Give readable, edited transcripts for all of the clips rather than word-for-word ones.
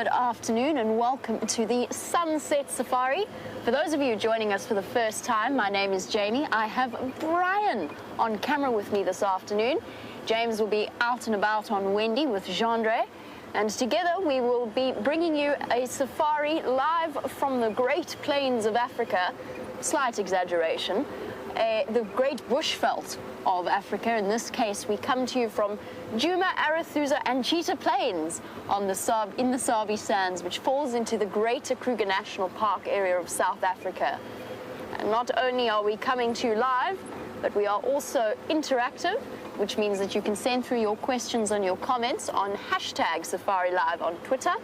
good afternoon and welcome to the Sunset Safari. For those of you joining us for the first time, my name is Jamie. I have Bryan on camera with me this afternoon. James will be out and about on Wendy with Jeandre, and together we will be bringing you a safari live from the Great Plains of Africa, slight exaggeration, the Great Bushveld of Africa. In this case, we come to you from Djuma, Arathusa and Cheetah Plains in the Sabi Sands, which falls into the Greater Kruger National Park area of South Africa. And not only are we coming to you live, but we are also interactive, which means that you can send through your questions and your comments on hashtag SafariLIVE on Twitter,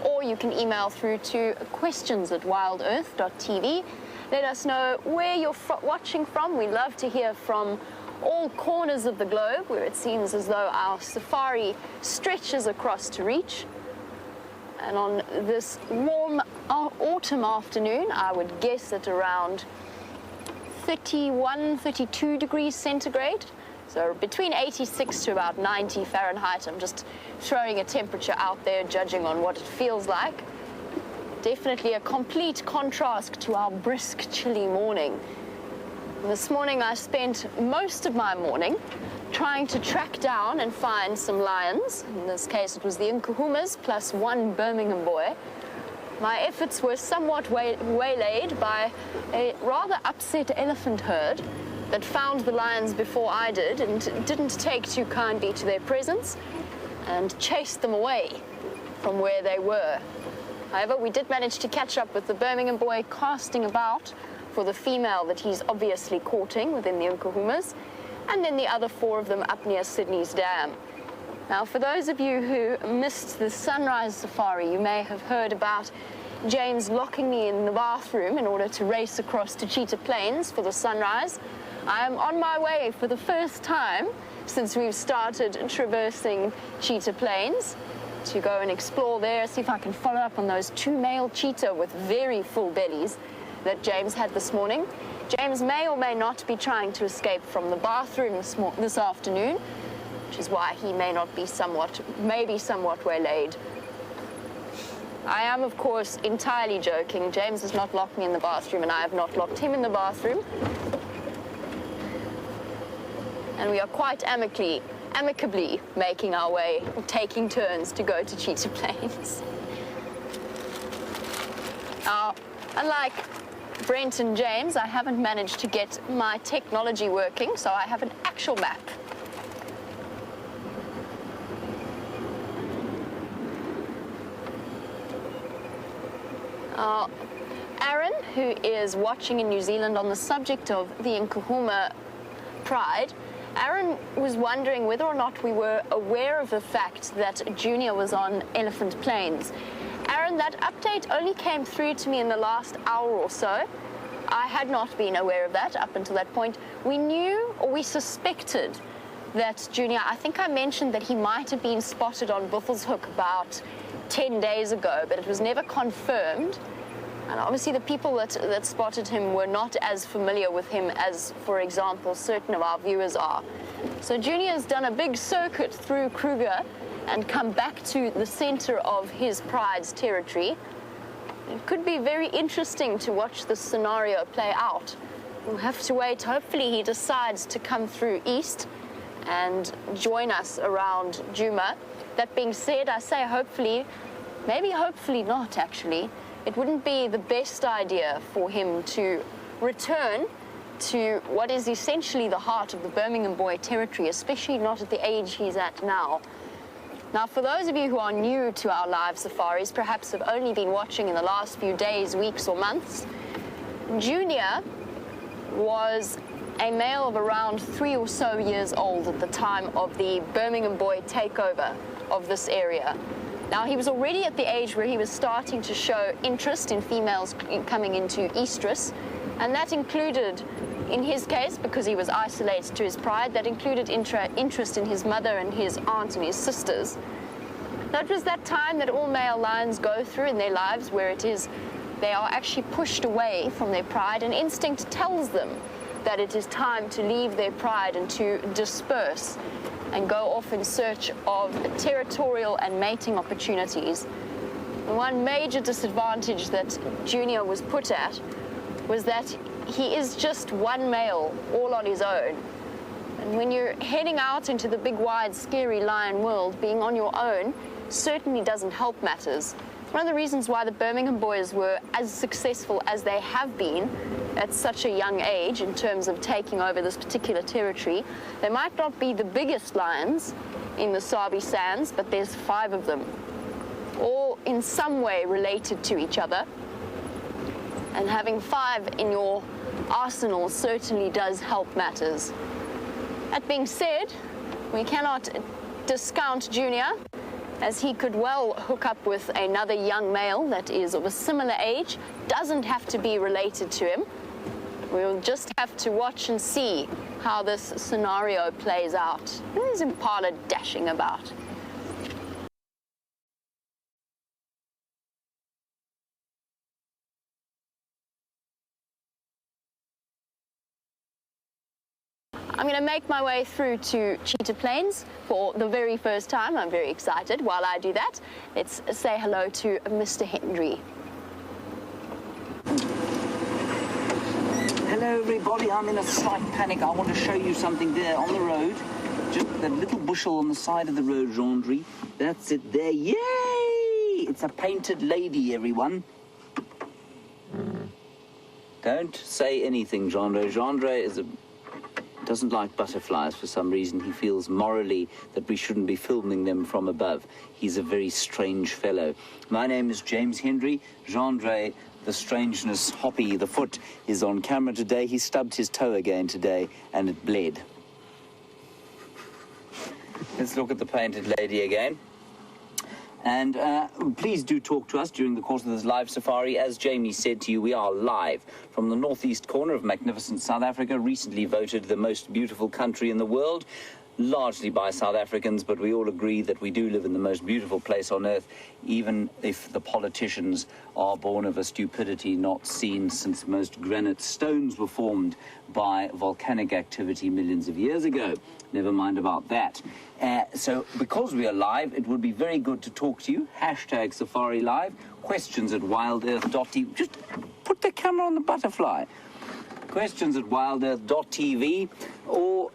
or you can email through to questions@wildearth.tv. Let us know where you're watching from. We love to hear from all corners of the globe, where it seems as though our safari stretches across to reach. And on this warm autumn afternoon, I would guess at around 31, 32 degrees centigrade. So between 86 to about 90 Fahrenheit. I'm just throwing a temperature out there, judging on what it feels like. Definitely a complete contrast to our brisk, chilly morning. This morning I spent most of my morning trying to track down and find some lions. In this case it was the Nkuhumas plus one Birmingham boy. My efforts were somewhat waylaid by a rather upset elephant herd that found the lions before I did and didn't take too kindly to their presence and chased them away from where they were. However, we did manage to catch up with the Birmingham boy casting about for the female that he's obviously courting within the Nkuhumas, and then the other four of them up near Sydney's Dam. Now, for those of you who missed the sunrise safari, you may have heard about James locking me in the bathroom in order to race across to Cheetah Plains for the sunrise. I am on my way for the first time since we've started traversing Cheetah Plains to go and explore there, see if I can follow up on those two male cheetah with very full bellies that James had this morning. James may or may not be trying to escape from the bathroom this afternoon, which is why he may not be maybe somewhat waylaid. I am, of course, entirely joking. James has not locked me in the bathroom, and I have not locked him in the bathroom. And we are quite amicably making our way, taking turns to go to Cheetah Plains. Now, unlike Brent and James, I haven't managed to get my technology working, so I have an actual map. Aaron, who is watching in New Zealand on the subject of the Nkuhuma pride, Aaron was wondering whether or not we were aware of the fact that Junior was on Elephant Plains. Aaron, that update only came through to me in the last hour or so. I had not been aware of that up until that point. We knew, or we suspected, that Junior, I think I mentioned that he might have been spotted on Buffelshoek about 10 days ago, but it was never confirmed. And obviously the people that spotted him were not as familiar with him as, for example, certain of our viewers are. So Junior's done a big circuit through Kruger and come back to the center of his pride's territory. It could be very interesting to watch this scenario play out. We'll have to wait. Hopefully he decides to come through east and join us around Djuma. That being said, I say hopefully, maybe hopefully not actually. It wouldn't be the best idea for him to return to what is essentially the heart of the Birmingham boy territory, especially not at the age he's at now. Now, for those of you who are new to our live safaris, perhaps have only been watching in the last few days, weeks, or months, Junior was a male of around 3 or so years old at the time of the Birmingham boy takeover of this area. Now, he was already at the age where he was starting to show interest in females coming into estrus, and that included, in his case, because he was isolated to his pride, that included interest in his mother and his aunt and his sisters. That was that time that all male lions go through in their lives where they are actually pushed away from their pride, and instinct tells them that it is time to leave their pride and to disperse and go off in search of territorial and mating opportunities. And one major disadvantage that Junior was put at was that he is just one male all on his own. And when you're heading out into the big, wide, scary lion world, being on your own certainly doesn't help matters. One of the reasons why the Birmingham boys were as successful as they have been at such a young age in terms of taking over this particular territory, they might not be the biggest lions in the Sabi Sands, but there's 5 of them, all in some way related to each other. And having 5 in your arsenal certainly does help matters. That being said, we cannot discount Junior, as he could well hook up with another young male that is of a similar age, doesn't have to be related to him. We'll just have to watch and see how this scenario plays out. There's Impala dashing about. I'm going to make my way through to Cheetah Plains for the very first time. I'm very excited. While I do that, let's say hello to Mr. Jeandre. Hello everybody, I'm in a slight panic. I want to show you something there on the road. Just that little bushel on the side of the road, Jeandre. That's it there. Yay! It's a painted lady, everyone. Don't say anything, Jeandre. Jeandre doesn't like butterflies for some reason. He feels morally that we shouldn't be filming them from above. He's a very strange fellow. My name is James Jeandre. Jeandre, the strangeness, Hoppy, the foot, is on camera today. He stubbed his toe again today, and it bled. Let's look at the painted lady again. And please do talk to us during the course of this live safari. As Jamie said to you, we are live from the northeast corner of magnificent South Africa, recently voted the most beautiful country in the world, largely by South Africans, but we all agree that we do live in the most beautiful place on earth, even if the politicians are born of a stupidity not seen since most granite stones were formed by volcanic activity millions of years ago. Never mind about that. So because we are live, it would be very good to talk to you. Hashtag SafariLIVE, questions at WildEarth.tv. Just put the camera on the butterfly. Questions at WildEarth.tv, or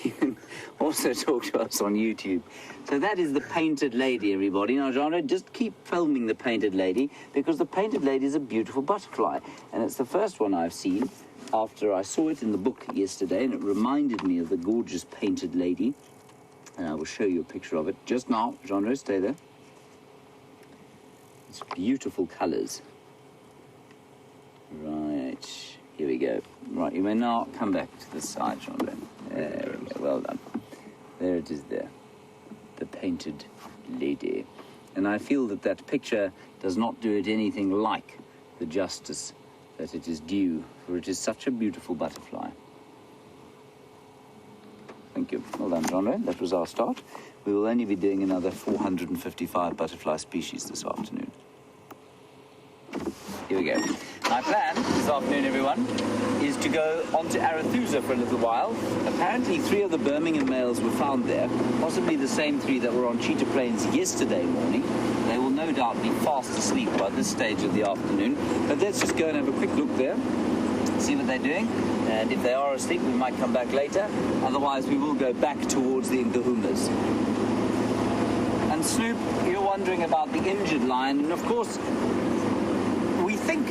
you can also talk to us on YouTube. So that is the painted lady, everybody. Now, Jeandre, just keep filming the painted lady, because the painted lady is a beautiful butterfly. And it's the first one I've seen after I saw it in the book yesterday, and it reminded me of the gorgeous painted lady. And I will show you a picture of it just now. Jeandre, stay there. It's beautiful colors. Right. Here we go. Right, you may now come back to the side, Jeandre. There we go, well done. There it is there. The painted lady. And I feel that that picture does not do it anything like the justice that it is due, for it is such a beautiful butterfly. Thank you. Well done, Jeandre. That was our start. We will only be doing another 455 butterfly species this afternoon. Here we go. My plan this afternoon, everyone, is to go on to Arathusa for a little while. Apparently 3 of the Birmingham males were found there, possibly the same 3 that were on Cheetah Plains yesterday morning. They will no doubt be fast asleep by this stage of the afternoon. But let's just go and have a quick look there, see what they're doing. And if they are asleep, we might come back later. Otherwise, we will go back towards the Nkuhumas. And Snoop, you're wondering about the injured lion. And of course, we think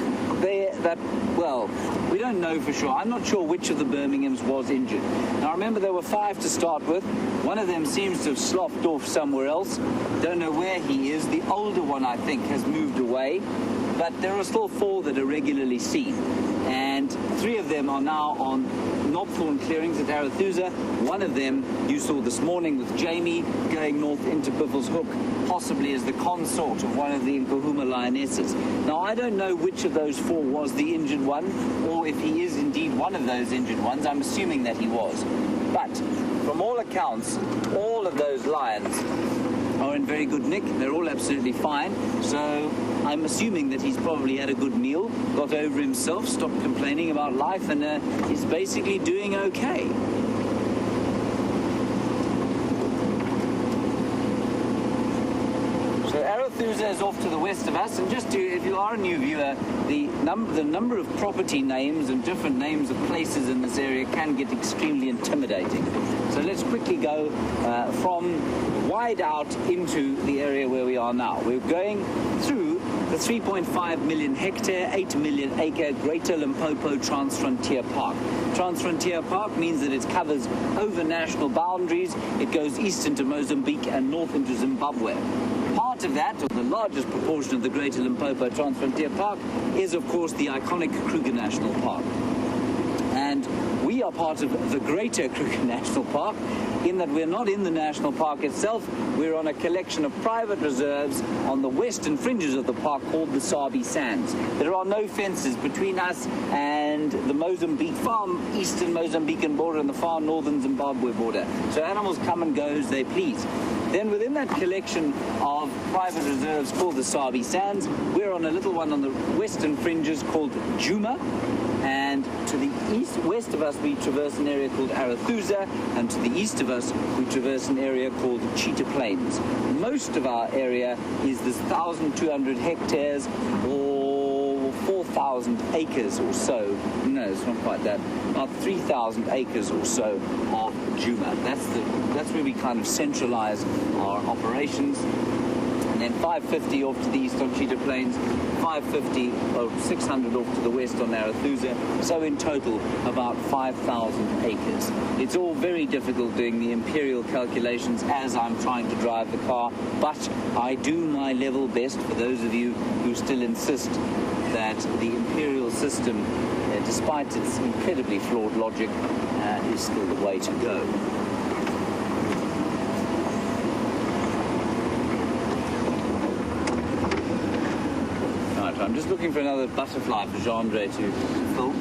well, we don't know for sure. I'm not sure which of the Birminghams was injured. Now, remember, there were 5 to start with. One of them seems to have sloughed off somewhere else. Don't know where he is. The older one, I think, has moved away. But there are still 4 that are regularly seen. And 3 of them are now on knobthorn clearings at Arathusa. One of them you saw this morning with Jamie going north into Biffle's Hook, possibly as the consort of one of the Nkuhuma lionesses. Now, I don't know which of those 4 was the injured one, or if he is indeed one of those injured ones. I'm assuming that he was. But from all accounts, all of those lions are in very good nick. They're all absolutely fine. So I'm assuming that he's probably had a good meal, got over himself, stopped complaining about life, and is basically doing okay. So Arethusa is off to the west of us, and just to, if you are a new viewer, the number of property names and different names of places in this area can get extremely intimidating. So let's quickly go from wide out into the area where we are now. We're going through the 3.5 million hectare, 8 million acre Greater Limpopo Transfrontier Park. Transfrontier Park means that it covers over national boundaries. It goes east into Mozambique and north into Zimbabwe. Part of that, or the largest proportion of the Greater Limpopo Transfrontier Park, is of course the iconic Kruger National Park. And we are part of the Greater Kruger National Park, in that we're not in the national park itself. We're on a collection of private reserves on the western fringes of the park called the Sabi Sands. There are no fences between us and the Mozambique, far eastern Mozambican border and the far northern Zimbabwe border. So animals come and go as they please. Then within that collection of private reserves called the Sabi Sands, we're on a little one on the western fringes called Djuma. And to the west of us, we traverse an area called Arethusa, and to the east of us, we traverse an area called Cheetah Plains. Most of our area is this 1,200 hectares or 4,000 acres or so. No, it's not quite that. About 3,000 acres or so of Djuma. That's where we kind of centralize our operations. And then 550 off to the east on Cheetah Plains, 550 or 600 off to the west on Arethusa. So in total, about 5,000 acres. It's all very difficult doing the imperial calculations as I'm trying to drive the car, but I do my level best for those of you who still insist that the imperial system, despite its incredibly flawed logic, is still the way to go. I'm just looking for another butterfly for Jeandre to film.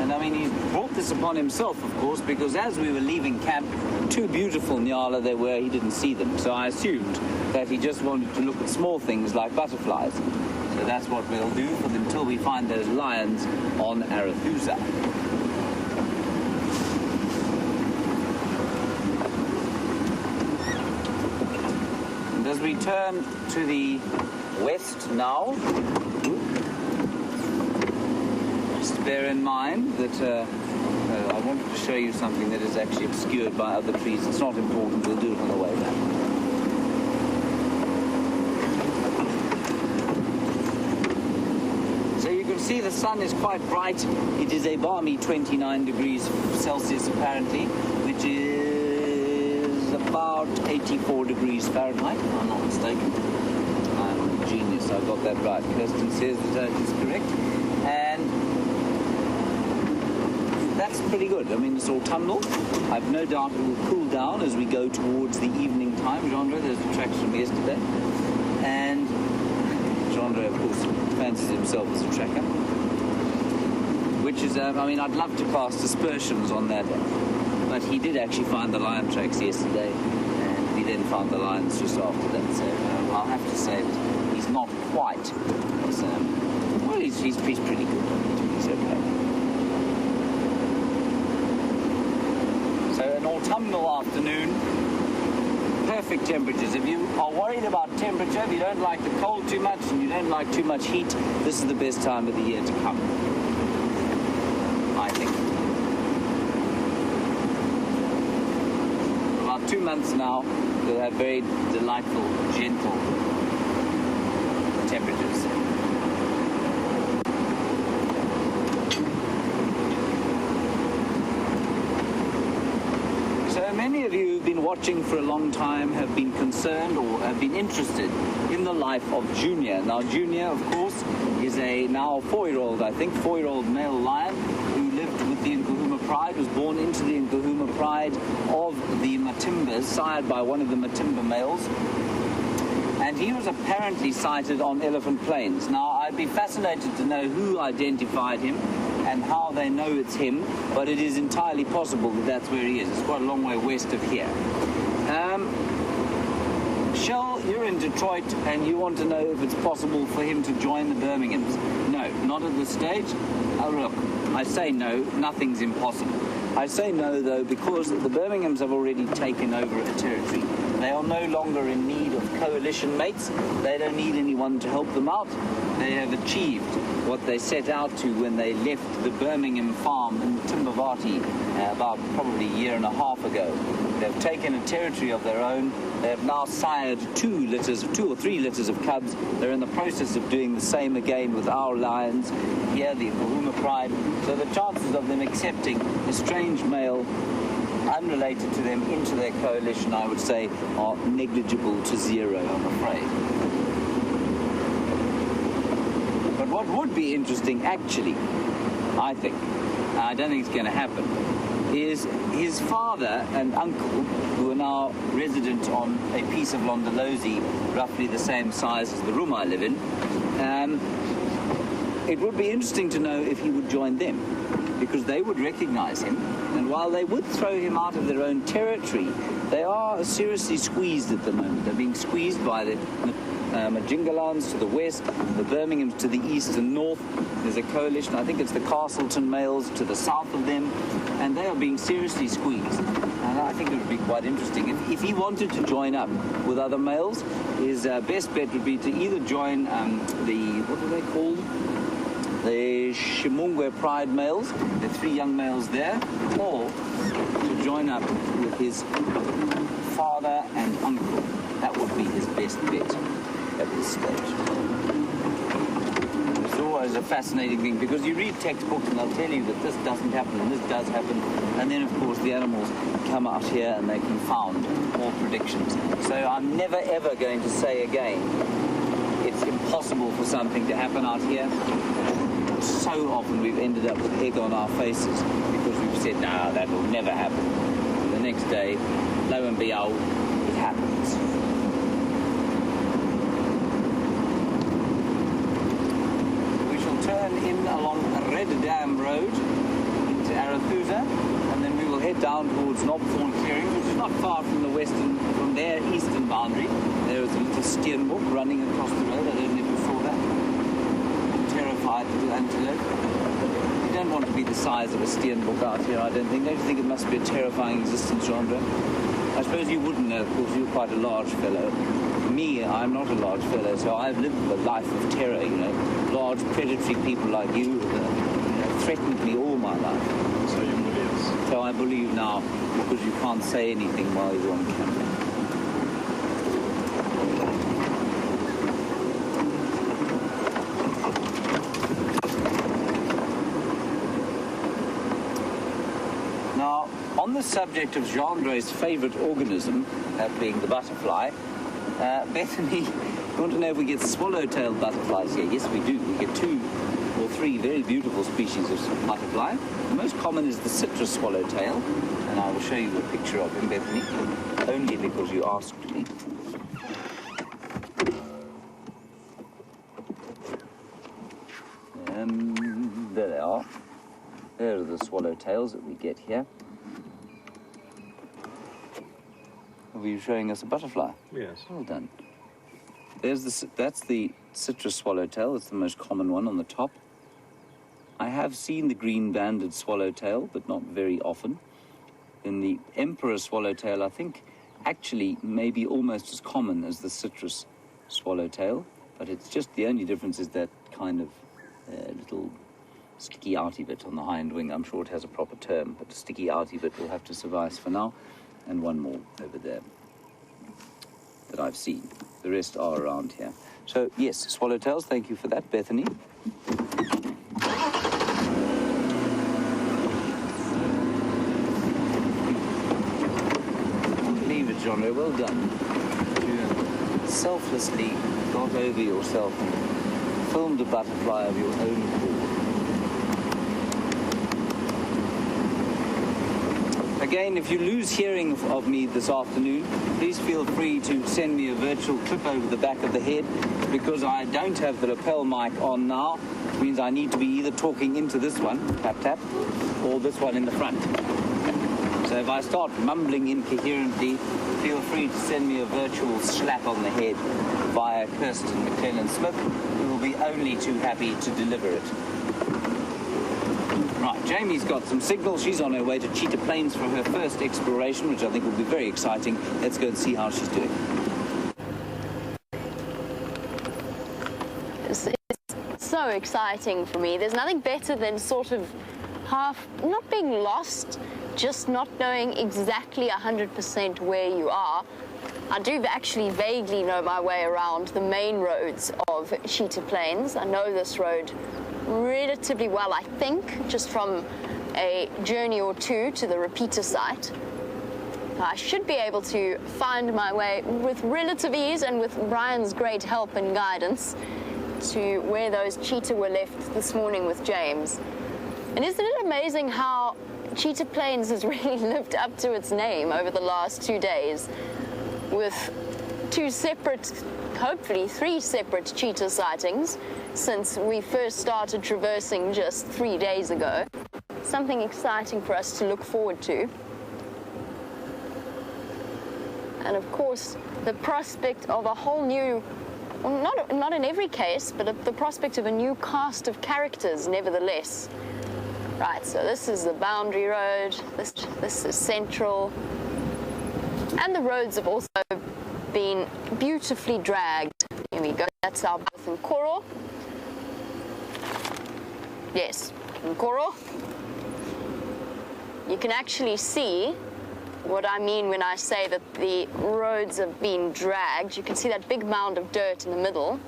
And I mean, he's brought this upon himself, of course, because as we were leaving camp, two beautiful nyala there were, he didn't see them. So I assumed that he just wanted to look at small things like butterflies. So that's what we'll do until we find those lions on Arethusa. And as we turn to the west now, just bear in mind that I wanted to show you something that is actually obscured by other trees. It's not important, we'll do it on the way back. So you can see the sun is quite bright. It is a balmy 29 degrees Celsius apparently, which is about 84 degrees Fahrenheit, if I'm not mistaken. I'm a genius, I got that right. Kirsten says that is correct. And that's pretty good. I mean, it's autumnal. I've no doubt it will cool down as we go towards the evening time. Jeandre, there's the tracks from yesterday. And Jeandre, of course, fancies himself as a tracker. Which is, I mean, I'd love to cast aspersions on that. But he did actually find the lion tracks yesterday. And he then found the lions just after that. So I'll have to say that he's not quite as, well, he's pretty good. He's okay. So an autumnal afternoon, perfect temperatures. If you are worried about temperature, if you don't like the cold too much and you don't like too much heat, this is the best time of the year to come, I think. For about 2 months now, we'll have very delightful, gentle temperatures. Many of you who've been watching for a long time have been concerned or have been interested in the life of Junior. Now, Junior, of course, is a now 4-year-old, I think, 4-year-old male lion who lived with the Nkuhuma pride, was born into the Nkuhuma pride of the Matimbas, sired by one of the Matimba males. And he was apparently sighted on Elephant Plains. Now, I'd be fascinated to know who identified him and how they know it's him, but it is entirely possible that that's where he is. It's quite a long way west of here. Shell, you're in Detroit, and you want to know if it's possible for him to join the Birminghams. No, not at this stage. Oh, look, I say no, nothing's impossible. I say no, though, because the Birminghams have already taken over a territory They are no longer in need of coalition mates. They don't need anyone to help them out. They have achieved what they set out to when they left the Birmingham farm in Timbavati about probably a year and a half ago. They've taken a territory of their own. They have now sired 2 or 3 litters of cubs. They're in the process of doing the same again with our lions here, the Nkuhumas pride. So the chances of them accepting a strange male unrelated to them into their coalition, I would say, are negligible to 0, I'm afraid. But what would be interesting, actually, I think, I don't think it's going to happen, is his father and uncle, who are now resident on a piece of Londolozi, roughly the same size as the room I live in. It would be interesting to know if he would join them, because they would recognize him, and while they would throw him out of their own territory, they are seriously squeezed at the moment. They're being squeezed by the Majingalans to the west, the Birminghams to the east and north. There's a coalition, I think it's the Castleton males to the south of them, and they are being seriously squeezed. And I think it would be quite interesting. If he wanted to join up with other males, his best bet would be to either join what are they called? The Shimungwe Pride males, the 3 young males there, or to join up with his father and uncle. That would be his best bet at this stage. It's always a fascinating thing, because you read textbooks and they'll tell you that this doesn't happen and this does happen, and then of course the animals come out here and they confound all predictions. So I'm never ever going to say again it's impossible for something to happen out here. So often we've ended up with egg on our faces because we've said, no, that will never happen. And the next day, lo and behold, it happens. We shall turn in along Red Dam Road into Arathusa, and then we will head down towards Knobthorn Clearing, which is not far from their eastern boundary. There is a little steenbok running across the road. I don't know if you saw that. Terrified little antelope. You don't want to be the size of a steenbok out here, I don't think. Don't you think it must be a terrifying existence, Jeandre? I suppose you wouldn't know, of course, you're quite a large fellow. Me, I'm not a large fellow, so I've lived a life of terror, you know. Large predatory people like you have threatened me all my life. So you believe? So I believe now, because you can't say anything while you're on camera. On the subject of Jeandre's favourite organism, that being the butterfly, Bethany, you want to know if we get swallow-tailed butterflies here? Yes, we do. We get 2 or 3 very beautiful species of butterfly. The most common is the citrus swallowtail, and I will show you a picture of him, Bethany, only because you asked me. There they are. There are the swallowtails that we get here. Were you showing us a butterfly? Yes. Well done. That's the citrus swallowtail. It's the most common one on the top. I have seen the green-banded swallowtail, but not very often. Then the emperor swallowtail, I think, actually may be almost as common as the citrus swallowtail, but it's just the only difference is that kind of little sticky outy bit on the hind wing. I'm sure it has a proper term, but the sticky outy bit will have to suffice for now. And one more over there that I've seen. The rest are around here. So, yes, swallowtails, thank you for that, Bethany. Leave it, Jeandre, well done. You selflessly got over yourself and filmed a butterfly of your own accord. Again, if you lose hearing of me this afternoon, please feel free to send me a virtual clip over the back of the head, because I don't have the lapel mic on now, which means I need to be either talking into this one, tap tap, or this one in the front. So if I start mumbling incoherently, feel free to send me a virtual slap on the head via Kirsten McClellan Smith, who will be only too happy to deliver it. Right, Jamie's got some signals. She's on her way to Cheetah Plains for her first exploration, which I think will be very exciting. Let's go and see how she's doing. It's so exciting for me. There's nothing better than sort of not being lost, just not knowing exactly 100% where you are. I do actually vaguely know my way around the main roads of Cheetah Plains. I know this road relatively well, I think, just from a journey or two to the repeater site. I should be able to find my way with relative ease and with Bryan's great help and guidance to where those cheetah were left this morning with James. And isn't it amazing how Cheetah Plains has really lived up to its name over the last 2 days, with 2 separate, hopefully 3 separate cheetah sightings since we first started traversing just 3 days ago. Something exciting for us to look forward to. And of course, the prospect of a whole new, well, not in every case, but the prospect of a new cast of characters nevertheless. Right, so this is the boundary road, this is central, and the roads have also been beautifully dragged. Here we go, that's our booth in Nkoro. Yes, Nkoro. You can actually see what I mean when I say that the roads have been dragged. You can see that big mound of dirt in the middle.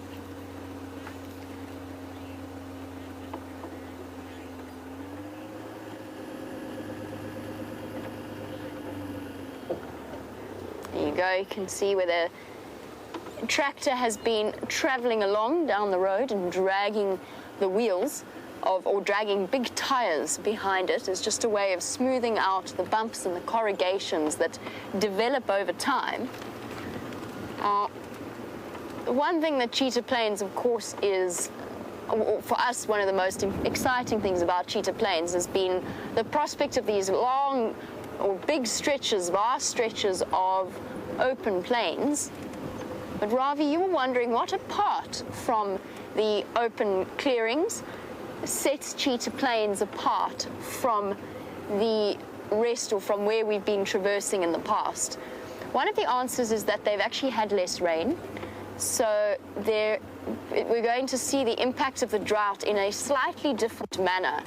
There you go, you can see where the tractor has been traveling along down the road and dragging the wheels or dragging big tires behind it is just a way of smoothing out the bumps and the corrugations that develop over time. One thing that Cheetah Plains, of course, is, for us, one of the most exciting things about Cheetah Plains has been the prospect of these long or big stretches, vast stretches of open plains. But Ravi, you were wondering what apart from the open clearings sets Cheetah Plains apart from the rest or from where we've been traversing in the past. One of the answers is that they've actually had less rain. So we're going to see the impact of the drought in a slightly different manner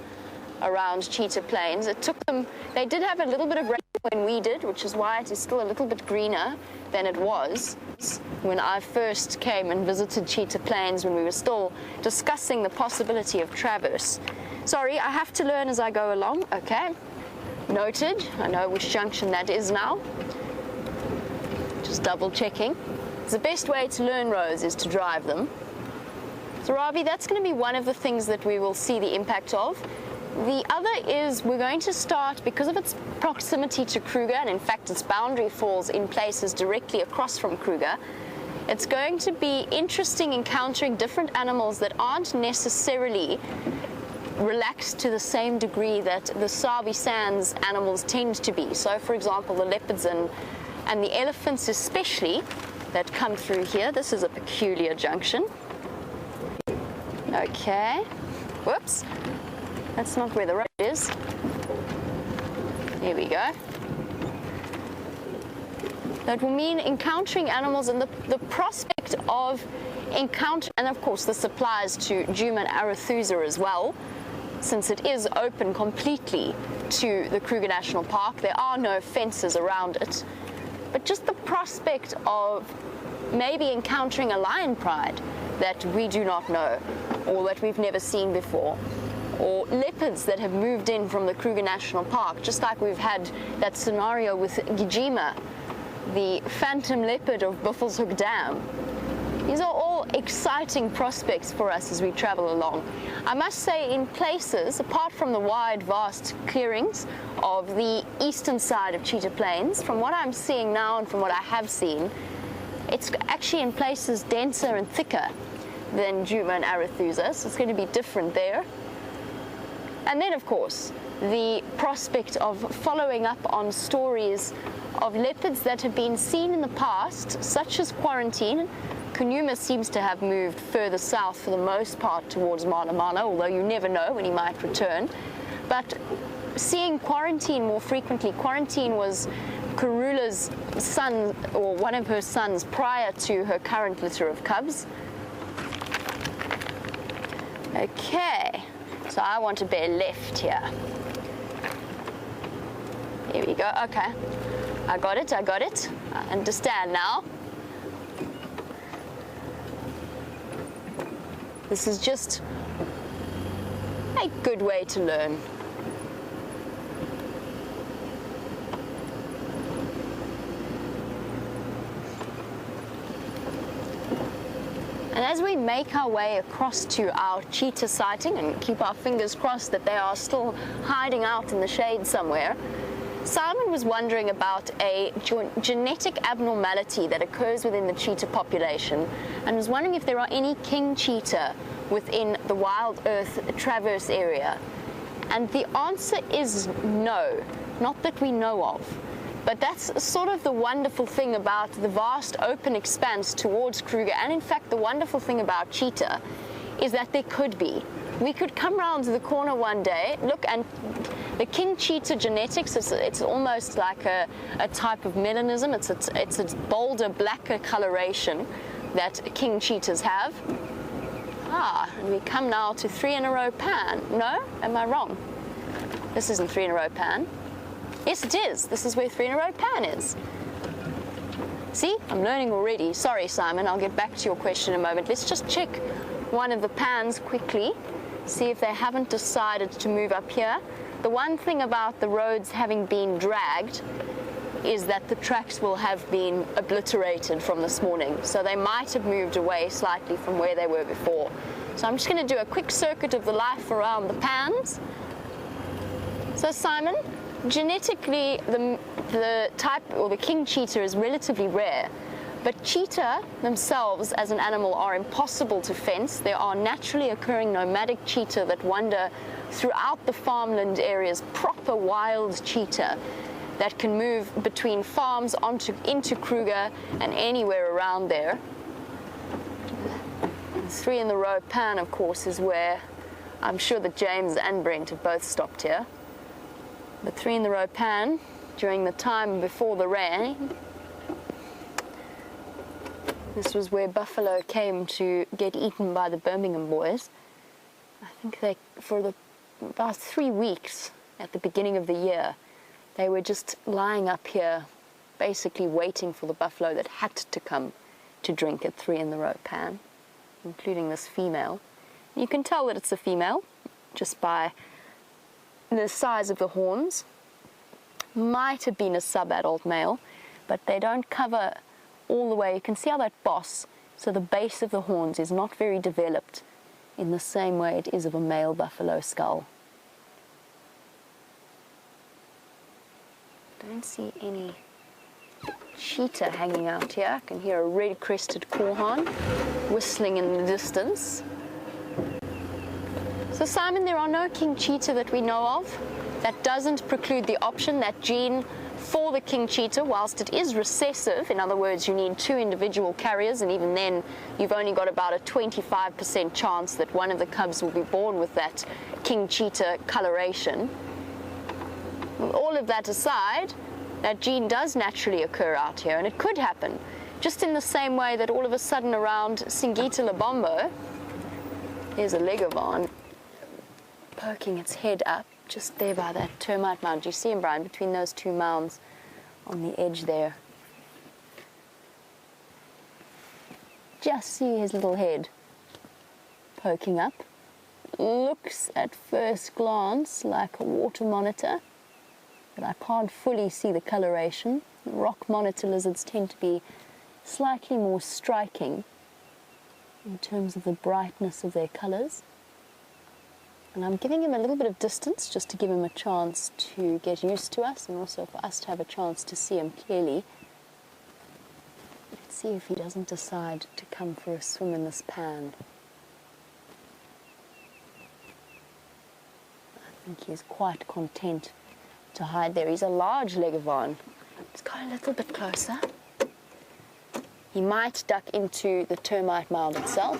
around Cheetah Plains. It took them, they did have a little bit of rain when we did, which is why it is still a little bit greener than it was when I first came and visited Cheetah Plains, when we were still discussing the possibility of traverse. Sorry, I have to learn as I go along. Okay, noted. I know which junction that is now. Just double checking. The best way to learn roads is to drive them. So Ravi, that's going to be one of the things that we will see the impact of. The other is we're going to start, because of its proximity to Kruger, and in fact its boundary falls in places directly across from Kruger, it's going to be interesting encountering different animals that aren't necessarily relaxed to the same degree that the Sabi Sands animals tend to be. So for example, the leopards and the elephants especially that come through here. This is a peculiar junction. Okay, whoops. That's not where the road is. Here we go. That will mean encountering animals and the prospect of encounter, and of course this applies to Djuma and Arathusa as well, since it is open completely to the Kruger National Park. There are no fences around it. But just the prospect of maybe encountering a lion pride that we do not know or that we've never seen before, or leopards that have moved in from the Kruger National Park, just like we've had that scenario with Gijima, the phantom leopard of Buffelshoek Dam. These are all exciting prospects for us as we travel along. I must say, in places, apart from the wide, vast clearings of the eastern side of Cheetah Plains, from what I'm seeing now and from what I have seen, it's actually in places denser and thicker than Djuma and Arathusa, so it's going to be different there. And then, of course, the prospect of following up on stories of leopards that have been seen in the past, such as Quarantine. Nkuhumas seems to have moved further south for the most part towards Mana Mana, although you never know when he might return. but seeing Quarantine more frequently. Quarantine was Karula's son, or one of her sons, prior to her current litter of cubs. Okay, so I want to bear left here. Here we go. Okay, I got it. I understand now. This is just a good way to learn. And as we make our way across to our cheetah sighting and keep our fingers crossed that they are still hiding out in the shade somewhere, Simon was wondering about a genetic abnormality that occurs within the cheetah population and was wondering if there are any king cheetah within the WildEarth Traverse area. And the answer is no, not that we know of. But that's sort of the wonderful thing about the vast open expanse towards Kruger, and in fact the wonderful thing about cheetah is that there could be. We could come round to the corner one day, look, and the king cheetah genetics, it's almost like a type of melanism. It's a bolder, blacker coloration that king cheetahs have. And we come now to 3 in a row pan. No? Am I wrong? This isn't 3 in a row pan. Yes, it is. This is where 3 in a row pan is. See? I'm learning already. Sorry, Simon. I'll get back to your question in a moment. Let's just check one of the pans quickly, see if they haven't decided to move up here. The one thing about the roads having been dragged is that the tracks will have been obliterated from this morning. So they might have moved away slightly from where they were before. So I'm just going to do a quick circuit of the life around the pans. So Simon, genetically, the type, or the king cheetah, is relatively rare, but cheetah themselves as an animal are impossible to fence. There are naturally occurring nomadic cheetah that wander throughout the farmland areas, proper wild cheetah that can move between farms into Kruger and anywhere around there. The 3 in the row pan, of course, is where I'm sure that James and Brent have both stopped here. The 3 in the row pan, during the time before the rain, this was where buffalo came to get eaten by the Birmingham boys. I think for about 3 weeks at the beginning of the year, they were just lying up here, basically waiting for the buffalo that had to come to drink at 3 in the row pan, including this female. You can tell that it's a female just by the size of the horns. Might have been a sub-adult male, but they don't cover all the way. You can see how that boss, so the base of the horns is not very developed in the same way it is of a male buffalo skull. Don't see any cheetah hanging out here. I can hear a red-crested korhaan whistling in the distance. So Simon, there are no king cheetah that we know of. That doesn't preclude the option that gene for the king cheetah, whilst it is recessive, in other words, you need 2 individual carriers, and even then you've only got about a 25% chance that one of the cubs will be born with that king cheetah coloration. All of that aside, that gene does naturally occur out here, and it could happen just in the same way that all of a sudden around Singita Labombo, there's a legovan poking its head up just there by that termite mound. Do you see him, Bryan, between those 2 mounds on the edge there? Just see his little head poking up. Looks at first glance like a water monitor, but I can't fully see the coloration. The rock monitor lizards tend to be slightly more striking in terms of the brightness of their colors. And I'm giving him a little bit of distance just to give him a chance to get used to us, and also for us to have a chance to see him clearly. Let's see if he doesn't decide to come for a swim in this pan. I think he's quite content to hide there. He's a large legovan. Let's go a little bit closer. He might duck into the termite mound itself.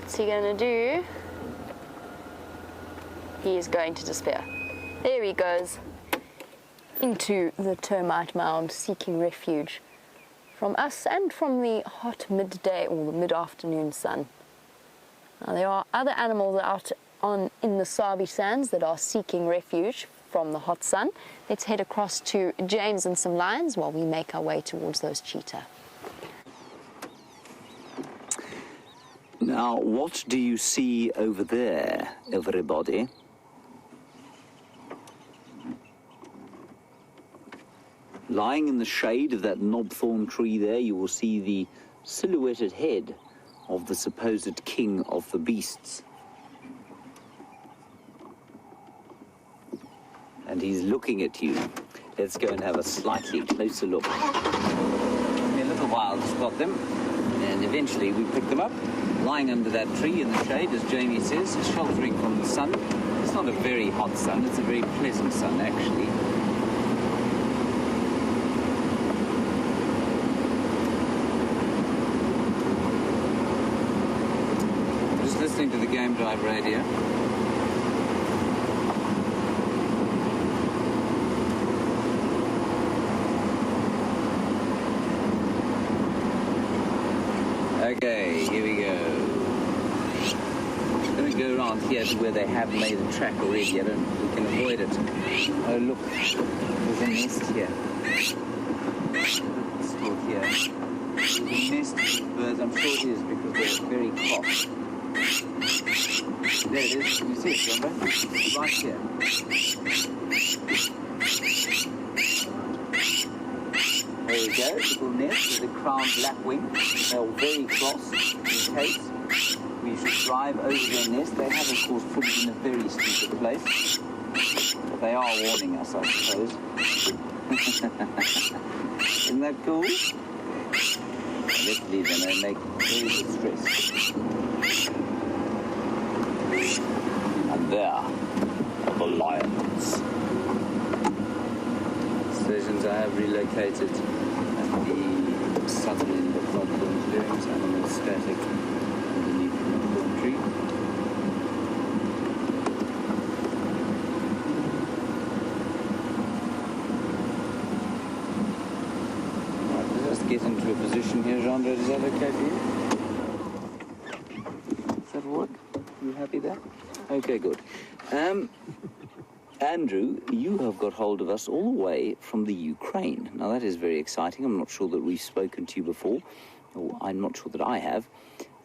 What's he going to do? He is going to despair. There he goes, into the termite mound, seeking refuge from us and from the hot midday or the mid-afternoon sun. Now, there are other animals out in the Sabi sands that are seeking refuge from the hot sun. Let's head across to James and some lions while we make our way towards those cheetah. Now, what do you see over there, everybody? Lying in the shade of that knobthorn tree there, you will see the silhouetted head of the supposed king of the beasts. And he's looking at you. Let's go and have a slightly closer look. In a little while to spot them, and eventually we pick them up, lying under that tree in the shade, as Jamie says, sheltering from the sun. It's not a very hot sun, it's a very pleasant sun, actually. Listening to the game drive radio. Okay, here we go. I'm going to go around here to where they have made a track already. We can avoid it. Oh look, there's a nest here. Still here. There's a nest of birds. I'm sure it is because they're very cross. There it is. You see it, Jeandre? Right here. There we go. Little nest with a crowned lapwing. They're all very cross. In case we should drive over their nest, they have, of course, put it in a very stupid place. But they are warning us, I suppose. Isn't that cool? Let's leave them. They make very good stress. And there are the lions. Stations I have relocated at the southern end of Hornbill clearance, animal static underneath the Hornbill tree. Right, let's just get into a position here, Jeandre. Is that okay for you? Does that work? Are you happy there? Okay, good. Andrew, you have got hold of us all the way from the Ukraine. Now, that is very exciting. I'm not sure that we've spoken to you before, or I'm not sure that I have.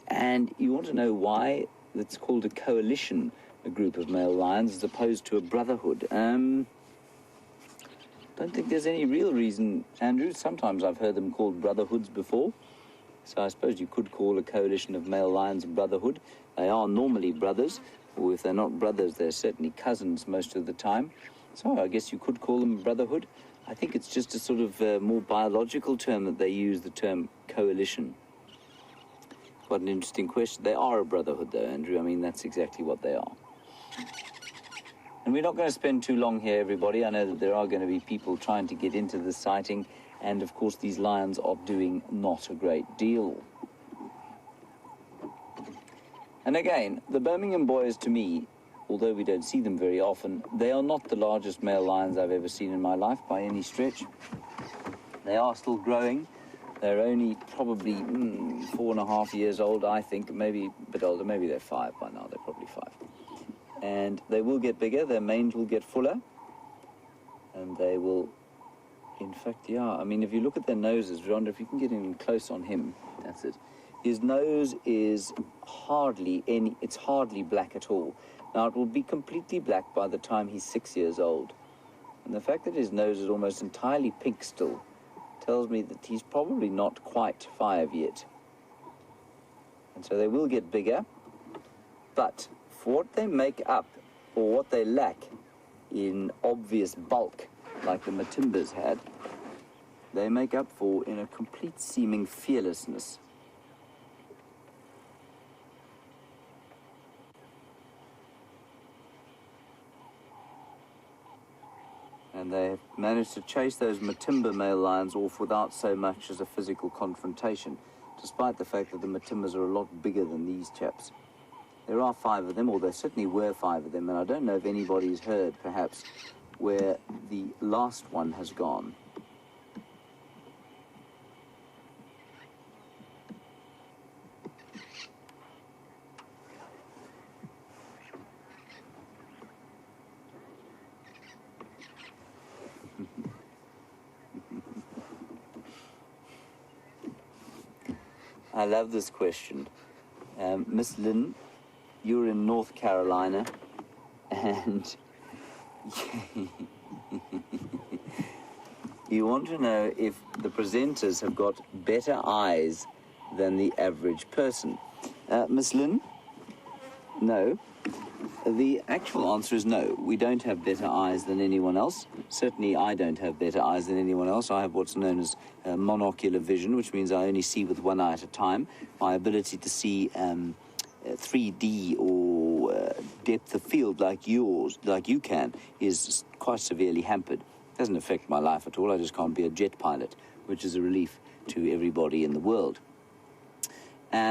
And you want to know why it's called a coalition, a group of male lions, as opposed to a brotherhood. Don't think there's any real reason, Andrew. Sometimes I've heard them called brotherhoods before. So I suppose you could call a coalition of male lions a brotherhood. They are normally brothers, or if they're not brothers, they're certainly cousins most of the time. So I guess you could call them a brotherhood. I think it's just a sort of more biological term that they use, the term coalition. What an interesting question. They are a brotherhood, though, Andrew. I mean, that's exactly what they are. And we're not going to spend too long here, everybody. I know that there are going to be people trying to get into this sighting, and, of course, these lions are doing not a great deal. And again, the Birmingham boys, to me, although we don't see them very often, they are not the largest male lions I've ever seen in my life by any stretch. They are still growing. They're only probably 4.5 years old, I think, maybe a bit older. Maybe they're 5 by now. They're probably 5. And they will get bigger. Their mange will get fuller. And they will, in fact, yeah. I mean, if you look at their noses, Jeandre, if you can get in close on him, that's it. His nose is it's hardly black at all. Now, it will be completely black by the time he's 6 years old. And the fact that his nose is almost entirely pink still tells me that he's probably not quite 5 yet. And so they will get bigger, but for what they make up, or what they lack in obvious bulk, like the Matimbas had, they make up for in a complete seeming fearlessness. And they've managed to chase those Matimba male lions off without so much as a physical confrontation, despite the fact that the Matimbas are a lot bigger than these chaps. There are 5 of them, or there certainly were 5 of them, and I don't know if anybody's heard, perhaps, where the last one has gone. I love this question. Miss Lynn, you're in North Carolina, and you want to know if the presenters have got better eyes than the average person. Miss Lynn, no. The actual answer is no. We don't have better eyes than anyone else. Certainly I don't have better eyes than anyone else. I have what's known as monocular vision, which means I only see with one eye at a time. My ability to see 3D or depth of field like you can, is quite severely hampered. It doesn't affect my life at all. I just can't be a jet pilot, which is a relief to everybody in the world.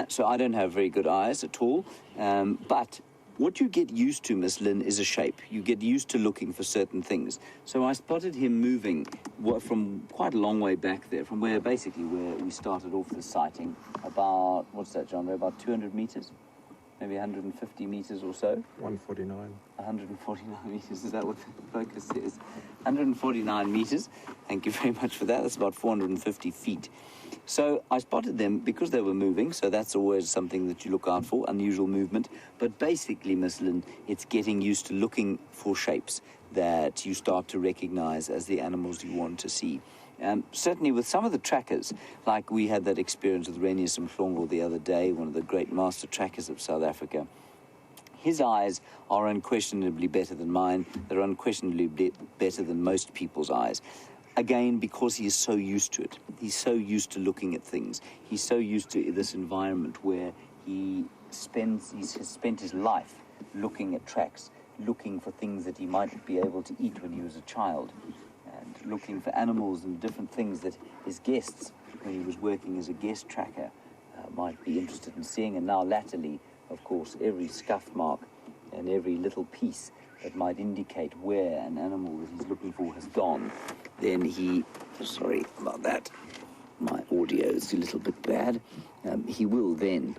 So I don't have very good eyes at all, but what you get used to, Miss Lynn, is a shape. You get used to looking for certain things. So I spotted him moving from quite a long way back there, from where we started off the sighting, about, what's that, Jeandre, about 200 meters? Maybe 150 meters or so? 149. 149 meters, is that what the focus says? 149 meters, thank you very much for that. That's about 450 feet. So I spotted them because they were moving, so that's always something that you look out for, unusual movement. But basically, Miss Lynn, it's getting used to looking for shapes that you start to recognize as the animals you want to see. Certainly with some of the trackers, like we had that experience with Renius Mhlongo the other day, one of the great master trackers of South Africa. His eyes are unquestionably better than mine. They're unquestionably better than most people's eyes. Again, because he is so used to it. He's so used to looking at things. He's so used to this environment where he has spent his life looking at tracks, looking for things that he might be able to eat when he was a child, and looking for animals and different things that his guests, when he was working as a guest tracker, might be interested in seeing. And now latterly, of course, every scuff mark and every little piece that might indicate where an animal that he's looking for has gone, then he, sorry about that, my audio is a little bit bad, he will then,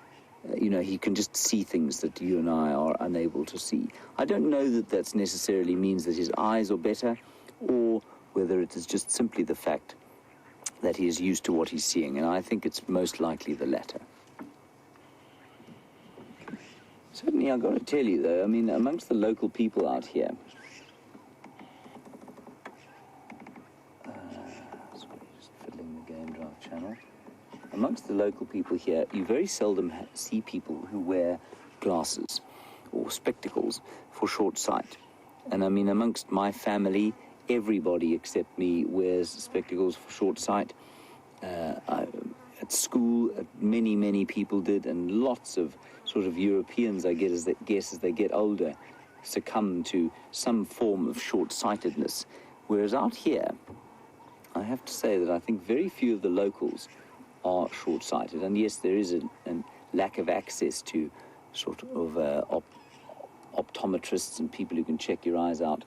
he can just see things that you and I are unable to see. I don't know that that necessarily means that his eyes are better, or whether it is just simply the fact that he is used to what he's seeing, and I think it's most likely the latter. Certainly, I've got to tell you, though, I mean, amongst the local people out here, sorry, just fiddling the game drive channel. Amongst the local people here, you very seldom see people who wear glasses or spectacles for short sight. And I mean, amongst my family, everybody except me wears spectacles for short sight. At school, many people did, and lots of sort of Europeans, I guess, as they get older, succumb to some form of short-sightedness. Whereas out here, I have to say that I think very few of the locals are short-sighted. And yes, there is a lack of access to sort of optometrists and people who can check your eyes out.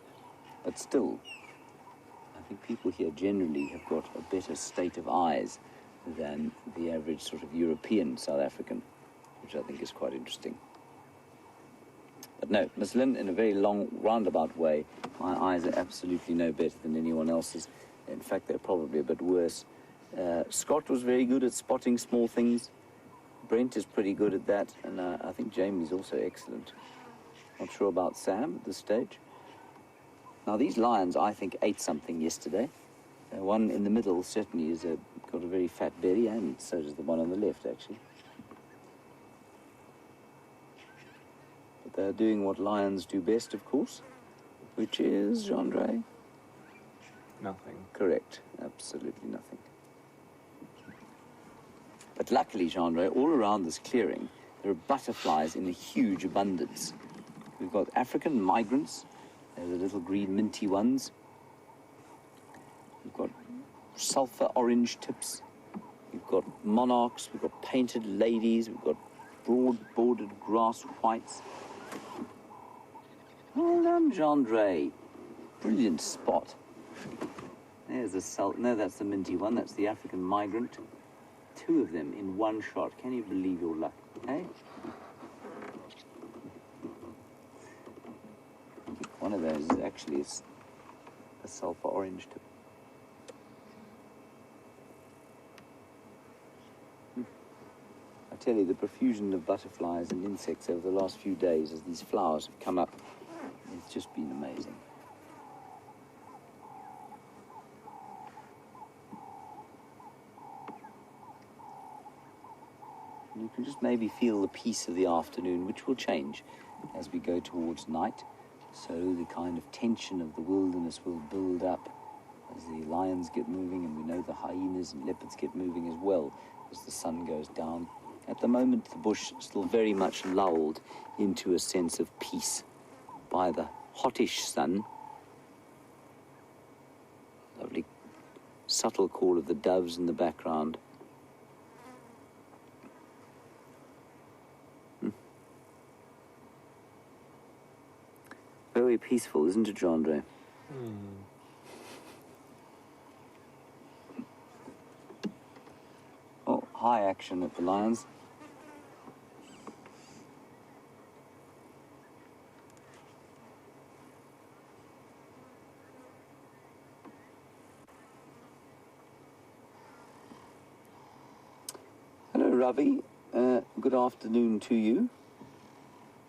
But still, I think people here generally have got a better state of eyes than the average sort of European South African, which I think is quite interesting. But no, Miss Lynn, in a very long, roundabout way, my eyes are absolutely no better than anyone else's. In fact, they're probably a bit worse. Scott was very good at spotting small things. Brent is pretty good at that, and I think Jamie's also excellent. Not sure about Sam at this stage. Now, these lions, I think, ate something yesterday. One in the middle certainly is got a very fat belly, and so does the one on the left, actually. But they're doing what lions do best, of course, which is, Jeandre? Nothing. Correct. Absolutely nothing. But luckily, Jeandre, all around this clearing, there are butterflies in a huge abundance. We've got African migrants. They're the little green minty ones. We've got sulfur orange tips. We've got monarchs. We've got painted ladies. We've got broad-bordered grass whites. Well done, Jeandre. Brilliant spot. There's the salt. No, that's the minty one. That's the African migrant. Two of them in one shot. Can you believe your luck? Eh? One of those is actually a sulfur orange tip. I tell you, the profusion of butterflies and insects over the last few days as these flowers have come up, it's just been amazing. You can just maybe feel the peace of the afternoon, which will change as we go towards night. So the kind of tension of the wilderness will build up as the lions get moving, and we know the hyenas and leopards get moving as well as the sun goes down. At the moment, the bush is still very much lulled into a sense of peace by the hottish sun. Lovely subtle call of the doves in the background. Very peaceful, isn't it, Jeandre? Oh, high action at the lions. Hello, Ravi. Good afternoon to you.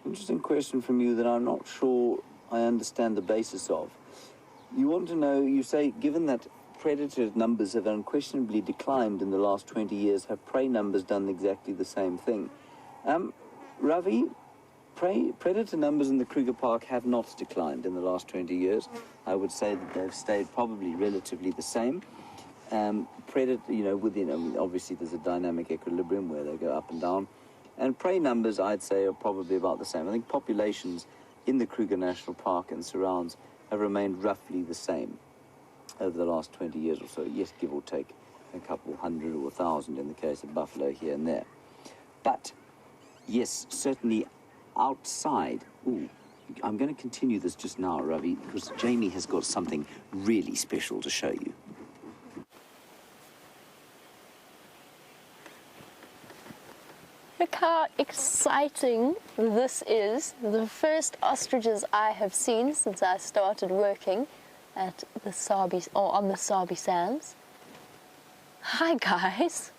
Interesting question from you that I'm not sure I understand the basis of. You want to know, you say, given that predator numbers have unquestionably declined in the last 20 years, have prey numbers done exactly the same thing? Ravi, predator numbers in the Kruger Park have not declined in the last 20 years. I would say that they've stayed probably relatively the same. Predator, obviously there's a dynamic equilibrium where they go up and down. And prey numbers, I'd say, are probably about the same. I think populations in the Kruger National Park and surrounds have remained roughly the same over the last 20 years or so. Yes, give or take a couple hundred or 1,000 in the case of buffalo here and there. But, yes, certainly outside. Ooh, I'm going to continue this just now, Ravi, because Jamie has got something really special to show you. Look how exciting this is. The first ostriches I have seen since I started working at the Sabi, or on the Sabi Sands. Hi guys.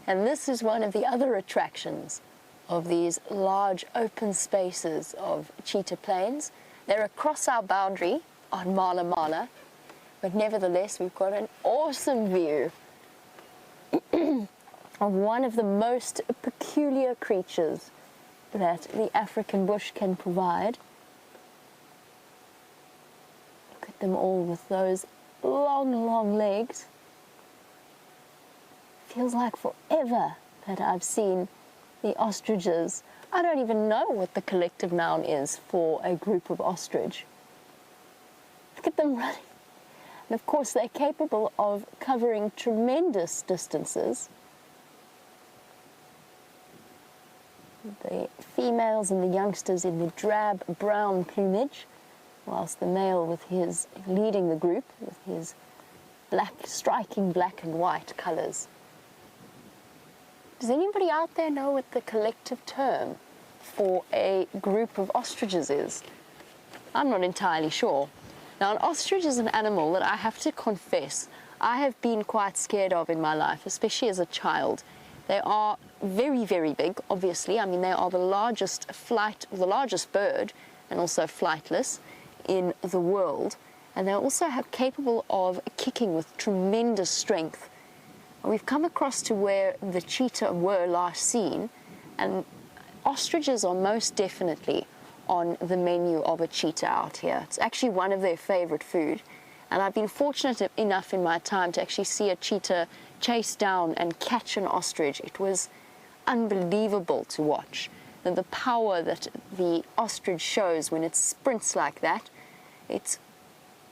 And this is one of the other attractions of these large open spaces of Cheetah Plains. They're across our boundary on Mala Mala, but nevertheless we've got an awesome view of one of the most peculiar creatures that the African bush can provide. Look at them all with those long, long legs. Feels like forever that I've seen the ostriches. I don't even know what the collective noun is for a group of ostrich. Look at them running. And of course they're capable of covering tremendous distances. The females and the youngsters in the drab brown plumage, whilst the male with his leading the group with his black, striking black and white colours. Does anybody out there know what the collective term for a group of ostriches is? I'm not entirely sure. Now, an ostrich is an animal that I have to confess I have been quite scared of in my life, especially as a child. They are very, very big, obviously. I mean, they are the largest bird, and also flightless, in the world. And they're also capable of kicking with tremendous strength. We've come across to where the cheetah were last seen, and ostriches are most definitely on the menu of a cheetah out here. It's actually one of their favorite food. And I've been fortunate enough in my time to actually see a cheetah chase down and catch an ostrich. It was unbelievable to watch. And the power that the ostrich shows when it sprints like that, its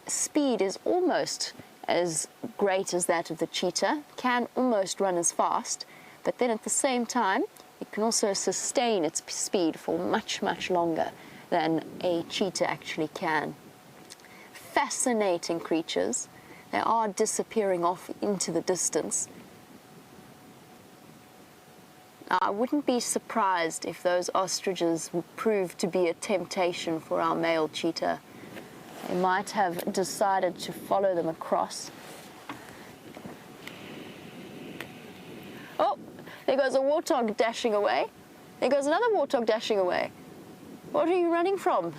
speed is almost as great as that of the cheetah, can almost run as fast, but then at the same time, It can also sustain its speed for much, much longer than a cheetah actually can. Fascinating creatures. They are disappearing off into the distance. I wouldn't be surprised if those ostriches would prove to be a temptation for our male cheetah. They might have decided to follow them across. Oh, there goes a warthog dashing away. There goes another warthog dashing away. What are you running from?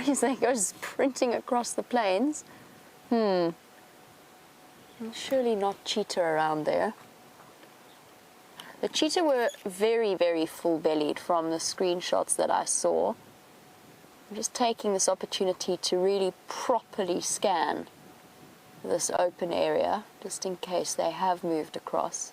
He goes sprinting across the plains. Surely not cheetah around there. The cheetah were very, very full-bellied from the screenshots that I saw. I'm just taking this opportunity to really properly scan this open area, just in case they have moved across.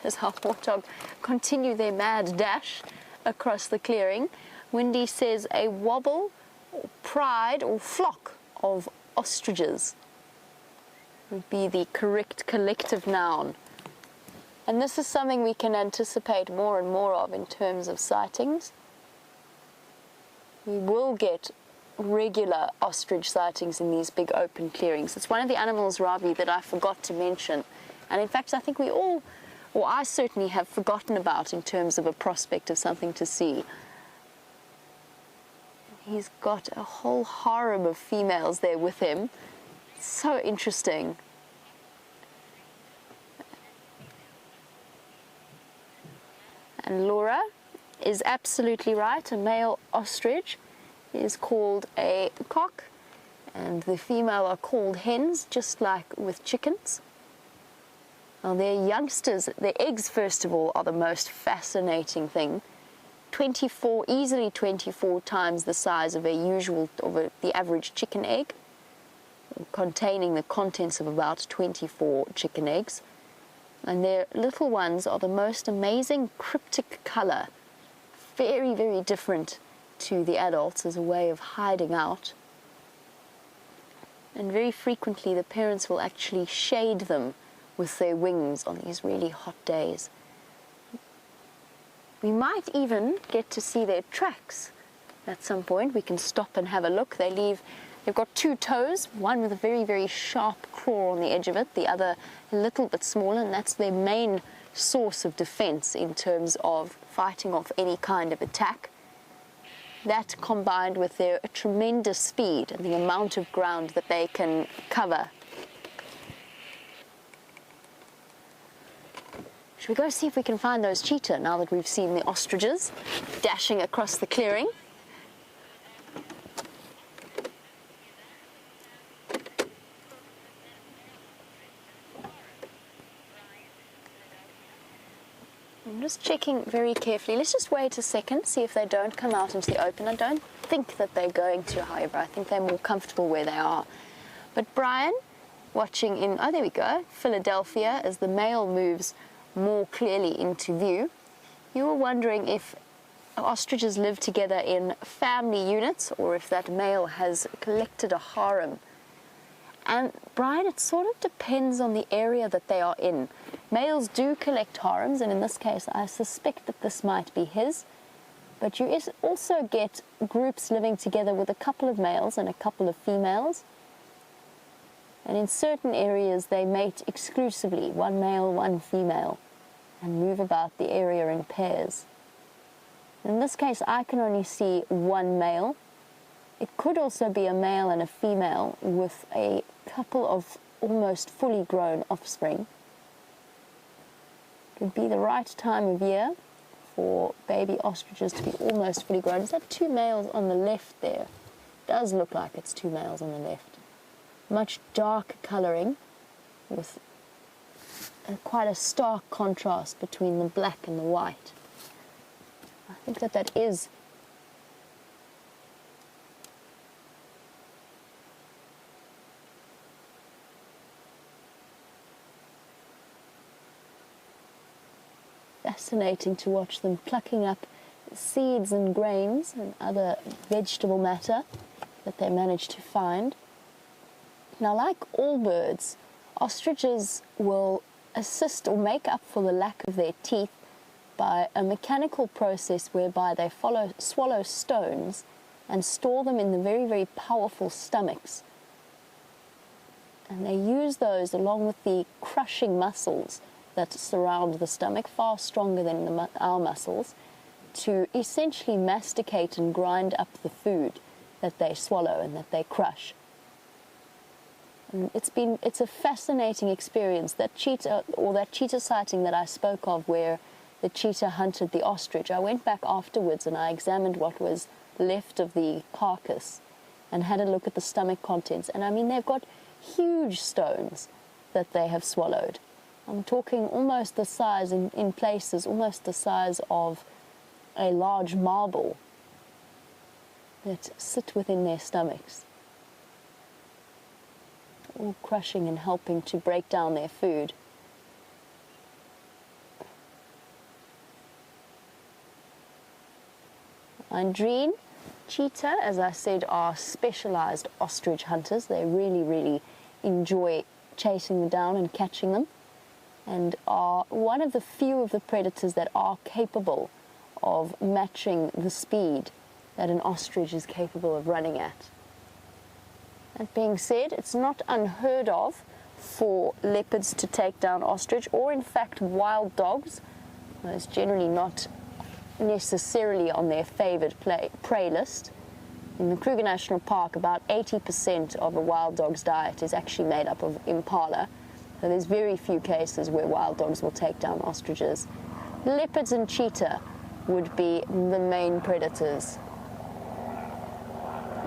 As our warthog continue their mad dash across the clearing, Wendy says a wobble, or pride, or flock of ostriches would be the correct collective noun. And this is something we can anticipate more and more of in terms of sightings. We will get regular ostrich sightings in these big open clearings. It's one of the animals, Ravi, that I forgot to mention. And in fact, I think we all, or I certainly have forgotten about in terms of a prospect of something to see. He's got a whole harem of females there with him. So interesting. And Laura is absolutely right. A male ostrich is called a cock, and the female are called hens, just like with chickens. Now, their youngsters, their eggs, first of all, are the most fascinating thing. Easily 24 times the size of the average chicken egg, containing the contents of about 24 chicken eggs. And their little ones are the most amazing cryptic color, very, very different to the adults as a way of hiding out. And very frequently the parents will actually shade them with their wings on these really hot days. We might even get to see their tracks at some point. We can stop and have a look. They've got two toes, one with a very, very sharp claw on the edge of it, the other a little bit smaller, and that's their main source of defense in terms of fighting off any kind of attack. That combined with their tremendous speed and the amount of ground that they can cover. Should we go see if we can find those cheetah now that we've seen the ostriches dashing across the clearing? I'm just checking very carefully. Let's just wait a second, see if they don't come out into the open. I don't think that they're going to, however. I think they're more comfortable where they are. But Bryan, watching in, oh, there we go, Philadelphia, as the male moves more clearly into view. You were wondering if ostriches live together in family units or if that male has collected a harem. And Bryan, it sort of depends on the area that they are in. Males do collect harems, and in this case I suspect that this might be his. But you also get groups living together with a couple of males and a couple of females. And in certain areas they mate exclusively, one male, one female, and move about the area in pairs. In this case I can only see one male. It could also be a male and a female with a couple of almost fully grown offspring. It would be the right time of year for baby ostriches to be almost fully grown. Is that two males on the left there? It does look like it's two males on the left. Much darker colouring with quite a stark contrast between the black and the white. I think that is fascinating to watch them plucking up seeds and grains and other vegetable matter that they manage to find. Now, like all birds, ostriches will assist or make up for the lack of their teeth by a mechanical process whereby they swallow stones and store them in the very, very powerful stomachs. And they use those along with the crushing muscles that surround the stomach, far stronger than our muscles, to essentially masticate and grind up the food that they swallow and that they crush. And it's a fascinating experience. That cheetah sighting that I spoke of, where the cheetah hunted the ostrich, I went back afterwards and I examined what was left of the carcass and had a look at the stomach contents. And I mean, they've got huge stones that they have swallowed. I'm talking almost the size, in places, almost the size of a large marble that sit within their stomachs, all crushing and helping to break down their food. Jeandre, cheetah, as I said, are specialized ostrich hunters. They really, really enjoy chasing them down and catching them, and are one of the few of the predators that are capable of matching the speed that an ostrich is capable of running at. That being said, it's not unheard of for leopards to take down ostrich, or in fact wild dogs. It's generally not necessarily on their favored prey list. In the Kruger National Park, about 80% of a wild dog's diet is actually made up of impala. So there's very few cases where wild dogs will take down ostriches. Leopards and cheetah would be the main predators.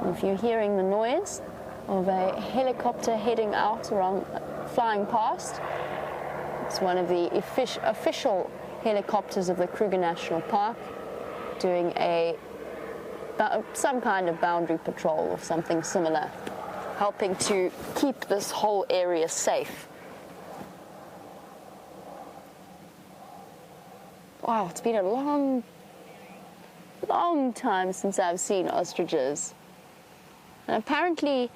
If you're hearing the noise of a helicopter heading out around, flying past, it's one of the official helicopters of the Kruger National Park doing some kind of boundary patrol or something similar, helping to keep this whole area safe. Wow, it's been a long time since I've seen ostriches. And apparently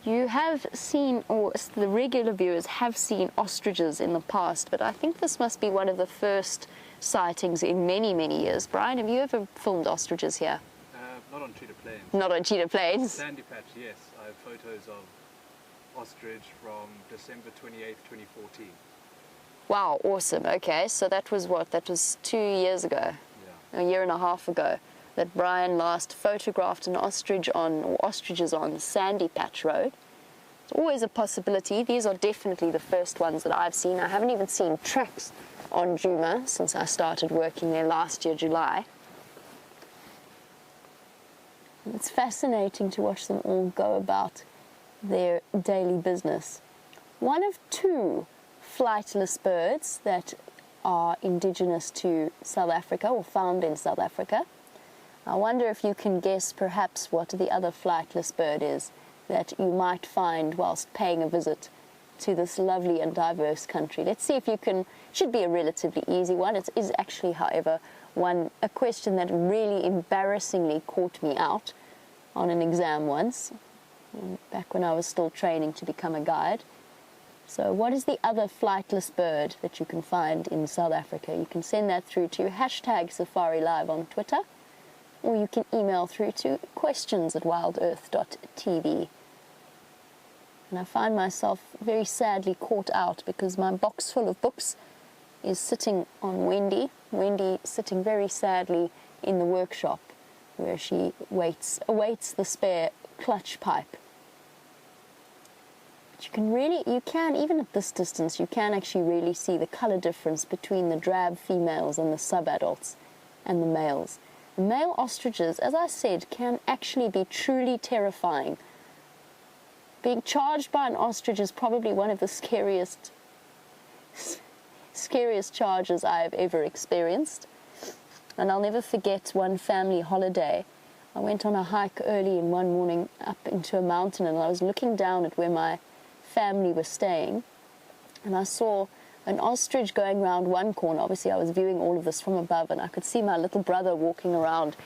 you have seen, or the regular viewers have seen ostriches in the past, but I think this must be one of the first sightings in many, many years. Bryan, have you ever filmed ostriches here? Not on Cheetah Plains. Not on Cheetah Plains? Sandy Patch, yes. I have photos of ostrich from December 28th, 2014. Wow, awesome. Okay, so that was what? That was 2 years ago? Yeah. A year and a half ago, that Bryan last photographed ostriches on Sandy Patch Road. It's always a possibility. These are definitely the first ones that I've seen. I haven't even seen tracks on Djuma since I started working there last year, July. It's fascinating to watch them all go about their daily business. One of two flightless birds that are indigenous to South Africa, or found in South Africa. I wonder if you can guess perhaps what the other flightless bird is that you might find whilst paying a visit to this lovely and diverse country. Let's see if you can. Should be a relatively easy one. It is actually, however, a question that really embarrassingly caught me out on an exam once, back when I was still training to become a guide. So what is the other flightless bird that you can find in South Africa? You can send that through to #SafariLIVE on Twitter, or you can email through to questions@wildearth.tv. And I find myself very sadly caught out because my box full of books is sitting on Wendy. Wendy sitting very sadly in the workshop where she awaits the spare clutch pipe. But you can, even at this distance, you can actually really see the color difference between the drab females and the subadults and the males. The male ostriches, as I said, can actually be truly terrifying. Being charged by an ostrich is probably one of the scariest charges I have ever experienced. And I'll never forget one family holiday. I went on a hike early in one morning up into a mountain, and I was looking down at where my family was staying, and I saw an ostrich going around one corner. Obviously I was viewing all of this from above, and I could see my little brother walking around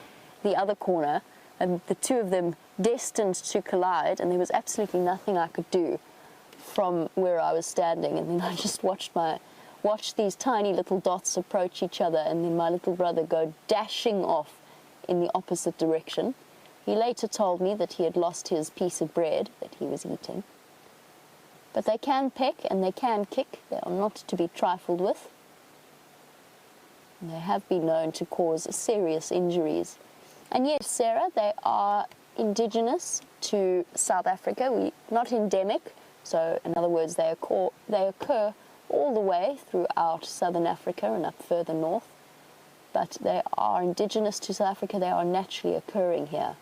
the other corner, and the two of them destined to collide, and there was absolutely nothing I could do. from where I was standing, and then I just watched these tiny little dots approach each other, and then my little brother go dashing off in the opposite direction. He later told me that he had lost his piece of bread that he was eating. But they can peck and they can kick. They are not to be trifled with. And they have been known to cause serious injuries. And yes, Sarah, they are indigenous to South Africa. Not endemic, so in other words, they occur all the way throughout southern Africa and up further north. But they are indigenous to South Africa. They are naturally occurring here.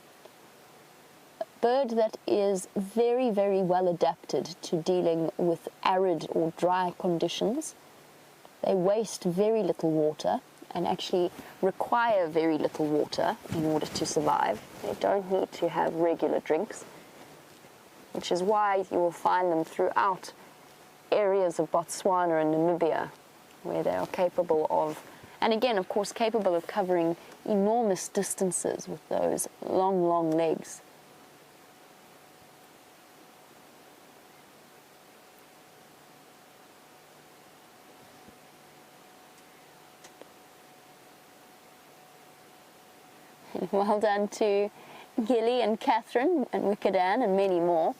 A bird that is very, very well adapted to dealing with arid or dry conditions. They waste very little water and actually require very little water in order to survive. They don't need to have regular drinks, which is why you will find them throughout areas of Botswana and Namibia, where they are capable of, and again, of course, capable of covering enormous distances with those long, long legs. Well done to Gilly and Catherine and Wicked Ann and many more.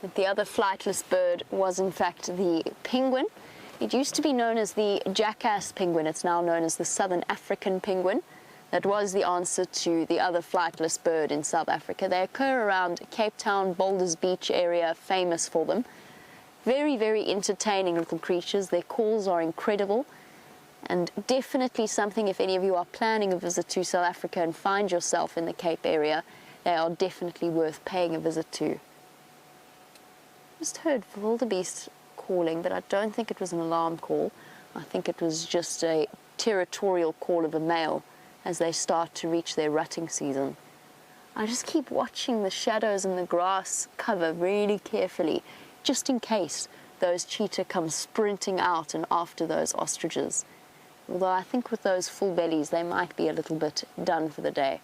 But the other flightless bird was in fact the penguin. It used to be known as the jackass penguin. It's now known as the Southern African penguin. That was the answer to the other flightless bird in South Africa. They occur around Cape Town, Boulders Beach area, famous for them. Very, very entertaining little creatures. Their calls are incredible. And definitely something, if any of you are planning a visit to South Africa and find yourself in the Cape area, they are definitely worth paying a visit to. Just heard wildebeest calling, but I don't think it was an alarm call. I think it was just a territorial call of a male as they start to reach their rutting season. I just keep watching the shadows in the grass cover really carefully, just in case those cheetah come sprinting out and after those ostriches. Although I think with those full bellies, they might be a little bit done for the day.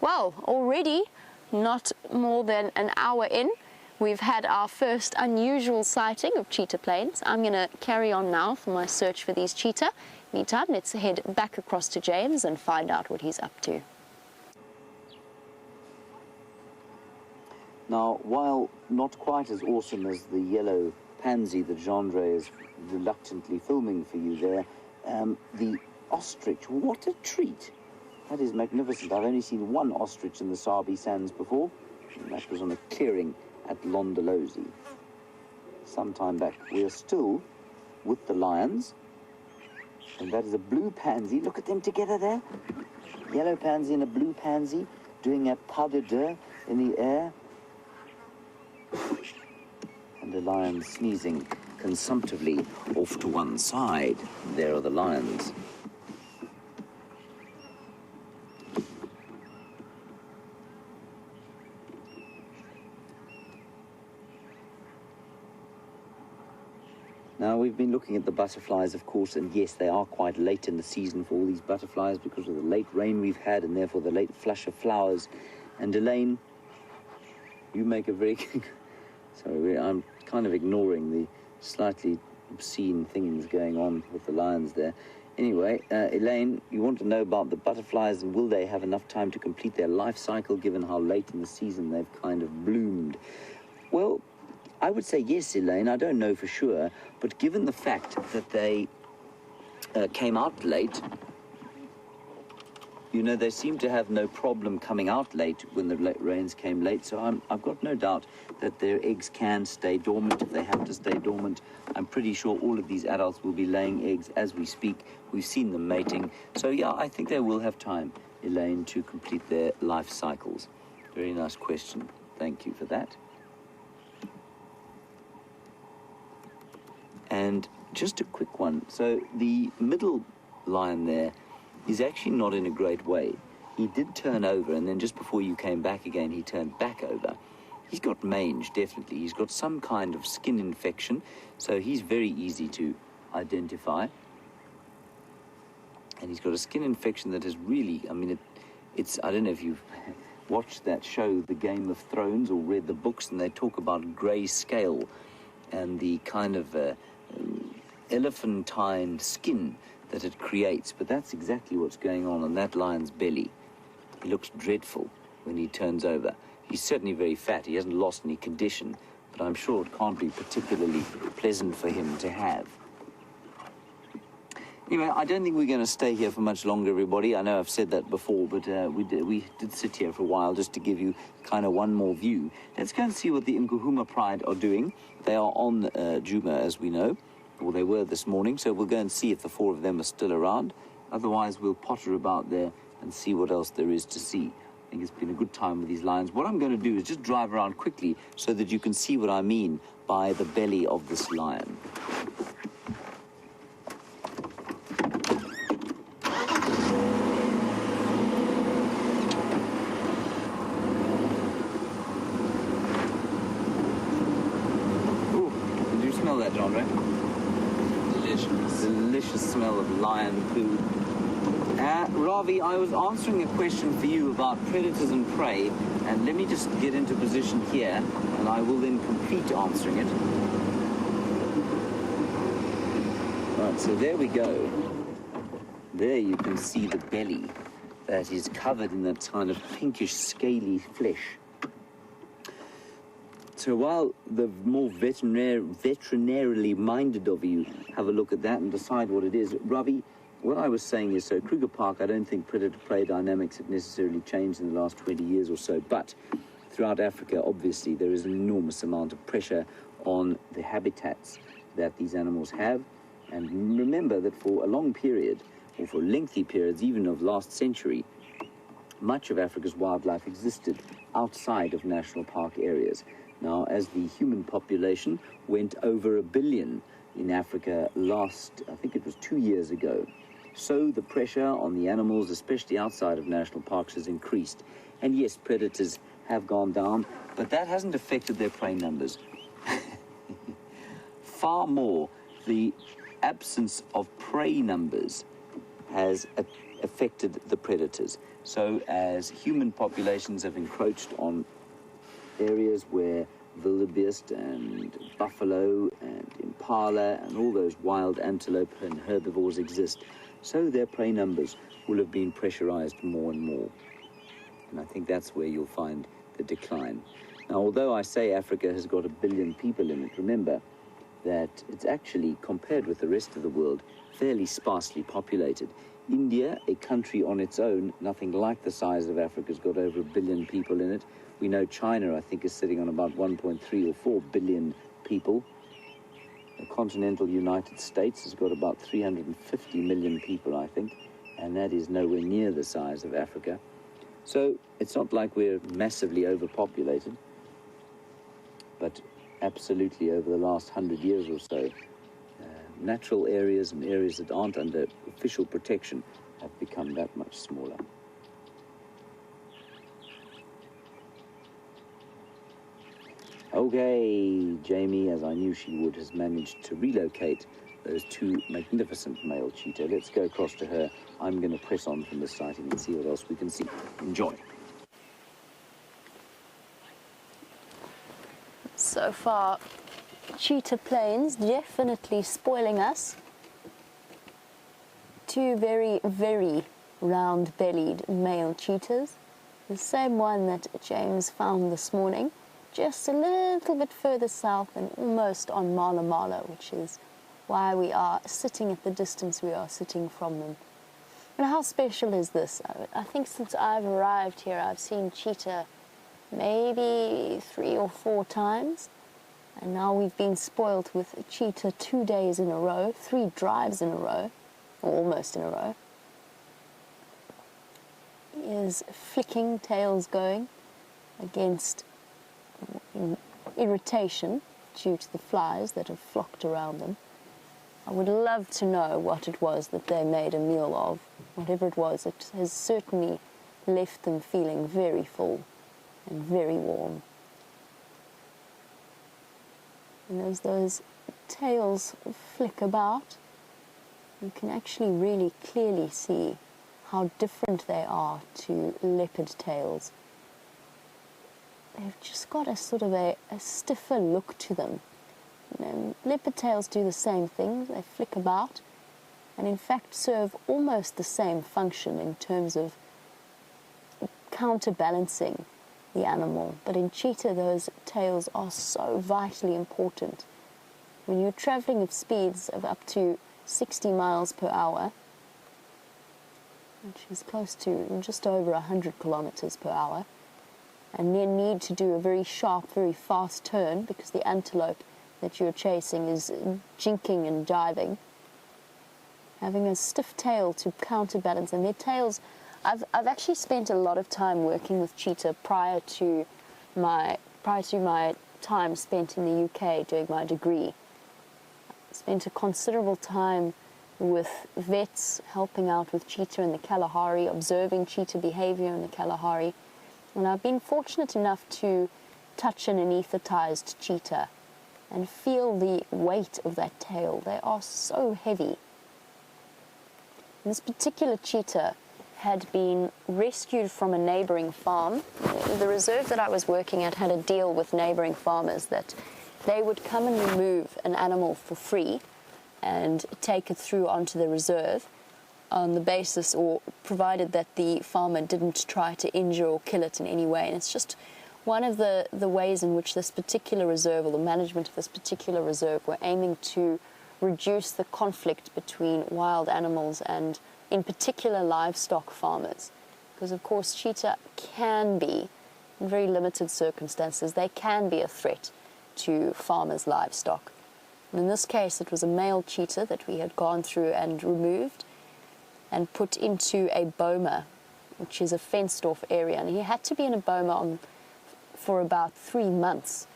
Well, already, not more than an hour in, we've had our first unusual sighting of Cheetah Plains. I'm going to carry on now for my search for these cheetah. Meantime, let's head back across to James and find out what he's up to. Now, while not quite as awesome as the yellow pansy that Jeandre is reluctantly filming for you there, the ostrich, what a treat. That is magnificent. I've only seen one ostrich in the Sabi Sands before, and that was on a clearing at Londolozi some time back. We are still with the lions, and that is a blue pansy. Look at them together there. Yellow pansy and a blue pansy doing a pas de deux in the air. And the lion sneezing consumptively off to one side. There are the lions. Now, we've been looking at the butterflies, of course, and yes, they are quite late in the season for all these butterflies because of the late rain we've had and therefore the late flush of flowers. And Elaine, you make a very... Sorry, I'm kind of ignoring the slightly obscene things going on with the lions there. Anyway, Elaine, you want to know about the butterflies and will they have enough time to complete their life cycle given how late in the season they've kind of bloomed? Well, I would say yes, Elaine. I don't know for sure, but given the fact that they came out late, you know, they seem to have no problem coming out late when the rains came late, so I've got no doubt that their eggs can stay dormant if they have to stay dormant. I'm pretty sure all of these adults will be laying eggs as we speak. We've seen them mating. So, yeah, I think they will have time, Elaine, to complete their life cycles. Very nice question. Thank you for that. And just a quick one. So the middle lion there is actually not in a great way. He did turn over, and then just before you came back again, he turned back over. He's got mange, definitely. He's got some kind of skin infection, so he's very easy to identify. And he's got a skin infection that is really, I mean, it's I don't know if you've watched that show, The Game of Thrones, or read the books, and they talk about grey scale. and the kind of elephantine skin that it creates. But that's exactly what's going on that lion's belly. He looks dreadful when he turns over. He's certainly very fat. He hasn't lost any condition, but I'm sure it can't be particularly pleasant for him to have. Anyway, I don't think we're going to stay here for much longer, everybody. I know I've said that before, but we did sit here for a while just to give you kind of one more view. Let's go and see what the Nkuhumas Pride are doing. They are on Djuma, as we know, or they were this morning, so we'll go and see if the 4 of them are still around. Otherwise, we'll potter about there and see what else there is to see. I think it's been a good time with these lions. What I'm going to do is just drive around quickly so that you can see what I mean by the belly of this lion. That, Jeandre? Delicious. Delicious smell of lion poo. Ravi, I was answering a question for you about predators and prey, and let me just get into position here, and I will then complete answering it. Right, so there we go. There you can see the belly that is covered in that kind of pinkish, scaly flesh. So while the more veterinarily minded of you have a look at that and decide what it is, Ravi, what I was saying is, so Kruger Park, I don't think predator-prey dynamics have necessarily changed in the last 20 years or so, but throughout Africa, obviously, there is an enormous amount of pressure on the habitats that these animals have. And remember that for a long period, or for lengthy periods, even of last century, much of Africa's wildlife existed outside of national park areas. Now, as the human population went over 1 billion in Africa last, I think it was 2 years ago, so the pressure on the animals, especially outside of national parks, has increased. And yes, predators have gone down, but that hasn't affected their prey numbers. Far more, the absence of prey numbers has affected the predators. So as human populations have encroached on areas where wildebeest and buffalo and impala and all those wild antelope and herbivores exist, so their prey numbers will have been pressurized more and more. And I think that's where you'll find the decline. Now, although I say Africa has got 1 billion people in it, remember that it's actually, compared with the rest of the world, fairly sparsely populated. India, a country on its own, nothing like the size of Africa, has got over 1 billion people in it. We know China, I think, is sitting on about 1.3 or 4 billion people. The continental United States has got about 350 million people, I think, and that is nowhere near the size of Africa. So it's not like we're massively overpopulated, but absolutely over the last 100 years or so, natural areas and areas that aren't under official protection have become that much smaller. Okay, Jamie, as I knew she would, has managed to relocate those 2 magnificent male cheetah. Let's go across to her. I'm going to press on from this sighting and see what else we can see. Enjoy. So far, Cheetah Plains definitely spoiling us. 2 very, very round-bellied male cheetahs. The same one that James found this morning, just a little bit further south and almost on Mala Mala, which is why we are sitting at the distance we are sitting from them. And how special is this? I think since I've arrived here, I've seen cheetah maybe 3 or 4 times. And now we've been spoilt with cheetah 2 days in a row, 3 drives in a row, or almost in a row. He is flicking, tails going, against irritation due to the flies that have flocked around them. I would love to know what it was that they made a meal of. Whatever it was, it has certainly left them feeling very full and very warm. And as those tails flick about, you can actually really clearly see how different they are to leopard tails. They've just got a sort of a stiffer look to them. Leopard tails do the same thing. They flick about and in fact serve almost the same function in terms of counterbalancing the animal. But in cheetah, those tails are so vitally important. When you're traveling at speeds of up to 60 miles per hour, which is close to just over 100 kilometers per hour, and then need to do a very sharp, very fast turn because the antelope that you're chasing is jinking and diving, having a stiff tail to counterbalance. And their tails, I've actually spent a lot of time working with cheetah prior to my time spent in the UK doing my degree. I spent a considerable time with vets helping out with cheetah in the Kalahari, observing cheetah behavior in the Kalahari. And I've been fortunate enough to touch an anesthetized cheetah and feel the weight of that tail. They are so heavy. This particular cheetah had been rescued from a neighboring farm. The reserve that I was working at had a deal with neighboring farmers that they would come and remove an animal for free and take it through onto the reserve on the basis, or provided that the farmer didn't try to injure or kill it in any way. And it's just one of the ways in which this particular reserve, or the management of this particular reserve, were aiming to reduce the conflict between wild animals and, in particular, livestock farmers. Because, of course, cheetah can be, in very limited circumstances, they can be a threat to farmers' livestock. And in this case, it was a male cheetah that we had gone through and removed and put into a boma, which is a fenced-off area. And he had to be in a boma for about 3 months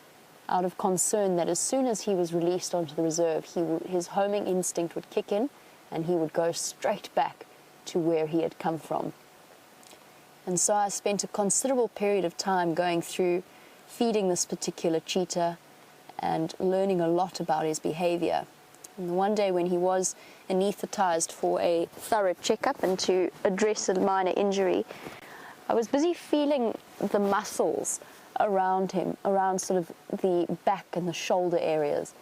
out of concern that as soon as he was released onto the reserve, his homing instinct would kick in and he would go straight back to where he had come from. And so I spent a considerable period of time going through feeding this particular cheetah and learning a lot about his behavior. And one day when he was anesthetized for a thorough checkup and to address a minor injury, I was busy feeling the muscles around him, around sort of the back and the shoulder areas.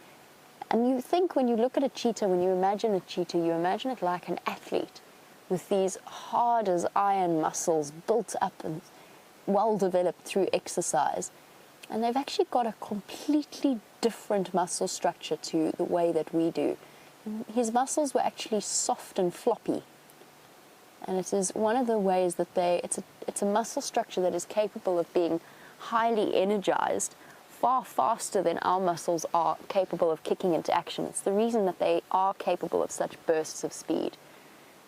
And you think, when you look at a cheetah, when you imagine a cheetah, you imagine it like an athlete with these hard as iron muscles built up and well developed through exercise. And they've actually got a completely different muscle structure to the way that we do. And his muscles were actually soft and floppy. And it is one of the ways that it's a muscle structure that is capable of being highly energized far faster than our muscles are capable of kicking into action. It's the reason that they are capable of such bursts of speed.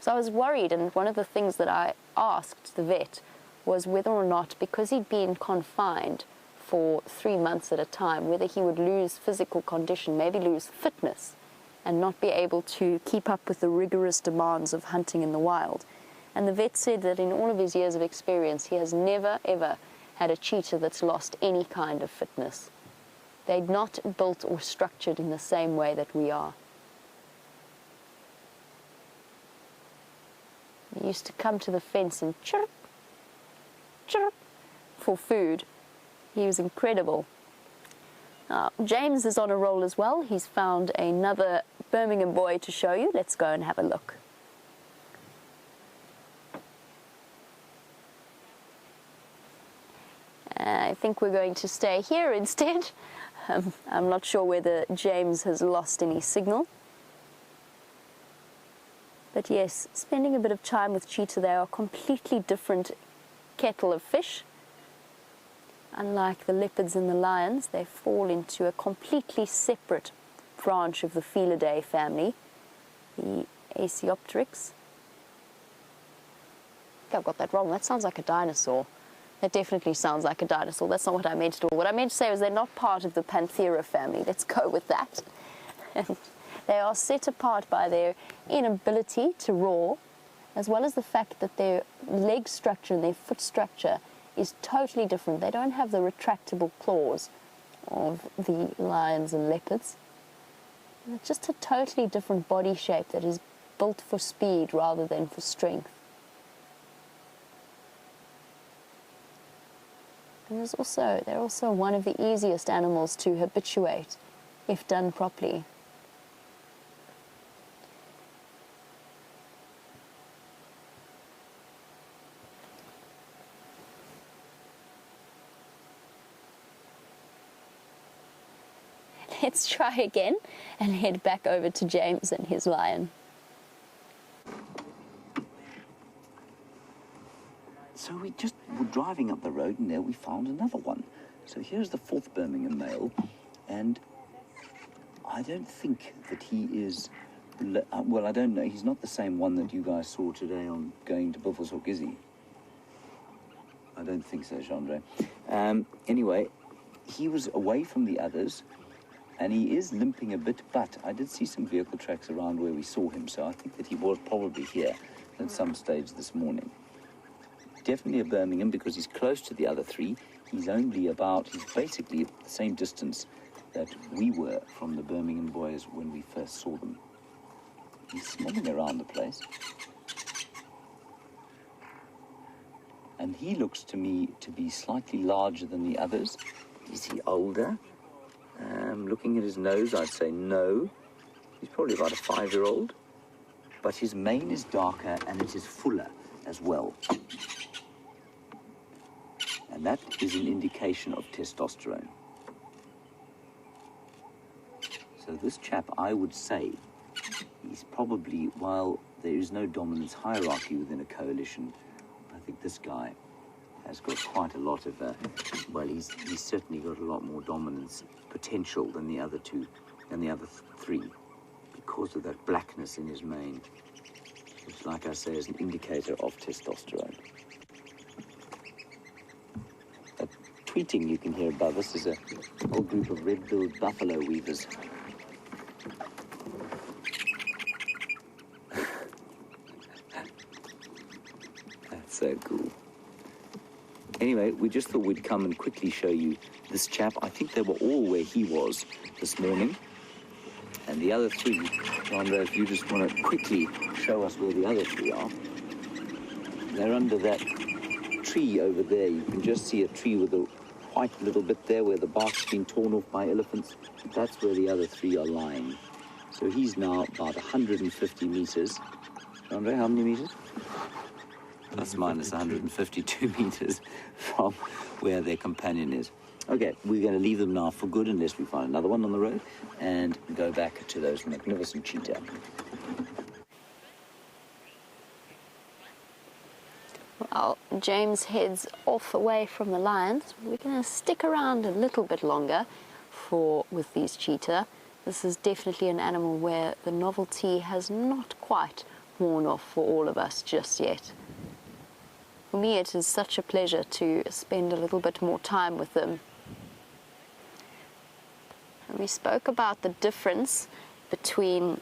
So I was worried, and one of the things that I asked the vet was whether or not, because he'd been confined for 3 months at a time, whether he would lose physical condition, maybe lose fitness, and not be able to keep up with the rigorous demands of hunting in the wild. And the vet said that in all of his years of experience, he has never, ever had a cheetah that's lost any kind of fitness. They're not built or structured in the same way that we are. He used to come to the fence and chirp, chirp for food. He was incredible. James is on a roll as well. He's found another Birmingham boy to show you. Let's go and have a look. I think we're going to stay here instead. I'm not sure whether James has lost any signal. But yes, spending a bit of time with cheetah, they are a completely different kettle of fish. Unlike the leopards and the lions, they fall into a completely separate branch of the Felidae family, the Aesioopteryx. I think I've got that wrong. That sounds like a dinosaur. That definitely sounds like a dinosaur. That's not what I meant at all. What I meant to say was they're not part of the Panthera family. Let's go with that. And they are set apart by their inability to roar, as well as the fact that their leg structure and their foot structure is totally different. They don't have the retractable claws of the lions and leopards. And it's just a totally different body shape that is built for speed rather than for strength. And they're also one of the easiest animals to habituate if done properly. Let's try again and head back over to James and his lion. So we just were driving up the road and there we found another one. So here's the 4th Birmingham male, and I don't think that he is, well, I don't know, he's not the same one that you guys saw today on going to Buffelshoek, is he? I don't think so, Jeandre. Anyway, he was away from the others, and he is limping a bit, but I did see some vehicle tracks around where we saw him, so I think that he was probably here at some stage this morning. Definitely a Birmingham because he's close to the other 3. He's basically the same distance that we were from the Birmingham boys when we first saw them. He's smelling around the place. And he looks to me to be slightly larger than the others. Is he older? Looking at his nose, I'd say no. He's probably about a 5-year-old. But his mane is darker and it is fuller as well. And that is an indication of testosterone. So this chap, I would say, he's probably, while there is no dominance hierarchy within a coalition, I think this guy has got quite a lot of, well, he's certainly got a lot more dominance potential than the other 3, because of that blackness in his mane, which, like I say, is an indicator of testosterone. That tweeting you can hear above us is a whole group of red-billed buffalo weavers. That's so cool. Anyway, we just thought we'd come and quickly show you this chap. I think they were all where he was this morning. And the other 3, Jeandre, if you just want to quickly show us where the other 3 are. They're under that tree over there. You can just see a tree with a white little bit there where the bark's been torn off by elephants. That's where the other 3 are lying. So he's now about 150 meters. Jeandre, how many meters? Plus minus 152 meters from where their companion is. Okay, we're going to leave them now for good unless we find another one on the road and go back to those magnificent cheetah. Well, James heads off away from the lions. We're going to stick around a little bit longer with these cheetah. This is definitely an animal where the novelty has not quite worn off for all of us just yet. For me, it is such a pleasure to spend a little bit more time with them. And we spoke about the difference between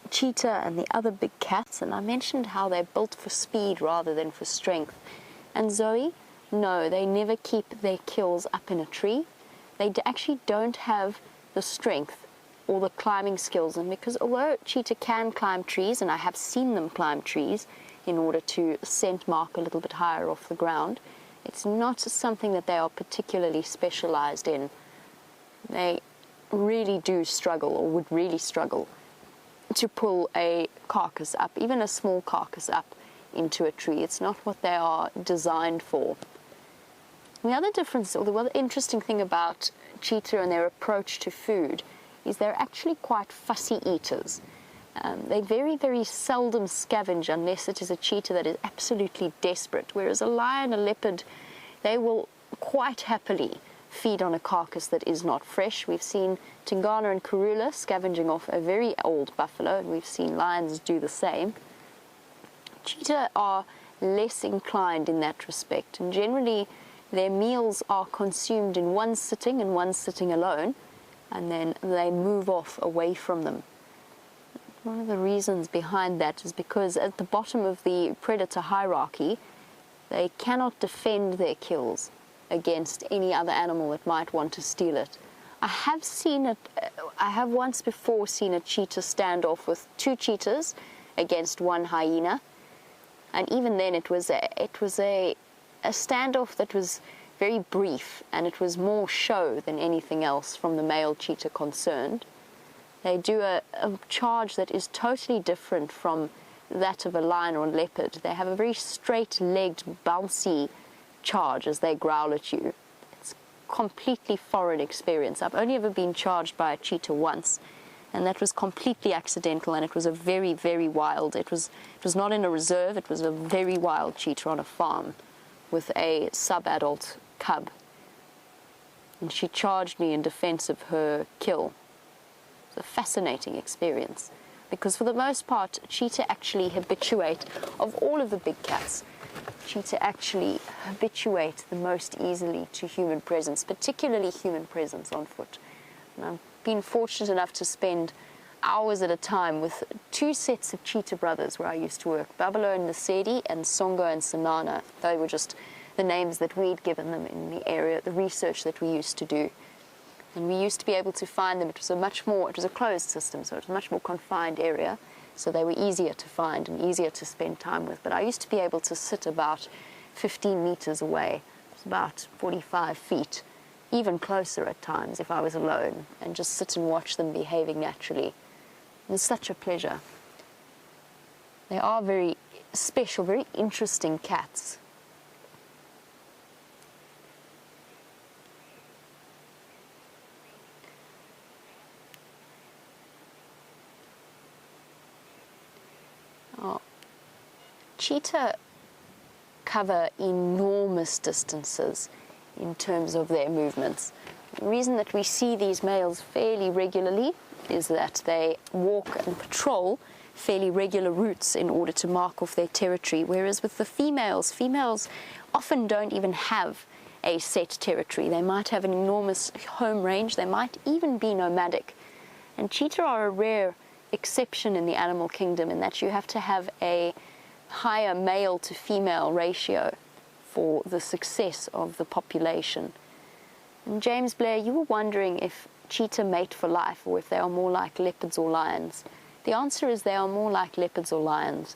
cheetah and the other big cats, and I mentioned how they're built for speed rather than for strength. And Zoe, no, they never keep their kills up in a tree. They actually don't have the strength or the climbing skills, and because although cheetah can climb trees, and I have seen them climb trees in order to scent mark a little bit higher off the ground, it's not something that they are particularly specialized in. They really do struggle, or would really struggle, to pull a carcass up, even a small carcass up into a tree. It's not what they are designed for. The other difference, or the other interesting thing about cheetah and their approach to food, is they're actually quite fussy eaters. They very, very seldom scavenge unless it is a cheetah that is absolutely desperate, whereas a lion, a leopard, they will quite happily feed on a carcass that is not fresh. We've seen Tingana and Karula scavenging off a very old buffalo, and we've seen lions do the same. Cheetah are less inclined in that respect, and generally their meals are consumed in one sitting and one sitting alone, and then they move off away from them. One of the reasons behind that is because at the bottom of the predator hierarchy, they cannot defend their kills against any other animal that might want to steal it. I have once before seen a cheetah stand off with 2 cheetahs against 1 hyena, and even then it was a standoff that was very brief, and it was more show than anything else from the male cheetah concerned. They do a charge that is totally different from that of a lion or a leopard. They have a very straight-legged, bouncy charge as they growl at you. It's a completely foreign experience. I've only ever been charged by a cheetah once, and that was completely accidental, and it was a very, very wild. It was not in a reserve. It was a very wild cheetah on a farm with a sub-adult cub. And she charged me in defense of her kill. It was a fascinating experience, because for the most part, cheetah actually habituate, of all of the big cats, cheetah actually habituate the most easily to human presence, particularly human presence on foot. And I've been fortunate enough to spend hours at a time with two sets of cheetah brothers where I used to work, Babalo and Nasedi and Songo and Sanana. They were just the names that we'd given them in the area, the research that we used to do. And we used to be able to find them. It was a closed system, so it was a much more confined area, so they were easier to find and easier to spend time with. But I used to be able to sit about 15 meters away, it was about 45 feet, even closer at times if I was alone, and just sit and watch them behaving naturally. It was such a pleasure. They are very special, very interesting cats. Cheetah cover enormous distances in terms of their movements. The reason that we see these males fairly regularly is that they walk and patrol fairly regular routes in order to mark off their territory, whereas with the females often don't even have a set territory. They might have an enormous home range, they might even be nomadic. And cheetah are a rare exception in the animal kingdom in that you have to have a higher male to female ratio for the success of the population. And James Blair, you were wondering if cheetah mate for life or if they are more like leopards or lions. The answer is they are more like leopards or lions.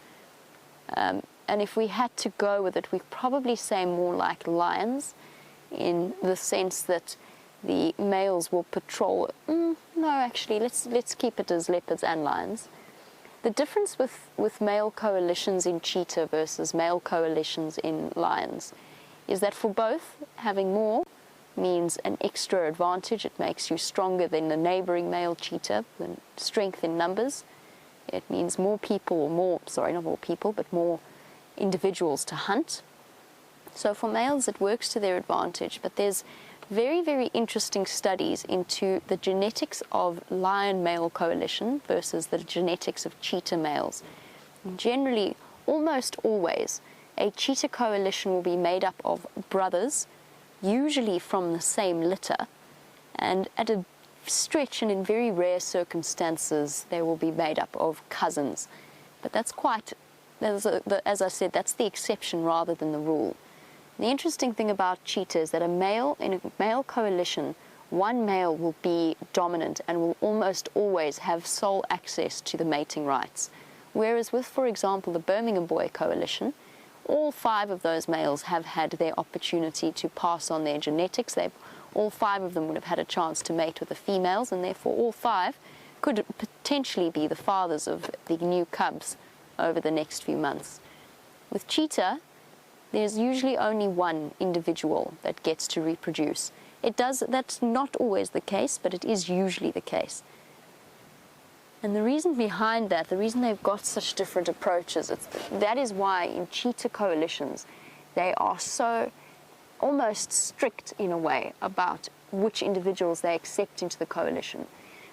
And if we had to go with it, we'd probably say more like lions, in the sense that the males will patrol. No, actually, let's keep it as leopards and lions. The difference with male coalitions in cheetah versus male coalitions in lions is that for both, having more means an extra advantage. It makes you stronger than the neighboring male cheetah, the strength in numbers. It means more people, not more people, but more individuals to hunt. So for males, it works to their advantage, but there's very, very interesting studies into the genetics of lion male coalition versus the genetics of cheetah males. And generally, almost always, a cheetah coalition will be made up of brothers, usually from the same litter, and at a stretch and in very rare circumstances, they will be made up of cousins. But that's as I said, that's the exception rather than the rule. The interesting thing about cheetah is that in a male coalition, one male will be dominant and will almost always have sole access to the mating rights. Whereas with, for example, the Birmingham Boy coalition, all 5 of those males have had their opportunity to pass on their genetics. All 5 of them would have had a chance to mate with the females, and therefore all 5 could potentially be the fathers of the new cubs over the next few months. With cheetah, there's usually only one individual that gets to reproduce. That's not always the case, but it is usually the case. And the reason behind that, the reason they've got such different approaches, that is why in cheetah coalitions, they are so almost strict in a way about which individuals they accept into the coalition.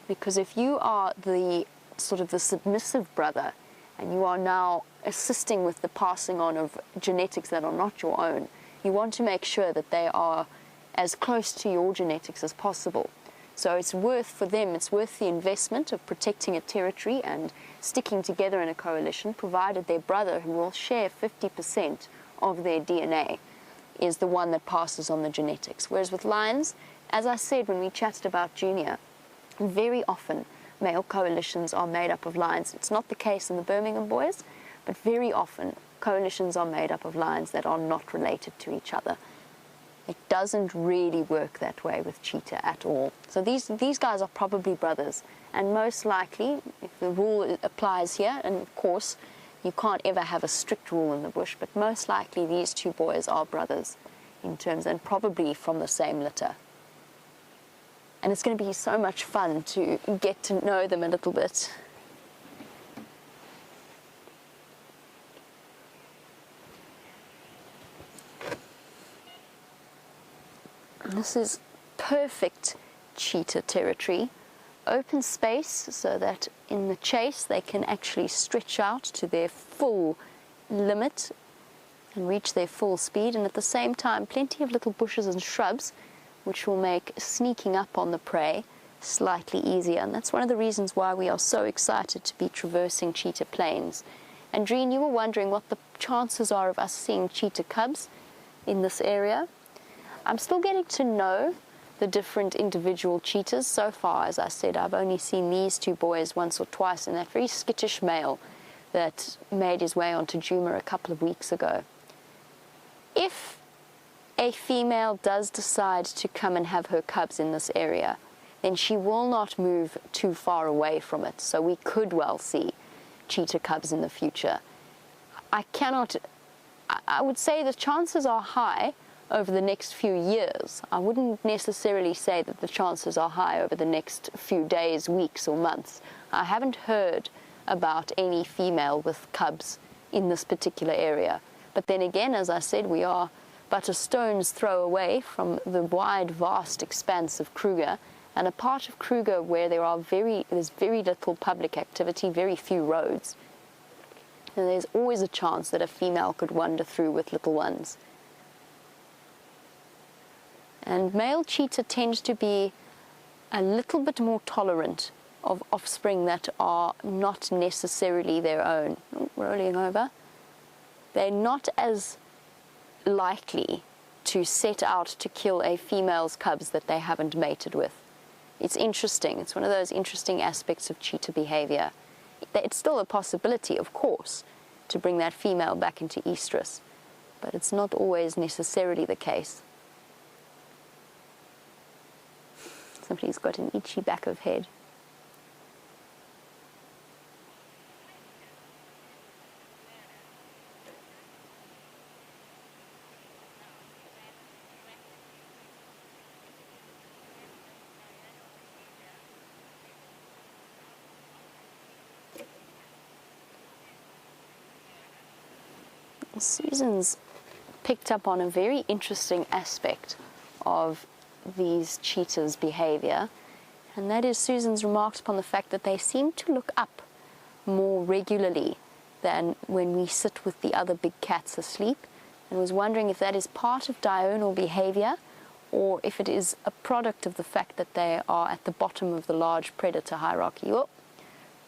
Because if you are the submissive brother, and you are now assisting with the passing on of genetics that are not your own, you want to make sure that they are as close to your genetics as possible. So it's worth the investment of protecting a territory and sticking together in a coalition, provided their brother, who will share 50% of their DNA, is the one that passes on the genetics. Whereas with lions, as I said when we chatted about Junior, very often male coalitions are made up of lions. It's not the case in the Birmingham Boys, but very often coalitions are made up of lions that are not related to each other. It doesn't really work that way with cheetah at all. So these guys are probably brothers, and most likely, if the rule applies here, and of course you can't ever have a strict rule in the bush, but most likely these two boys are brothers in terms, and probably from the same litter. And it's going to be so much fun to get to know them a little bit. And this is perfect cheetah territory. Open space so that in the chase they can actually stretch out to their full limit and reach their full speed, and at the same time plenty of little bushes and shrubs which will make sneaking up on the prey slightly easier. And that's one of the reasons why we are so excited to be traversing Cheetah Plains. And Jeandre, you were wondering what the chances are of us seeing cheetah cubs in this area. I'm still getting to know the different individual cheetahs. So far, as I said, I've only seen these two boys once or twice, and that very skittish male that made his way onto Jeandre a couple of weeks ago. If a female does decide to come and have her cubs in this area, then she will not move too far away from it. So we could well see cheetah cubs in the future. I would say the chances are high over the next few years. I wouldn't necessarily say that the chances are high over the next few days, weeks or months. I haven't heard about any female with cubs in this particular area. But then again, as I said, we are but a stone's throw away from the wide, vast expanse of Kruger, and a part of Kruger where there's very little public activity, very few roads. And there's always a chance that a female could wander through with little ones. And male cheetah tends to be a little bit more tolerant of offspring that are not necessarily their own. Rolling over. They're not as likely to set out to kill a female's cubs that they haven't mated with. It's interesting. It's one of those interesting aspects of cheetah behavior. It's still a possibility, of course, to bring that female back into estrus, but it's not always necessarily the case. Somebody's got an itchy back of head. Susan's picked up on a very interesting aspect of these cheetahs' behavior, and that is Susan's remarked upon the fact that they seem to look up more regularly than when we sit with the other big cats asleep, and was wondering if that is part of diurnal behavior or if it is a product of the fact that they are at the bottom of the large predator hierarchy. Oh,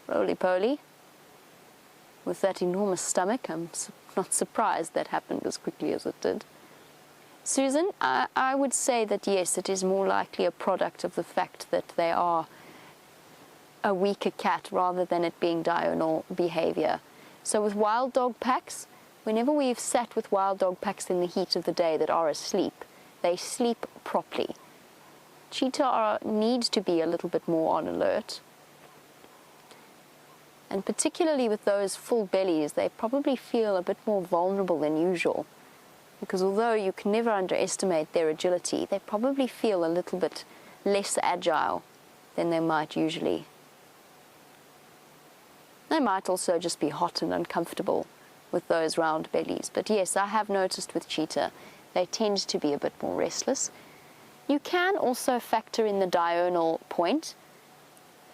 roly-poly. With that enormous stomach, I'm not surprised that happened as quickly as it did. Susan, I would say that yes, it is more likely a product of the fact that they are a weaker cat rather than it being diurnal behavior. So with wild dog packs, whenever we've sat with wild dog packs in the heat of the day that are asleep, they sleep properly. Cheetah need to be a little bit more on alert. And particularly with those full bellies, they probably feel a bit more vulnerable than usual. Because although you can never underestimate their agility, they probably feel a little bit less agile than they might usually. They might also just be hot and uncomfortable with those round bellies. But yes, I have noticed with cheetah, they tend to be a bit more restless. You can also factor in the diurnal point.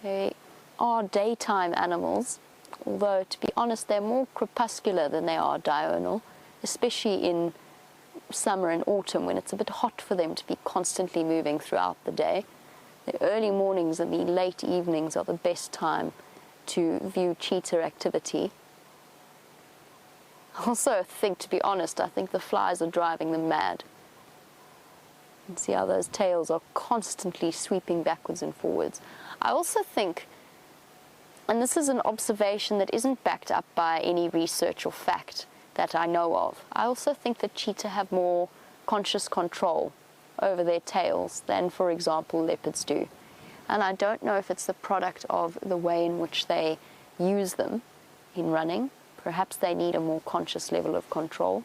They are daytime animals, although to be honest they're more crepuscular than they are diurnal, especially in summer and autumn when it's a bit hot for them to be constantly moving throughout the day. The early mornings and the late evenings are the best time to view cheetah activity. I also think, to be honest, I think the flies are driving them mad. You can see how those tails are constantly sweeping backwards and forwards. I also think, and this is an observation that isn't backed up by any research or fact that I know of, I also think that cheetah have more conscious control over their tails than, for example, leopards do. And I don't know if it's the product of the way in which they use them in running. Perhaps they need a more conscious level of control.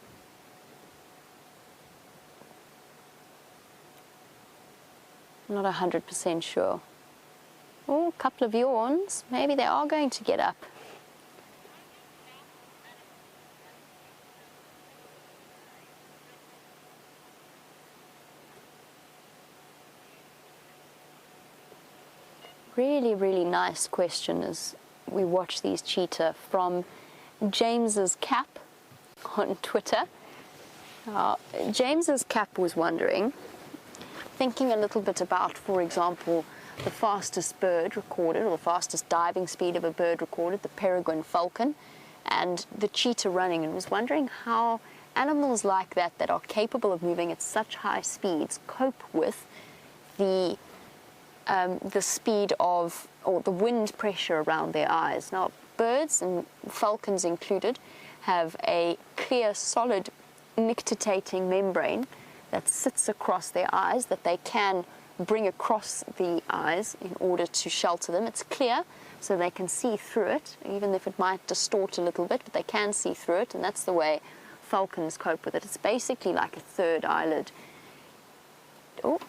I'm not 100% sure. Oh, a couple of yawns. Maybe they are going to get up. Really, really nice question as we watch these cheetah from James's Cap on Twitter. James's Cap was wondering, thinking a little bit about, for example, the fastest bird recorded, or the fastest diving speed of a bird recorded, the peregrine falcon, and the cheetah running, and was wondering how animals like that are capable of moving at such high speeds cope with the speed of, or the wind pressure around their eyes. Now, birds, and falcons included, have a clear, solid, nictitating membrane that sits across their eyes that they can bring across the eyes in order to shelter them. It's clear, so they can see through it, even if it might distort a little bit, but they can see through it, and that's the way falcons cope with it. It's basically like a third eyelid. Oh.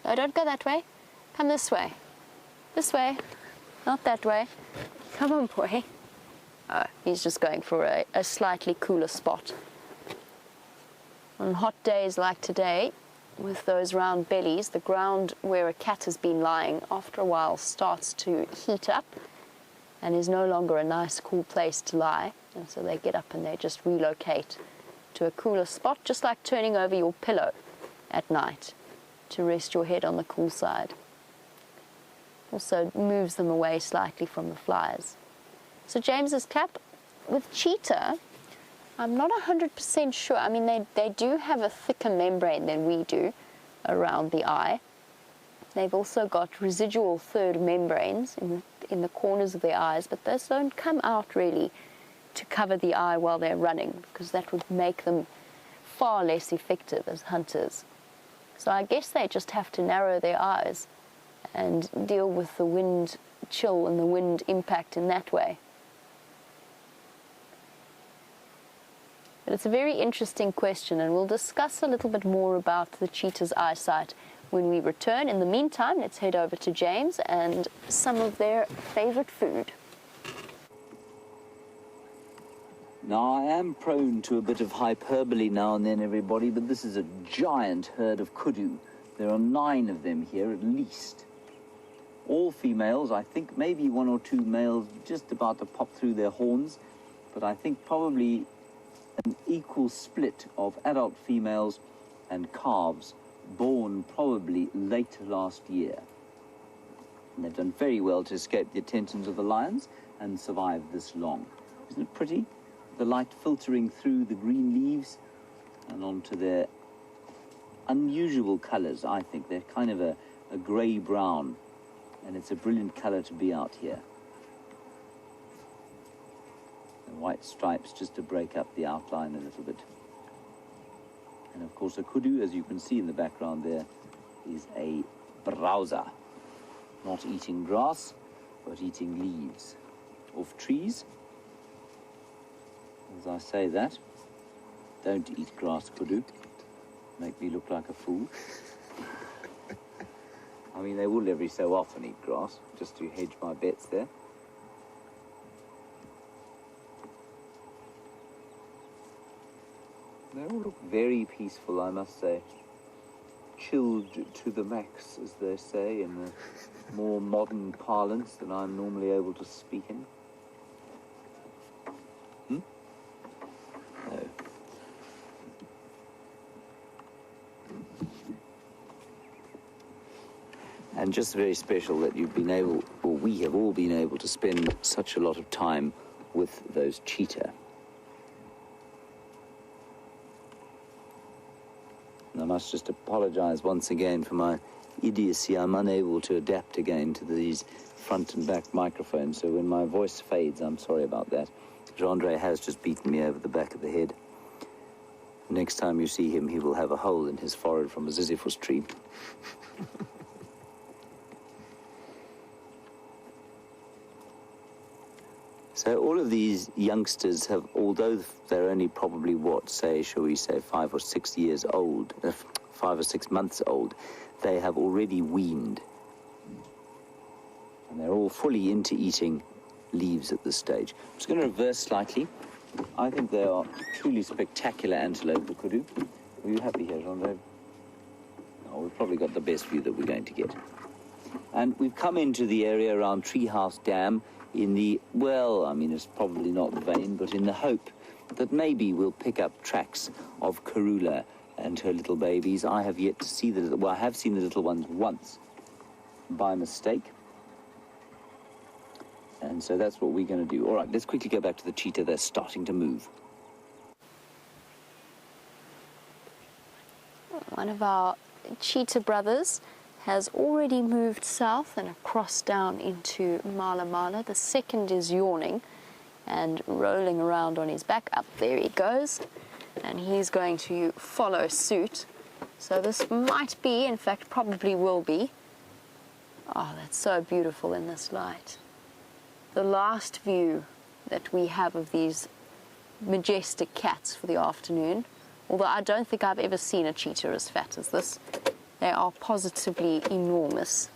Oh, don't go that way. Come this way. This way. Not that way. Come on, boy. Oh, he's just going for a slightly cooler spot. On hot days like today, with those round bellies, the ground where a cat has been lying after a while starts to heat up and is no longer a nice, cool place to lie. And so they get up and they just relocate to a cooler spot, just like turning over your pillow at night to rest your head on the cool side. Also moves them away slightly from the flies. So James's Cap, with cheetah, I'm not 100% sure. I mean, they do have a thicker membrane than we do around the eye. They've also got residual third membranes in the corners of their eyes, but those don't come out really to cover the eye while they're running, because that would make them far less effective as hunters. So I guess they just have to narrow their eyes and deal with the wind chill and the wind impact in that way. But it's a very interesting question, and we'll discuss a little bit more about the cheetah's eyesight when we return. In the meantime, let's head over to James and some of their favorite food. Now, I am prone to a bit of hyperbole now and then, everybody, but this is a giant herd of kudu. There are 9 of them here at least. All females. I think maybe 1 or 2 males just about to pop through their horns, but I think probably an equal split of adult females and calves born probably late last year. And they've done very well to escape the attentions of the lions and survive this long. Isn't it pretty? The light filtering through the green leaves and onto their unusual colors, I think. They're kind of a grey-brown, and it's a brilliant color to be out here. The white stripes just to break up the outline a little bit. And of course a kudu, as you can see in the background there, is a browser. Not eating grass, but eating leaves off trees. As I say that, don't eat grass, kudu. Make me look like a fool. I mean, they will every so often eat grass, just to hedge my bets there. They all look very peaceful, I must say. Chilled to the max, as they say, in the more modern parlance than I'm normally able to speak in. No. And just very special that you've been able, or we have all been able, to spend such a lot of time with those cheetah. And I must just apologize once again for my idiocy. I'm unable to adapt again to these front and back microphones, so when my voice fades, I'm sorry about that. Jeandre has just beaten me over the back of the head. Next time you see him, he will have a hole in his forehead from a ziziphus tree. So all of these youngsters have, although they're only probably, shall we say, 5 or 6 years old, 5 or 6 months old, they have already weaned. And they're all fully into eating leaves at this stage. I'm just going to reverse slightly. I think they are truly spectacular antelope, the kudu. Are you happy here, Jeandre? Oh, we've probably got the best view that we're going to get. And we've come into the area around Treehouse Dam in the, well, I mean, it's probably not vain, but in the hope that maybe we'll pick up tracks of Karula and her little babies. I have yet to see the, well, I have seen the little ones once by mistake. And so that's what we're going to do. All right, let's quickly go back to the cheetah. They're starting to move. One of our cheetah brothers has already moved south and across down into Mala Mala. The second is yawning and rolling around on his back. Up there he goes. And he's going to follow suit. So this might be, in fact, probably will be. Oh, that's so beautiful in this light. The last view that we have of these majestic cats for the afternoon, although I don't think I've ever seen a cheetah as fat as this. They are positively enormous.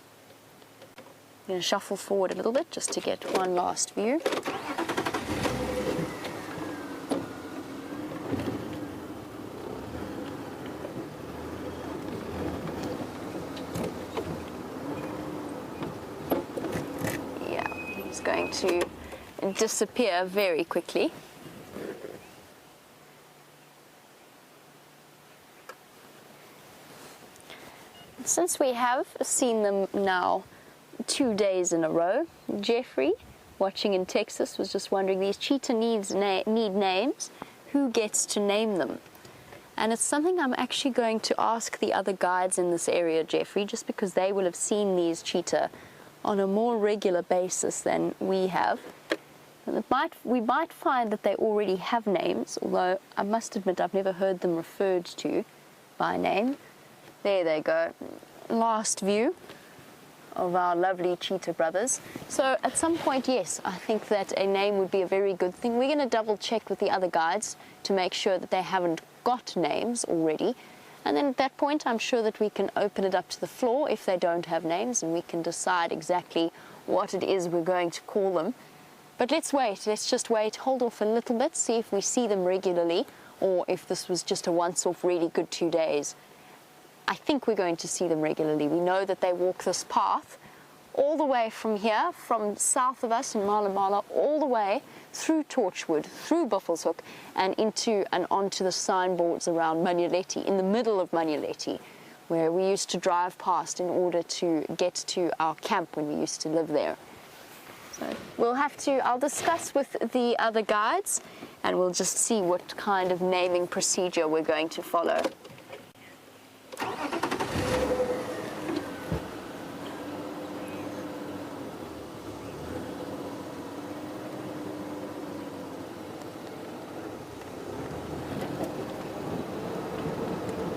I'm going to shuffle forward a little bit just to get one last view. Going to disappear very quickly. Since we have seen them now 2 days in a row, Jeffrey, watching in Texas, was just wondering, these cheetah need names. Who gets to name them? And it's something I'm actually going to ask the other guides in this area, Jeffrey, just because they will have seen these cheetah on a more regular basis than we have. And we might find that they already have names, although I must admit I've never heard them referred to by name. There they go. Last view of our lovely cheetah brothers. So at some point, yes, I think that a name would be a very good thing. We're going to double check with the other guides to make sure that they haven't got names already. And then at that point, I'm sure that we can open it up to the floor if they don't have names, and we can decide exactly what it is we're going to call them. But let's wait. Let's just wait, hold off a little bit, see if we see them regularly, or if this was just a once-off really good 2 days. I think we're going to see them regularly. We know that they walk this path all the way from here, from south of us in Mala Mala, all the way through Torchwood, through Buffelshoek, and into and onto the signboards around Manyeleti, in the middle of Manyeleti, where we used to drive past in order to get to our camp when we used to live there. So we'll have to, I'll discuss with the other guides, and we'll just see what kind of naming procedure we're going to follow.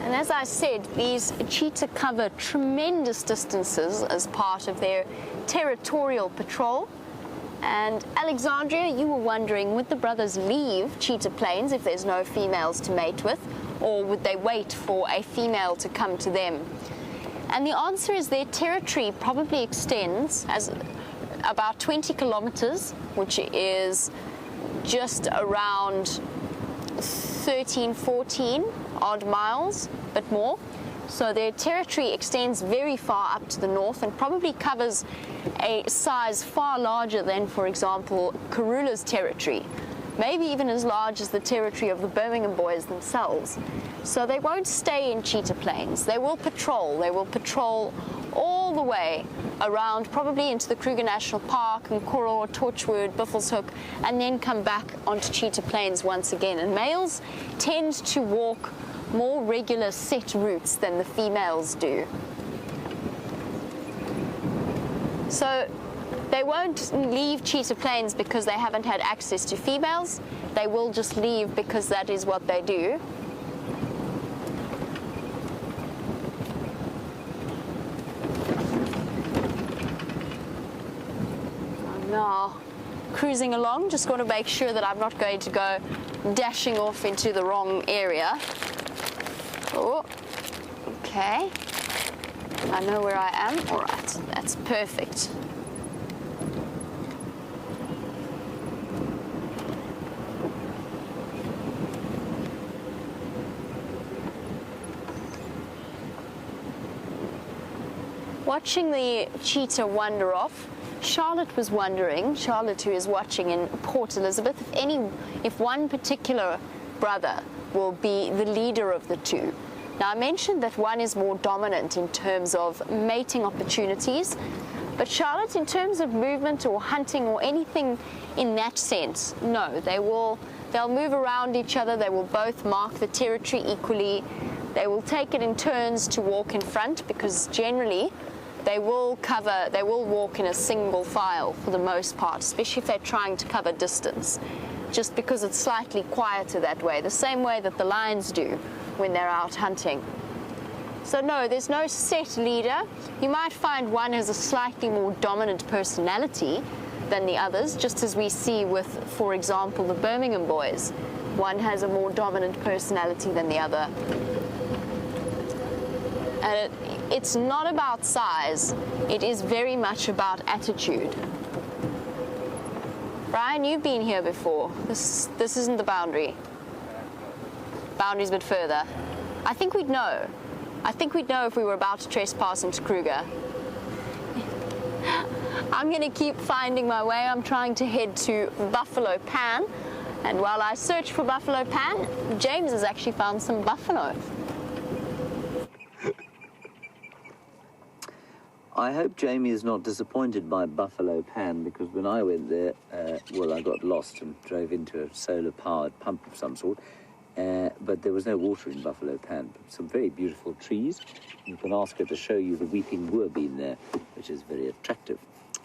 And as I said, these cheetah cover tremendous distances as part of their territorial patrol. And Alexandria, you were wondering, would the brothers leave Cheetah Plains if there's no females to mate with, or would they wait for a female to come to them? And the answer is their territory probably extends as about 20 kilometers, which is just around 13, 14 odd miles, but more. So their territory extends very far up to the north and probably covers a size far larger than, for example, Karula's territory, maybe even as large as the territory of the Birmingham boys themselves. So they won't stay in Cheetah Plains. They will patrol. They will patrol all the way around, probably into the Kruger National Park, Nkuru, Torchwood, Buffelshoek, and then come back onto Cheetah Plains once again. And males tend to walk more regular set routes than the females do. So they won't leave Cheetah Plains because they haven't had access to females. They will just leave because that is what they do. now cruising along. Just want to make sure that I'm not going to go dashing off into the wrong area. Oh, okay. I know where I am. All right, that's perfect. Watching the cheetah wander off, Charlotte was wondering, Charlotte who is watching in Port Elizabeth, if one particular brother will be the leader of the two. Now, I mentioned that one is more dominant in terms of mating opportunities, but Charlotte, in terms of movement or hunting or anything in that sense, no, they'll move around each other, they will both mark the territory equally, they will take it in turns to walk in front, because generally they will walk in a single file for the most part, especially if they're trying to cover distance, just because it's slightly quieter that way, the same way that the lions do when they're out hunting. So no, there's no set leader. You might find one has a slightly more dominant personality than the others, just as we see with, for example, the Birmingham boys. One has a more dominant personality than the other. And it's not about size, it is very much about attitude. Bryan, you've been here before. This isn't the boundary. Boundary's a bit further. I think we'd know. I think we'd know if we were about to trespass into Kruger. I'm going to keep finding my way. I'm trying to head to Buffalo Pan. And while I search for Buffalo Pan, James has actually found some buffalo. I hope Jamie is not disappointed by Buffalo Pan, because when I went there, well, I got lost and drove into a solar-powered pump of some sort, but there was no water in Buffalo Pan. Some very beautiful trees. You can ask her to show you the weeping woorbeam there, which is very attractive.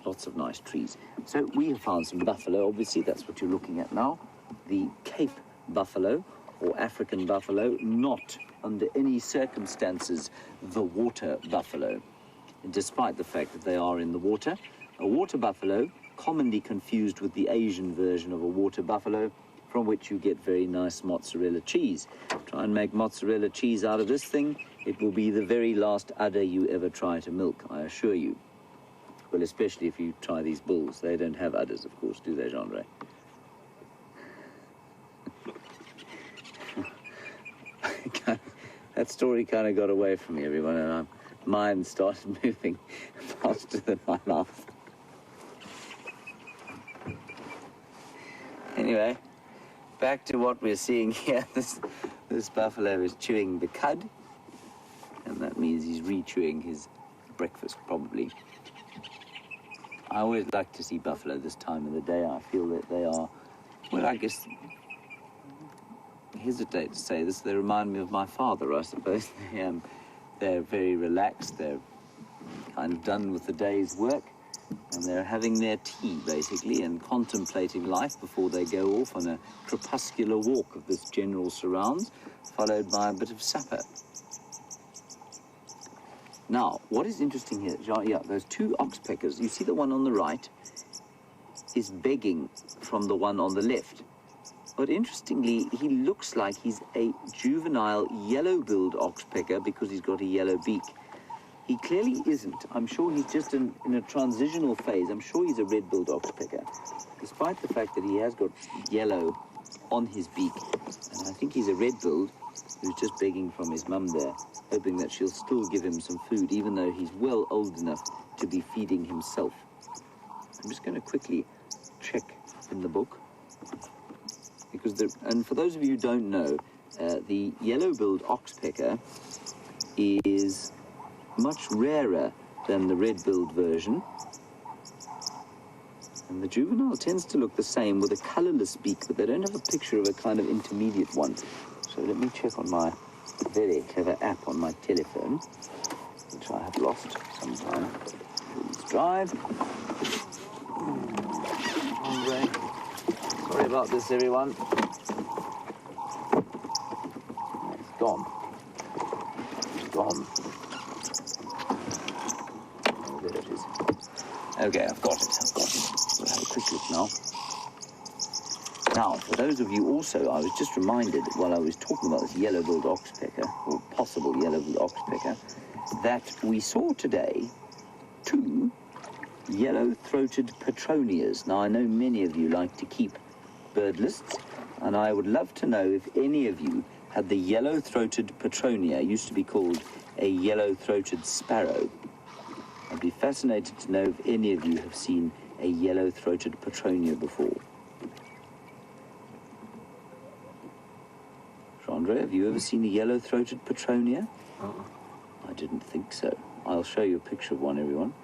Lots of nice trees. So we have found some buffalo. Obviously, that's what you're looking at now. The Cape buffalo, or African buffalo, not under any circumstances the water buffalo. Despite the fact that they are in the water. A water buffalo, commonly confused with the Asian version of a water buffalo, from which you get very nice mozzarella cheese. Try and make mozzarella cheese out of this thing, it will be the very last udder you ever try to milk, I assure you. Well, especially if you try these bulls. They don't have udders, of course, do they, Jeandre? That story kind of got away from me, everyone, and mine started moving faster than my mouth. Anyway, back to what we're seeing here. This buffalo is chewing the cud, and that means he's re-chewing his breakfast, probably. I always like to see buffalo this time of the day. I feel that they are, well, I guess, I hesitate to say this, they remind me of my father, I suppose. They're very relaxed, they're kind of done with the day's work, and they're having their tea, basically, and contemplating life before they go off on a crepuscular walk of this general surrounds, followed by a bit of supper. Now, what is interesting here, yeah, those two oxpeckers, you see the one on the right is begging from the one on the left. But interestingly, he looks like he's a juvenile yellow-billed oxpecker because he's got a yellow beak. He clearly isn't. I'm sure he's just in a transitional phase. I'm sure he's a red-billed oxpecker, despite the fact that he has got yellow on his beak. And I think he's a red-billed who's just begging from his mum there, hoping that she'll still give him some food, even though he's well old enough to be feeding himself. I'm just going to quickly check in the book. Because and for those of you who don't know, the yellow-billed oxpecker is much rarer than the red-billed version. And the juvenile tends to look the same with a colourless beak, but they don't have a picture of a kind of intermediate one. So let me check on my very clever app on my telephone, which I have lost sometime. Let's drive. Sorry about this, everyone. It's gone. It's gone. Oh, there it is. Okay, I've got it. We'll have a quick look now. Now, for those of you also, I was just reminded while I was talking about this yellow-billed oxpecker, or possible yellow-billed oxpecker, that we saw today 2 yellow-throated petronias. Now, I know many of you like to keep bird lists, and I would love to know if any of you had the yellow-throated petronia, used to be called a yellow-throated sparrow. I'd be fascinated to know if any of you have seen a yellow-throated petronia before. Jeandre, have you ever seen a yellow-throated petronia? I didn't think so. I'll show you a picture of one, everyone.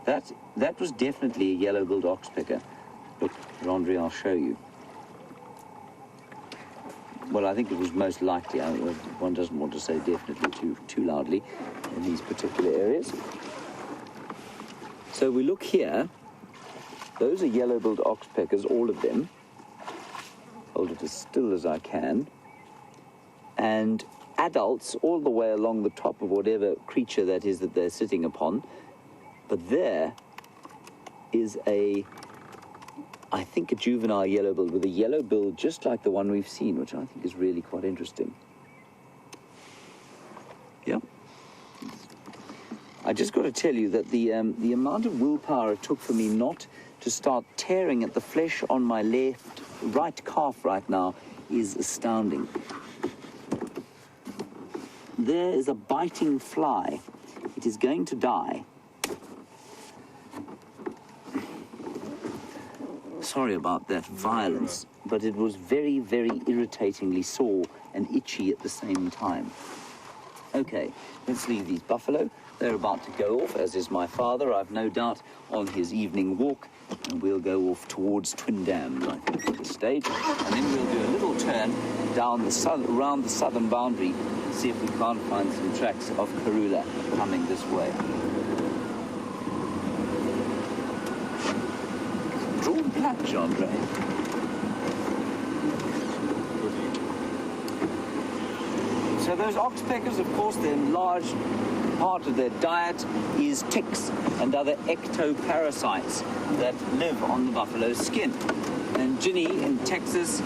That was definitely a yellow-billed oxpecker. Look, Jeandre, I'll show you. Well, I think it was most likely. One doesn't want to say definitely too loudly in these particular areas. So we look here. Those are yellow-billed oxpeckers, all of them. Hold it as still as I can. And adults all the way along the top of whatever creature that is that they're sitting upon. But there is I think a juvenile yellow-billed with a yellow bill just like the one we've seen, which I think is really quite interesting. Yeah. I just got to tell you that the amount of willpower it took for me not to start tearing at the flesh on my right calf right now is astounding. There is a biting fly. It is going to die. Sorry about that violence, but it was very, very irritatingly sore and itchy at the same time. Okay, let's leave these buffalo. They're about to go off, as is my father, I've no doubt, on his evening walk, and we'll go off towards Twin Dams, I think, at this stage, and then we'll do a little turn down around the southern boundary, see if we can't find some tracks of Karula coming this way. Drawn black, Jeandre. So those oxpeckers, of course, their large part of their diet is ticks and other ectoparasites that live on the buffalo's skin. And Ginny in Texas,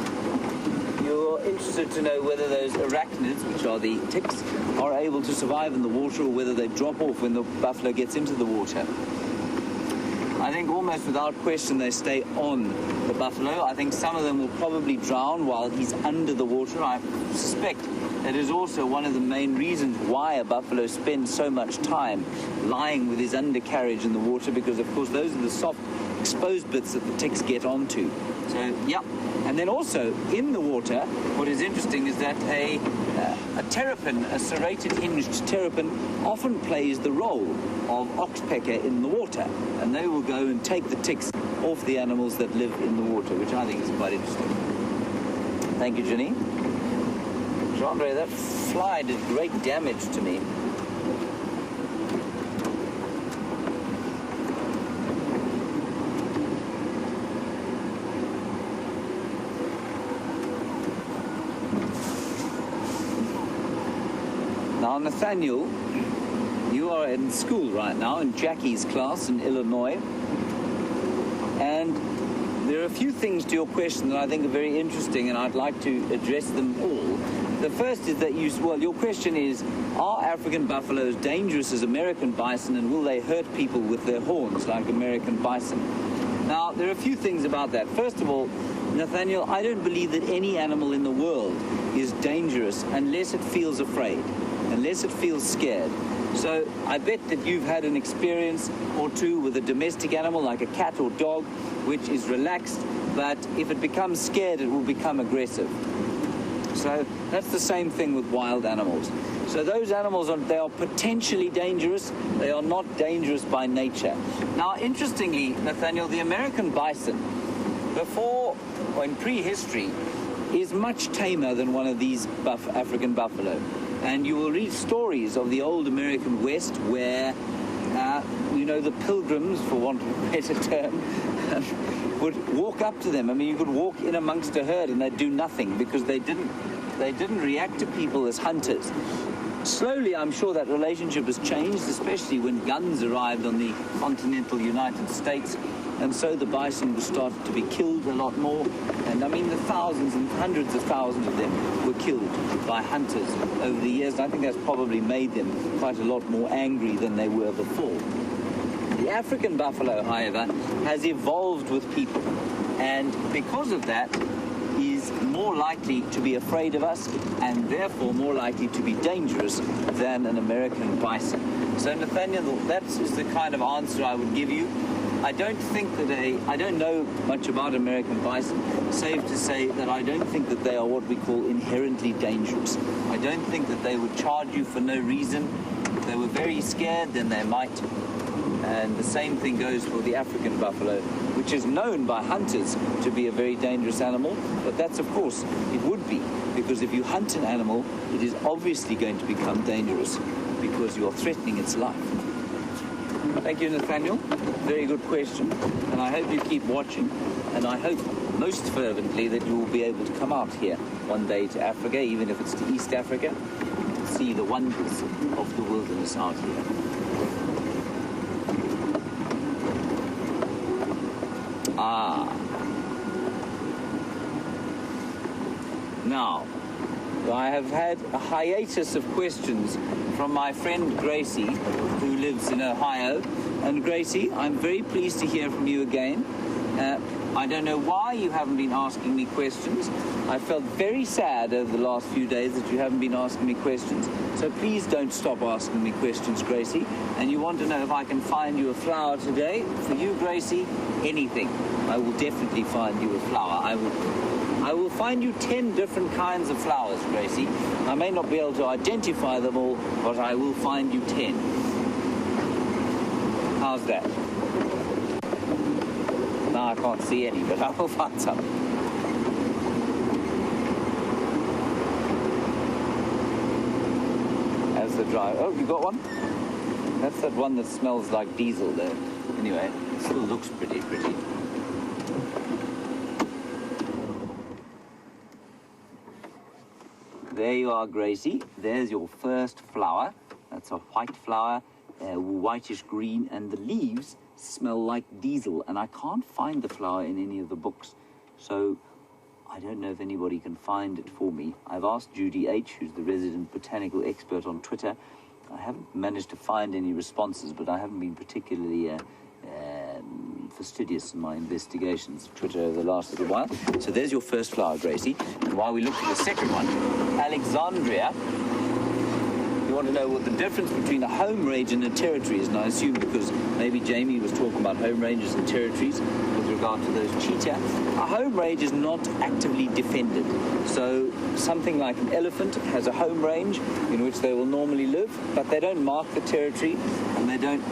you're interested to know whether those arachnids, which are the ticks, are able to survive in the water or whether they drop off when the buffalo gets into the water. I think almost without question they stay on the buffalo. I think some of them will probably drown while he's under the water. I suspect that is also one of the main reasons why a buffalo spends so much time lying with his undercarriage in the water, because of course those are the soft exposed bits that the ticks get onto. So yeah, and then also in the water, what is interesting is that a terrapin, a serrated hinged terrapin, often plays the role of oxpecker in the water, and they will go and take the ticks off the animals that live in the water, which I think is quite interesting. Thank you, Ginny. Jeandre, that fly did great damage to me. Now, Nathaniel, you are in school right now, in Jackie's class in Illinois, and there are a few things to your question that I think are very interesting, and I'd like to address them all. The first is that your question is, are African buffaloes dangerous as American bison, and will they hurt people with their horns like American bison? Now, there are a few things about that. First of all, Nathaniel, I don't believe that any animal in the world is dangerous unless it feels afraid, unless it feels scared. So I bet that you've had an experience or two with a domestic animal like a cat or dog, which is relaxed, but if it becomes scared, it will become aggressive. So that's the same thing with wild animals. So those animals, they are potentially dangerous. They are not dangerous by nature. Now, interestingly, Nathaniel, the American bison, before or in prehistory, is much tamer than one of these African buffalo. And you will read stories of the old American West where, the pilgrims, for want of a better term, would walk up to them. I mean, you could walk in amongst a herd and they'd do nothing because they didn't react to people as hunters. Slowly, I'm sure that relationship has changed, especially when guns arrived on the continental United States and so the bison started to be killed a lot more. And I mean, the thousands and hundreds of thousands of them were killed by hunters over the years. I think that's probably made them quite a lot more angry than they were before. The African buffalo, however, has evolved with people, and because of that, is more likely to be afraid of us and therefore more likely to be dangerous than an American bison. So Nathaniel, that is the kind of answer I would give you. I don't know much about American bison. Safe to say that I don't think that they are what we call inherently dangerous. I don't think that they would charge you for no reason. If they were very scared, then they might. And the same thing goes for the African buffalo, which is known by hunters to be a very dangerous animal. But that's, of course, it would be, because if you hunt an animal, it is obviously going to become dangerous because you are threatening its life. Thank you, Nathaniel. Very good question. And I hope you keep watching. And I hope most fervently that you will be able to come out here one day to Africa, even if it's to East Africa, to see the wonders of the wilderness out here. Now, I have had a hiatus of questions from my friend Gracie, who lives in Ohio. And Gracie, I'm very pleased to hear from you again. I don't know why you haven't been asking me questions. I felt very sad over the last few days that you haven't been asking me questions. So please don't stop asking me questions, Gracie. And you want to know if I can find you a flower today? For you, Gracie, anything. I will definitely find you a flower. I will find you 10 different kinds of flowers, Gracie. I may not be able to identify them all, but I will find you 10. How's that? No, I can't see any, but I will find some. As the drive. Oh, you got one? That's that one that smells like diesel there. Anyway, it still looks pretty. There you are, Gracie. There's your first flower. That's a white flower, whitish green, and the leaves smell like diesel. And I can't find the flower in any of the books, so I don't know if anybody can find it for me. I've asked Judy H., who's the resident botanical expert on Twitter. I haven't managed to find any responses, but I haven't been particularly fastidious in my investigations of Twitter over the last little while. So there's your first flower, Gracie. And while we look at the second one, Alexandria, you want to know what the difference between a home range and a territory is. And I assume because maybe Jamie was talking about home ranges and territories with regard to those cheetah. A home range is not actively defended. So something like an elephant has a home range in which they will normally live, but they don't mark the territory and they don't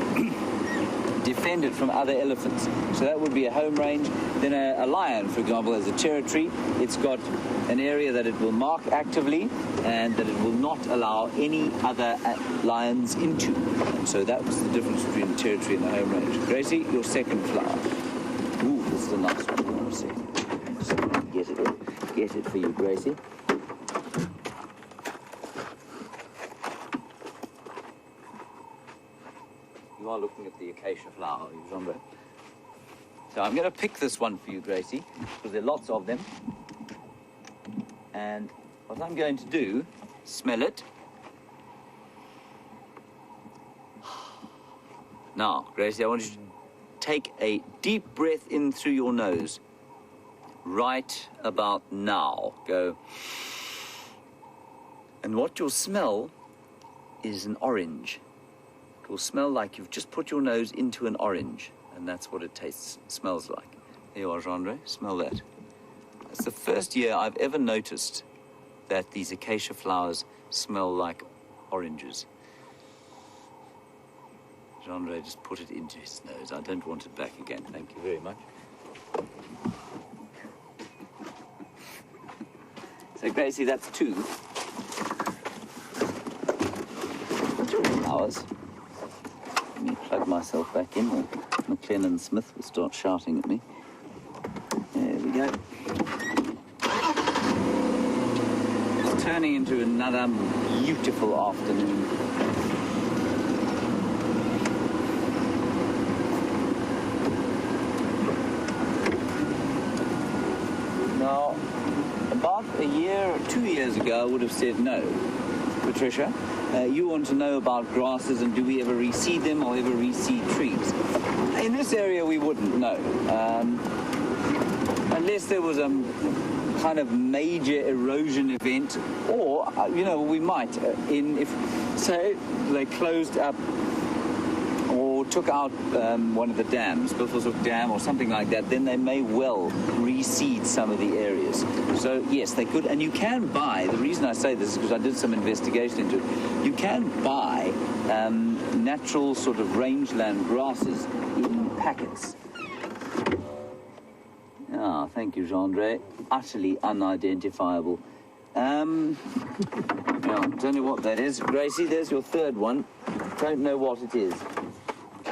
defend it from other elephants. So that would be a home range. Then a lion, for example, has a territory. It's got an area that it will mark actively and that it will not allow any other lions into. And so that was the difference between the territory and the home range. Gracie, your second flower. Ooh, this is a nice one. Let's see. Get it for you, Gracie. You are looking at the acacia flower, Jeandre. So I'm going to pick this one for you, Gracie, because there are lots of them. And what I'm going to do, smell it. Now, Gracie, I want you to take a deep breath in through your nose. Right about now. Go. And what you'll smell is an orange. It will smell like you've just put your nose into an orange, and that's what it smells like. There you are, Jeandre. Smell that. It's the first year I've ever noticed that these acacia flowers smell like oranges. Jeandre just put it into his nose. I don't want it back again. Thank you very much. So, Gracie, that's 2. Flowers. Let me plug myself back in, or McLennan Smith will start shouting at me. There we go. It's turning into another beautiful afternoon. Now, about 2 years ago, I would have said no. Patricia, you want to know about grasses and do we ever reseed them or ever reseed trees? In this area, we wouldn't, no. Unless there was a kind of major erosion event, or, we might, if, say, they closed up or took out one of the dams, Buffelshoek Dam or something like that, then they may well reseed some of the areas. So, yes, they could. And you can buy, the reason I say this is because I did some investigation into it, you can buy natural sort of rangeland grasses in packets. Ah, thank you, Jeandre. Utterly unidentifiable. Don't know what that is. Gracie, there's your third one. Don't know what it is.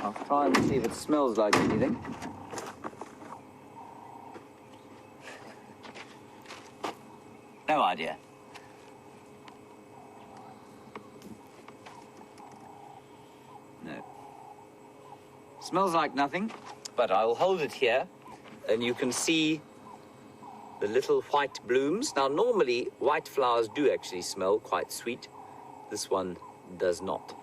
I'll try and see if it smells like anything. No idea. No. Smells like nothing, but I'll hold it here, and you can see the little white blooms. Now, normally, white flowers do actually smell quite sweet. This one does not.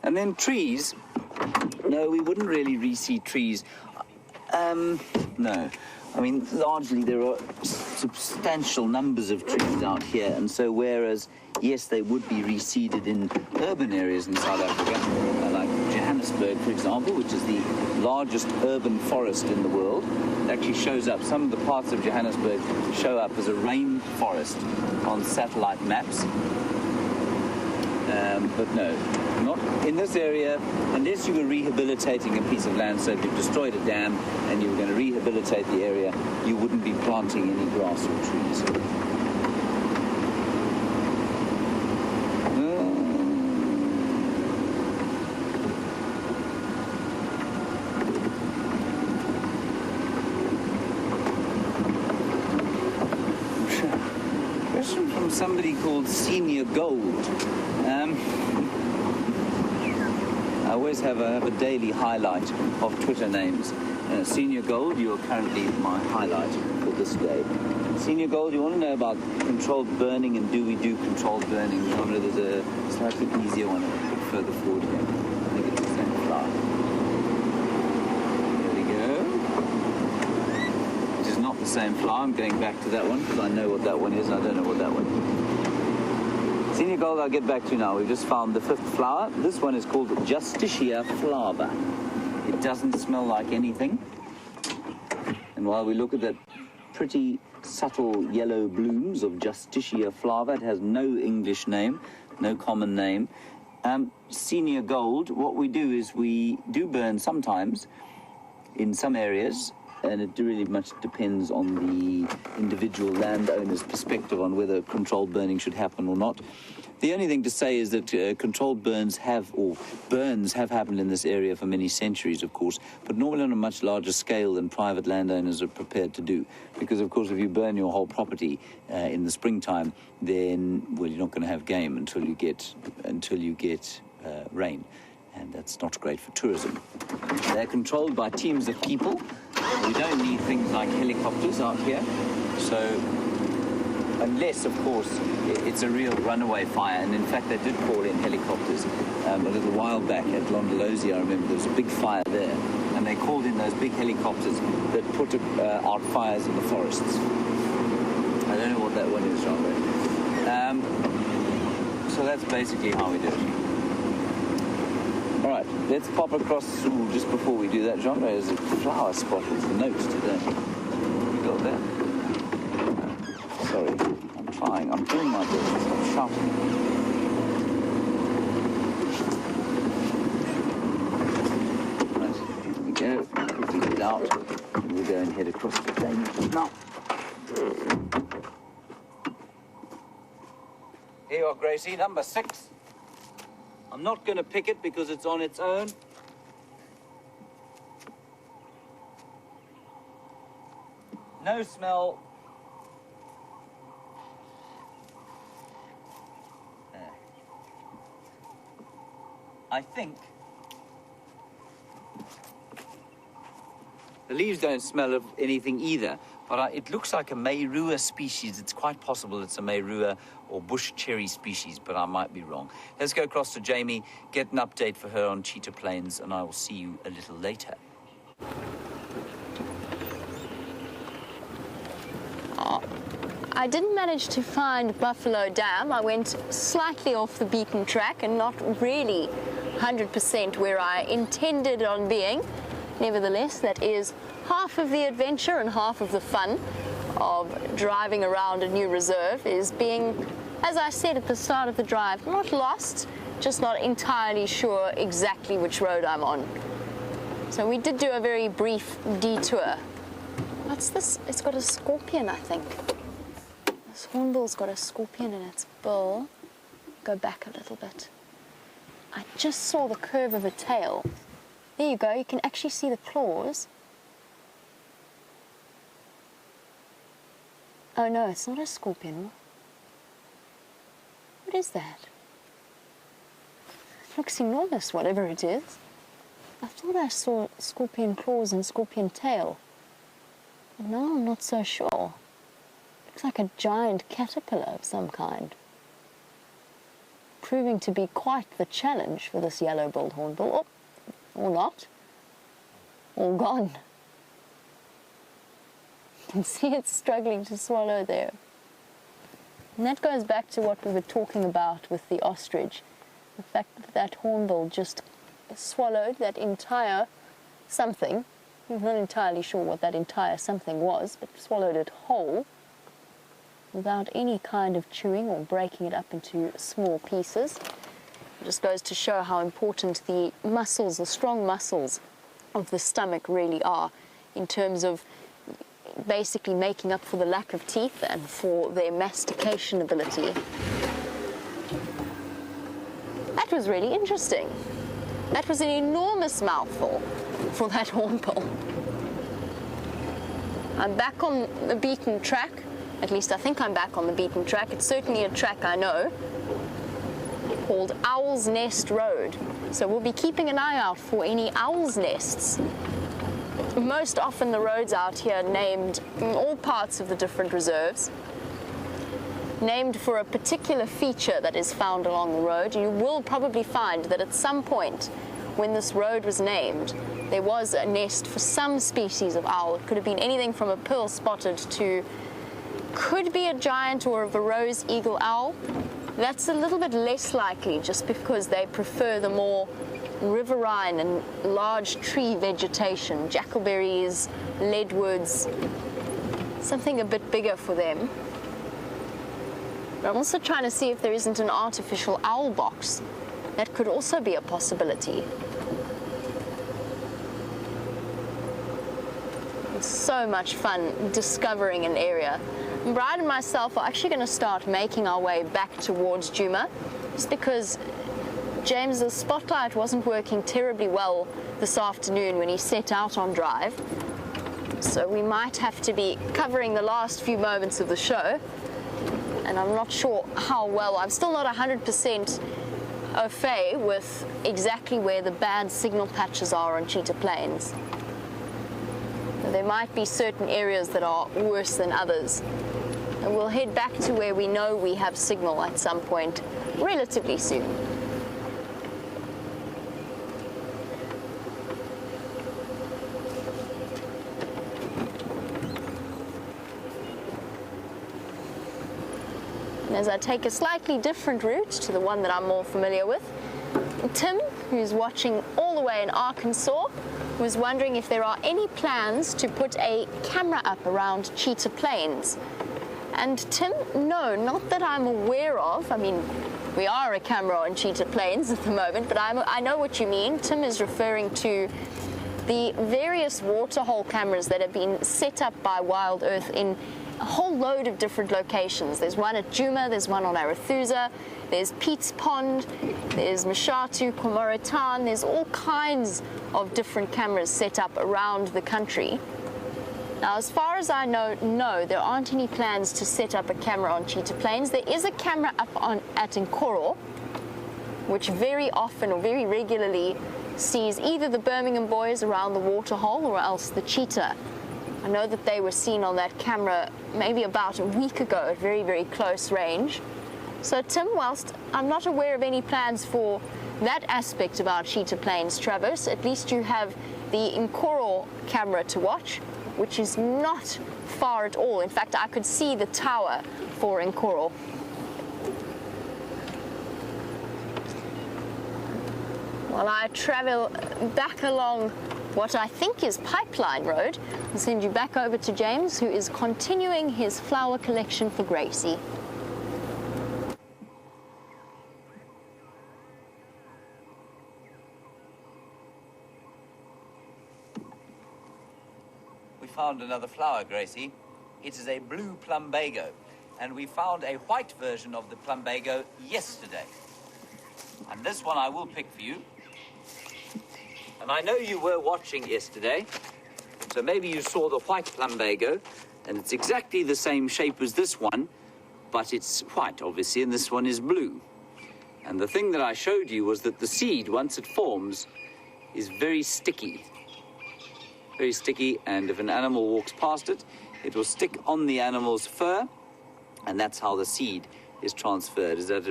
And then trees. No, we wouldn't really reseed trees. No. I mean, largely there are substantial numbers of trees out here, and so whereas, yes, they would be reseeded in urban areas in South Africa, like Johannesburg, for example, which is the largest urban forest in the world. It actually shows up, some of the parts of Johannesburg show up as a rainforest on satellite maps. But no, not in this area, unless you were rehabilitating a piece of land. So if you've destroyed a dam and you were going to rehabilitate the area, you wouldn't be planting any grass or trees. Question from somebody called Senior Gold. I always have a daily highlight of Twitter names. Senior Gold, you are currently my highlight for this day. Senior Gold, you want to know about controlled burning and do we do controlled burning? Jeandre, there's a slightly easier one a bit further forward here. I think it's the same flower. There we go. It is not the same flower. I'm going back to that one because I know what that one is and I don't know what that one is. Senior Gold, I'll get back to now. We've just found the fifth flower. This one is called Justicia flava. It doesn't smell like anything. And while we look at the pretty subtle yellow blooms of Justicia flava, it has no English name, no common name. Senior Gold, what we do is we do burn sometimes in some areas, and it really much depends on the individual landowner's perspective on whether controlled burning should happen or not. The only thing to say is that controlled burns have happened in this area for many centuries, of course, but normally on a much larger scale than private landowners are prepared to do. Because, of course, if you burn your whole property in the springtime, then, well, you're not going to have game until you get rain. And that's not great for tourism. They're controlled by teams of people. We don't need things like helicopters out here. So, unless, of course, it's a real runaway fire. And in fact, they did call in helicopters a little while back at Londolozi. I remember there was a big fire there. And they called in those big helicopters that put out fires in the forests. I don't know what that one is, Jeandre. So that's basically how we do it. All right, let's pop across. Ooh, just before we do that, Jeandre, there's a flower spot with the notes today. You got that? Sorry, I'm trying. I'm doing my best. Stop shouting. Right, here we go. Quickly get out. And we'll go and head across the plain now. Here you are, Gracie, number 6. I'm not going to pick it because it's on its own. No smell. I think the leaves don't smell of anything either, but it looks like a Meirua species. It's quite possible it's a Meirua or bush cherry species, but I might be wrong. Let's go across to Jamie, get an update for her on Cheetah Plains, and I will see you a little later. I didn't manage to find Buffalo Dam. I went slightly off the beaten track and not really 100% where I intended on being. Nevertheless, that is half of the adventure and half of the fun of driving around a new reserve, is being, as I said at the start of the drive, not lost, just not entirely sure exactly which road I'm on. So we did do a very brief detour. What's this? It's got a scorpion, I think. This hornbill's got a scorpion in its bill. Go back a little bit. I just saw the curve of a tail. There you go, you can actually see the claws. Oh no, it's not a scorpion. What is that? It looks enormous, whatever it is. I thought I saw scorpion claws and scorpion tail. But now I'm not so sure. Looks like a giant caterpillar of some kind. Proving to be quite the challenge for this yellow-billed hornbill. Oh, or not. All gone. You can see it's struggling to swallow there. And that goes back to what we were talking about with the ostrich. The fact that that hornbill just swallowed that entire something. I'm not entirely sure what that entire something was, but swallowed it whole without any kind of chewing or breaking it up into small pieces. It just goes to show how important the muscles, the strong muscles of the stomach really are in terms of basically making up for the lack of teeth and for their mastication ability. That was really interesting. That was an enormous mouthful for that hornbill. I'm back on the beaten track. At least I think I'm back on the beaten track. It's certainly a track I know, called Owl's Nest Road. So we'll be keeping an eye out for any owl's nests. Most often the roads out here named in all parts of the different reserves, named for a particular feature that is found along the road. You will probably find that at some point when this road was named, there was a nest for some species of owl. It could have been anything from a pearl-spotted to could be a giant or a Verreaux's eagle owl. That's a little bit less likely just because they prefer the more riverine and large tree vegetation, jackleberries, leadwoods, something a bit bigger for them. But I'm also trying to see if there isn't an artificial owl box. That could also be a possibility. It's so much fun discovering an area. And Bryan and myself are actually going to start making our way back towards Djuma, just because James's spotlight wasn't working terribly well this afternoon when he set out on drive. So we might have to be covering the last few moments of the show. And I'm not sure how well. I'm still not 100% au fait with exactly where the bad signal patches are on Cheetah Plains. There might be certain areas that are worse than others. And we'll head back to where we know we have signal at some point relatively soon. And as I take a slightly different route to the one that I'm more familiar with, Tim, who's watching all the way in Arkansas, was wondering if there are any plans to put a camera up around Cheetah Plains. And Tim, no, not that I'm aware of. I mean, we are a camera on Cheetah Plains at the moment, but I know what you mean. Tim is referring to the various waterhole cameras that have been set up by WildEarth in a whole load of different locations. There's one at Djuma, there's one on Arathusa, there's Pete's Pond, there's Mashatu, Komorotan, there's all kinds of different cameras set up around the country. Now, as far as I know, no, there aren't any plans to set up a camera on Cheetah Plains. There is a camera up at Nkuhumas, which very often or very regularly sees either the Birmingham boys around the waterhole or else the cheetah. I know that they were seen on that camera maybe about a week ago at very, very close range. So Tim, whilst I'm not aware of any plans for that aspect of our Cheetah Plains traverse, at least you have the Nkuhumas camera to watch, which is not far at all. In fact, I could see the tower for Nkuhumas. While I travel back along what I think is Pipeline Road, I'll send you back over to James, who is continuing his flower collection for Gracie. We found another flower, Gracie. It is a blue plumbago, and we found a white version of the plumbago yesterday. And this one I will pick for you. And I know you were watching yesterday, so maybe you saw the white plumbago, and it's exactly the same shape as this one, but it's white, obviously, and this one is blue. And the thing that I showed you was that the seed, once it forms, is very sticky. Very sticky, and if an animal walks past it, it will stick on the animal's fur, and that's how the seed is transferred. Is that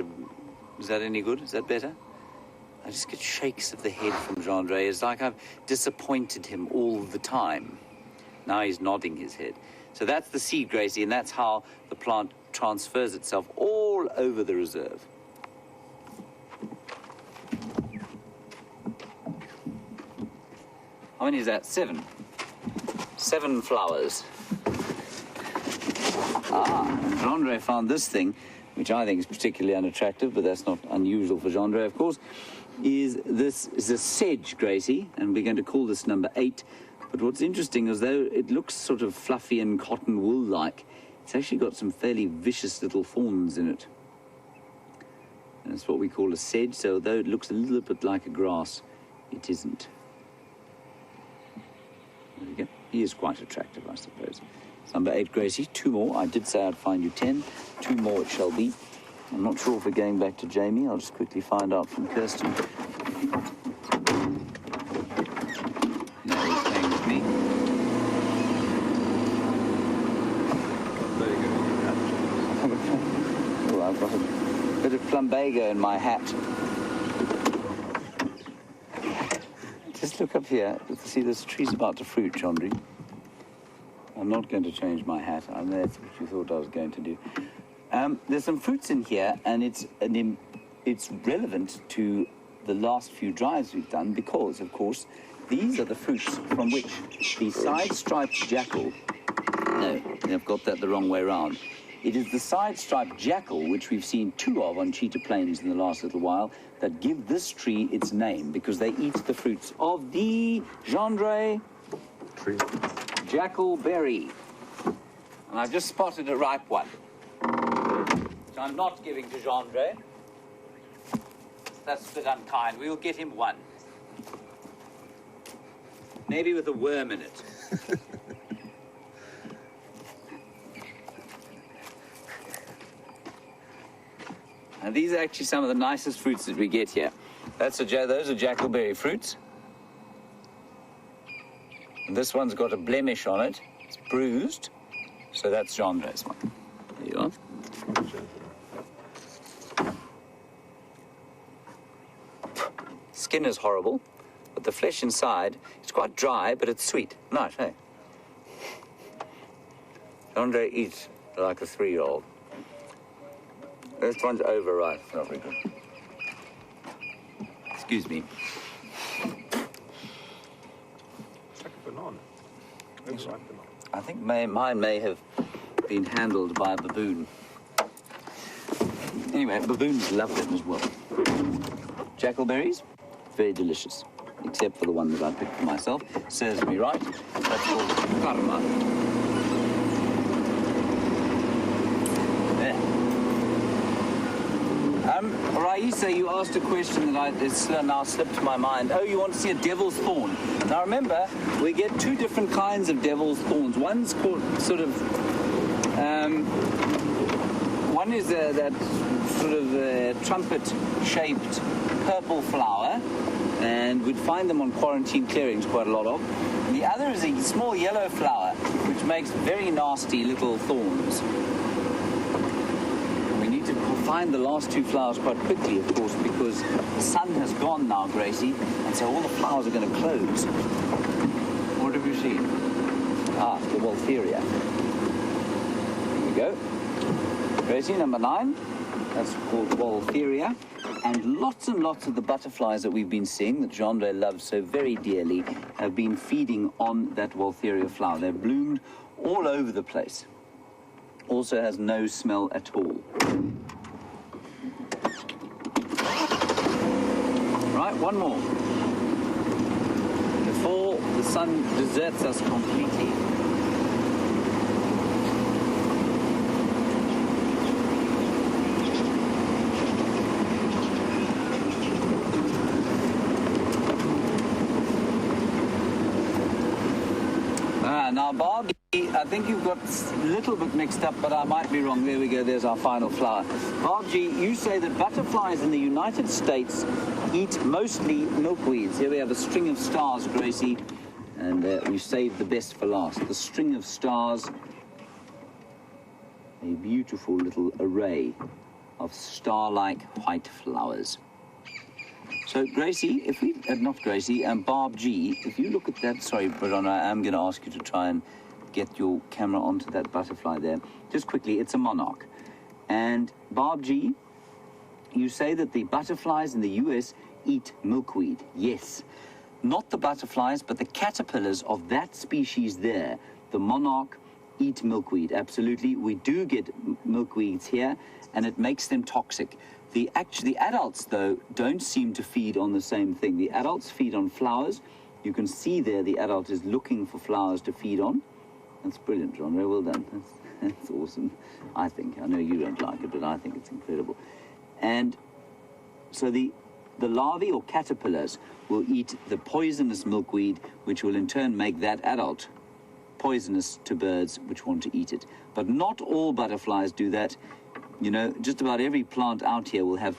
any good? Is that better? I just get shakes of the head from Jeandre. It's like I've disappointed him all the time. Now he's nodding his head. So that's the seed, Gracie, and that's how the plant transfers itself all over the reserve. How many is that? 7. 7 flowers. Jeandre found this thing, which I think is particularly unattractive, but that's not unusual for Jeandre, of course. This is a sedge, Gracie, and we're going to call this number 8. But what's interesting is, though it looks sort of fluffy and cotton wool-like, it's actually got some fairly vicious little thorns in it. And it's what we call a sedge, so though it looks a little bit like a grass, it isn't. There we go. He is quite attractive, I suppose. It's number 8, Gracie. 2 more. I did say I'd find you 10. 2 more it shall be. I'm not sure if we're going back to Jamie. I'll just quickly find out from Kirsten. No, he's staying with me. Oh, I've got a bit of plumbago in my hat. Just look up here. See, this tree's about to fruit, Jeandre. I'm not going to change my hat. I know that's what you thought I was going to do. There's some fruits in here, and it's relevant to the last few drives we've done because, of course, these are the fruits from which the side-striped jackal... No, I've got that the wrong way around. It is the side-striped jackal, which we've seen 2 of on Cheetah Plains in the last little while, that give this tree its name, because they eat the fruits of the Jeandre tree. Jackleberry. And I've just spotted a ripe one. So I'm not giving to Jeandre. That's a bit unkind. We'll get him 1. Maybe with a worm in it. And these are actually some of the nicest fruits that we get here. Those are jackleberry fruits. And this one's got a blemish on it. It's bruised. So that's Jeandre's one. There you are. Skin is horrible, but the flesh inside, it's quite dry, but it's sweet. Nice, hey? Jeandre eats like a 3-year-old. This one's overripe. Not very good. Excuse me. It's like a banana. Overripe banana. I think mine may have been handled by a baboon. Anyway, baboons love them as well. Jackleberries, very delicious. Except for the one that I picked for myself. Serves me right. That's called karma. There. Raisa, you asked a question that it's now slipped my mind. Oh, you want to see a devil's thorn. Now remember, we get 2 different kinds of devil's thorns. One's called sort of, one is that sort of trumpet-shaped purple flower, and we'd find them on quarantine clearings quite a lot of. And the other is a small yellow flower, which makes very nasty little thorns. We need to find the last two flowers quite quickly, of course, because the sun has gone now, Gracie, and so all the flowers are going to close. What have you seen? Ah, the Waltheria. Here we go. Gracie, number 9. That's called Waltheria. And lots of the butterflies that we've been seeing, that Jeandre loves so very dearly, have been feeding on that Waltheria flower. They've bloomed all over the place. Also has no smell at all. Right, one more. Before the sun deserts us completely. Now, Barbie, I think you've got a little bit mixed up, but I might be wrong. There we go, there's our final flower. Barbie, you say that butterflies in the United States eat mostly milkweeds. Here we have a string of stars, Gracie, and we saved the best for last. The string of stars, a beautiful little array of star-like white flowers. So, Gracie, if we, not Gracie, Barb G, if you look at that, sorry, Bryan, I am going to ask you to try and get your camera onto that butterfly there. Just quickly, it's a monarch. And Barb G, you say that the butterflies in the US eat milkweed. Yes. Not the butterflies, but the caterpillars of that species there, the monarch, eat milkweed. Absolutely. We do get milkweeds here, and it makes them toxic. The adults, though, don't seem to feed on the same thing. The adults feed on flowers. You can see there the adult is looking for flowers to feed on. That's brilliant, Jeandre. Well done. That's awesome, I think. I know you don't like it, but I think it's incredible. And so the larvae or caterpillars will eat the poisonous milkweed, which will in turn make that adult poisonous to birds which want to eat it. But not all butterflies do that. You know, just about every plant out here will have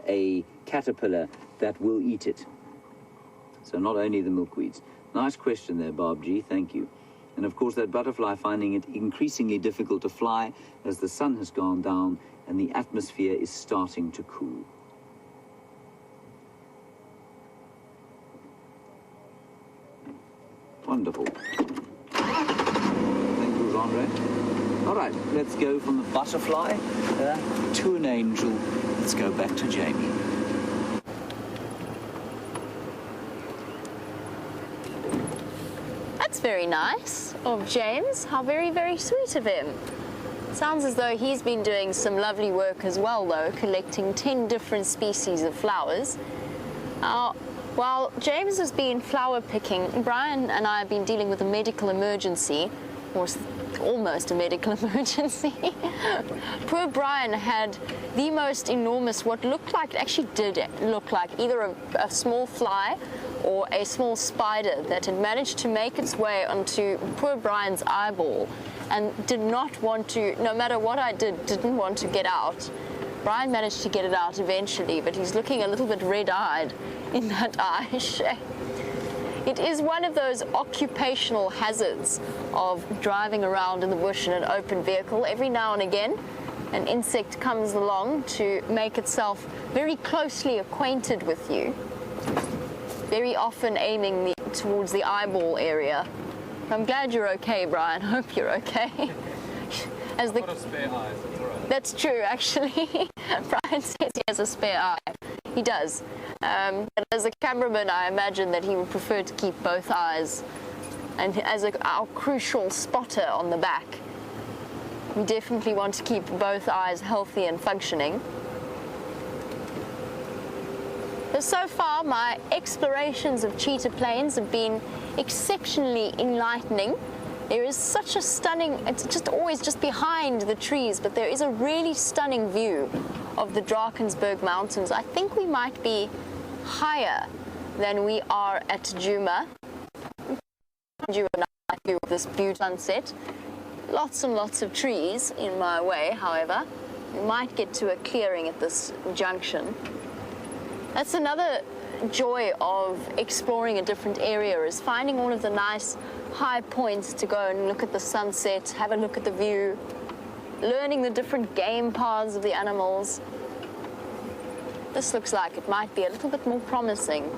a caterpillar that will eat it. So not only the milkweeds. Nice question there, Barb G. Thank you. And of course, that butterfly finding it increasingly difficult to fly as the sun has gone down and the atmosphere is starting to cool. Wonderful. Thank you, Jeandre. All right, let's go from the butterfly to an angel. Let's go back to Jamie. That's very nice of James. How very, very sweet of him. Sounds as though he's been doing some lovely work as well, though, collecting 10 different species of flowers. While James has been flower picking, Bryan and I have been dealing with a medical emergency, or almost a medical emergency. Poor Bryan had the most enormous, what looked like, it actually did look like either a small fly or a small spider that had managed to make its way onto poor Bryan's eyeball and did not want to, no matter what I did, didn't want to get out. Bryan managed to get it out eventually, but he's looking a little bit red-eyed in that eye shape. It is one of those occupational hazards of driving around in the bush in an open vehicle. Every now and again, an insect comes along to make itself very closely acquainted with you, very often aiming towards the eyeball area. I'm glad you're okay, Bryan. I hope you're okay. I've got a spare eye, that's all right. That's true, actually. Bryan says he has a spare eye. He does. But as a cameraman, I imagine that he would prefer to keep both eyes. And as our crucial spotter on the back, we definitely want to keep both eyes healthy and functioning. So far, my explorations of Cheetah Plains have been exceptionally enlightening. There is such a stunning, it's just always just behind the trees, but there is a really stunning view of the Drakensburg Mountains. I think we might be higher than we are at Djuma. You and I view of this beautiful sunset. Lots and lots of trees in my way, however. We might get to a clearing at this junction. That's another joy of exploring a different area, is finding all of the nice high points to go and look at the sunset, have a look at the view, learning the different game paths of the animals. This looks like it might be a little bit more promising.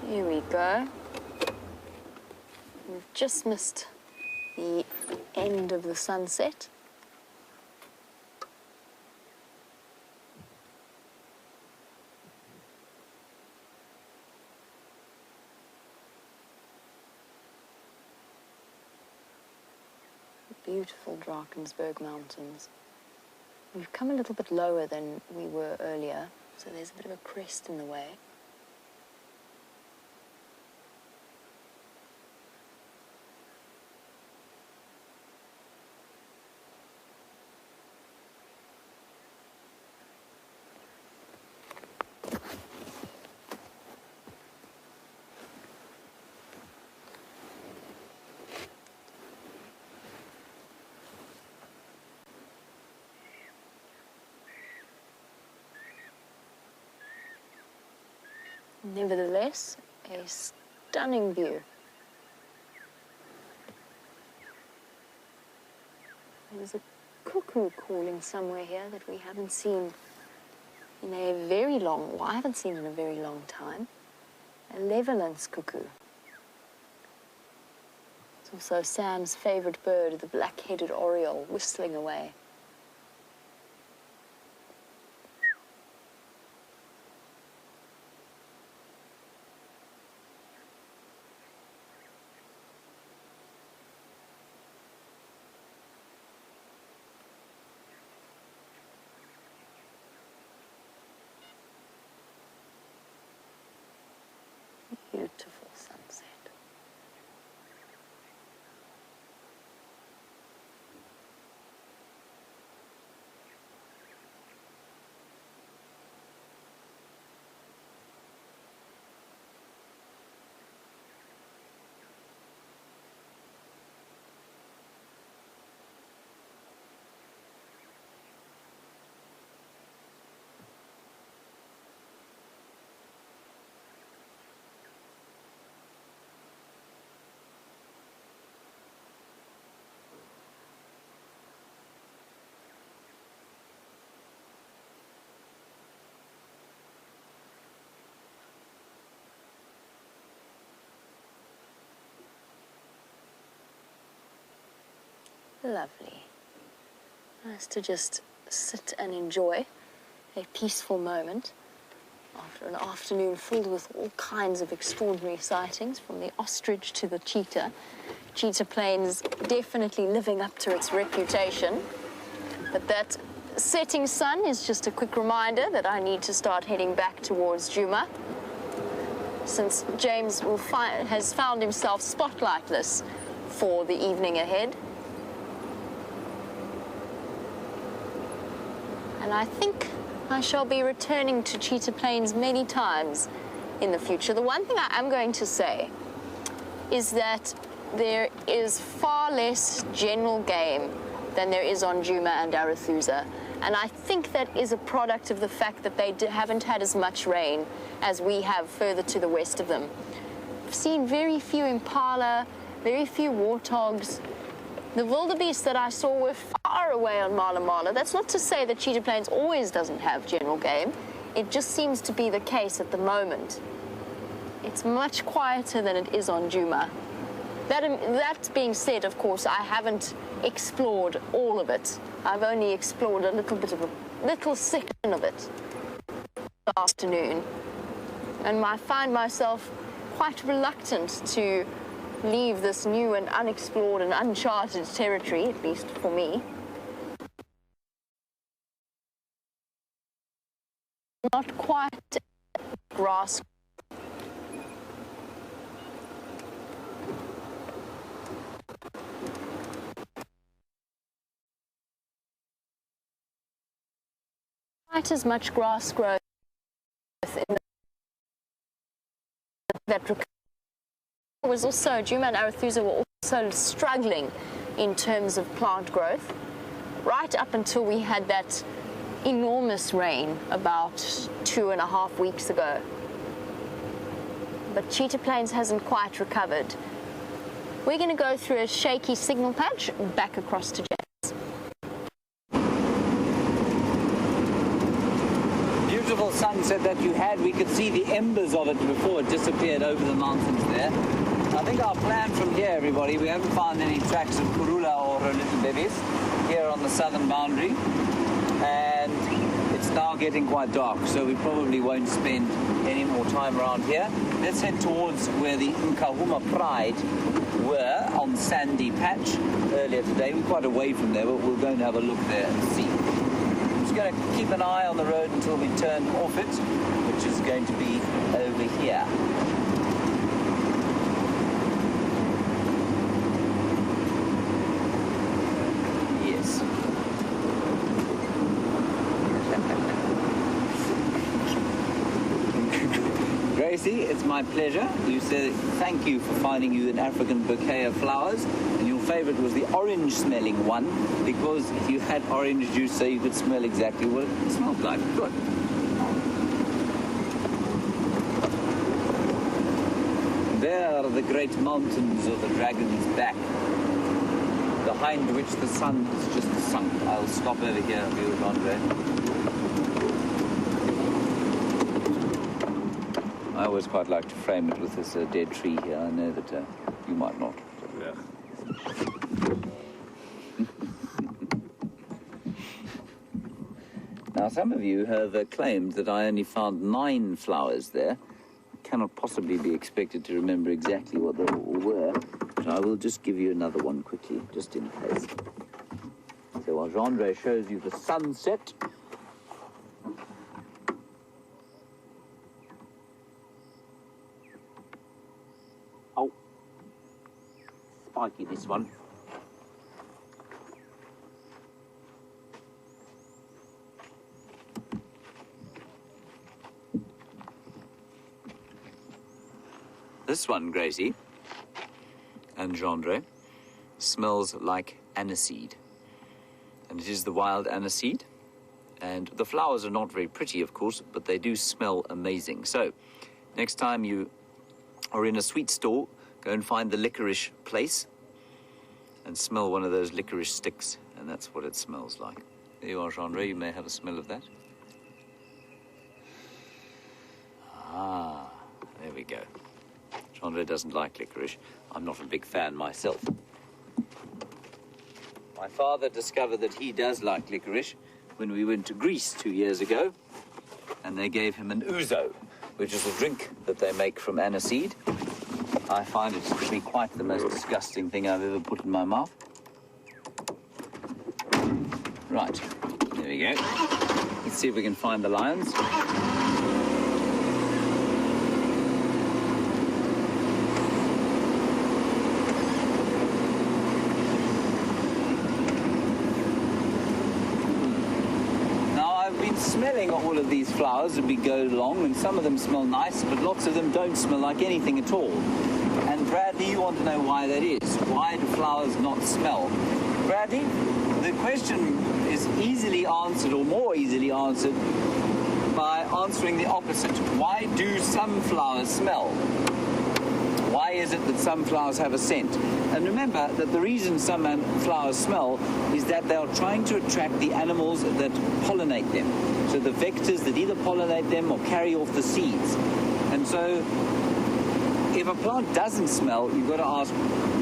Here we go. We've just missed the end of the sunset. Beautiful Drakensburg mountains. We've come a little bit lower than we were earlier, so there's a bit of a crest in the way. Nevertheless, a stunning view. There's a cuckoo calling somewhere here that we haven't seen in a very long, well, I haven't seen in a very long time. A Leverland's cuckoo. It's also Sam's favorite bird, the black-headed oriole, whistling away. Beautiful sunset. Lovely. Nice to just sit and enjoy a peaceful moment after an afternoon filled with all kinds of extraordinary sightings, from the ostrich to the cheetah. Cheetah Plains definitely living up to its reputation. But that setting sun is just a quick reminder that I need to start heading back towards Djuma, since James has found himself spotlightless for the evening ahead. And I think I shall be returning to Cheetah Plains many times in the future. The one thing I am going to say is that there is far less general game than there is on Djuma and Arathusa. And I think that is a product of the fact that they haven't had as much rain as we have further to the west of them. I've seen very few impala, very few warthogs. The wildebeest that I saw were far away on Mala Mala. That's not to say that Cheetah Plains always doesn't have general game. It just seems to be the case at the moment. It's much quieter than it is on Djuma. That being said, of course, I haven't explored all of it. I've only explored a little section of it this afternoon. And I find myself quite reluctant to leave this new and unexplored and uncharted territory, at least for me. Not quite grass. Quite as much grass growth in that was also, Djuma and Arethusa were also struggling in terms of plant growth, right up until we had that enormous rain about 2.5 weeks ago. But Cheetah Plains hasn't quite recovered. We're going to go through a shaky signal patch back across to James. Beautiful sunset that you had. We could see the embers of it before it disappeared over the mountains there. I think our plan from here, everybody, we haven't found any tracks of Kurula or her little babies here on the southern boundary. And it's now getting quite dark, so we probably won't spend any more time around here. Let's head towards where the Nkuhumas Pride were on Sandy Patch earlier today. We're quite away from there, but we'll go and have a look there and see. I'm just going to keep an eye on the road until we turn off it, which is going to be over here. Yes. Gracie, it's my pleasure. You said thank you for finding you an African bouquet of flowers, and your favorite was the orange-smelling one because you had orange juice so you could smell exactly what it smelled like. Good. There are the great mountains of the Dragon's Back, behind which the sun has just sunk. I'll stop over here for you, Jeandre. I always quite like to frame it with this dead tree here. I know that you might not. Yeah. Now, some of you have claimed that I only found 9 flowers there. Cannot possibly be expected to remember exactly what they all were, but I will just give you another one quickly, just in case. So while Jeandre shows you the sunset, spiky this one. This one, Gracie and Jeandre, smells like aniseed. And it is the wild aniseed. And the flowers are not very pretty, of course, but they do smell amazing. So, next time you are in a sweet store, go and find the licorice place and smell one of those licorice sticks, and that's what it smells like. There you are, Jeandre. You may have a smell of that. Ah, there we go. Jeandre doesn't like licorice. I'm not a big fan myself. My father discovered that he does like licorice when we went to Greece 2 years ago, and they gave him an ouzo, which is a drink that they make from aniseed. I find it to be quite the most disgusting thing I've ever put in my mouth. Right, there we go. Let's see if we can find the lions. Smelling all of these flowers as we go along, and some of them smell nice, but lots of them don't smell like anything at all. And Bradley, you want to know why that is. Why do flowers not smell? Bradley, the question is easily answered, or more easily answered, by answering the opposite. Why do some flowers smell? Why is it that some flowers have a scent? And remember that the reason some flowers smell is that they are trying to attract the animals that pollinate them. So the vectors that either pollinate them or carry off the seeds. And so if a plant doesn't smell, you've got to ask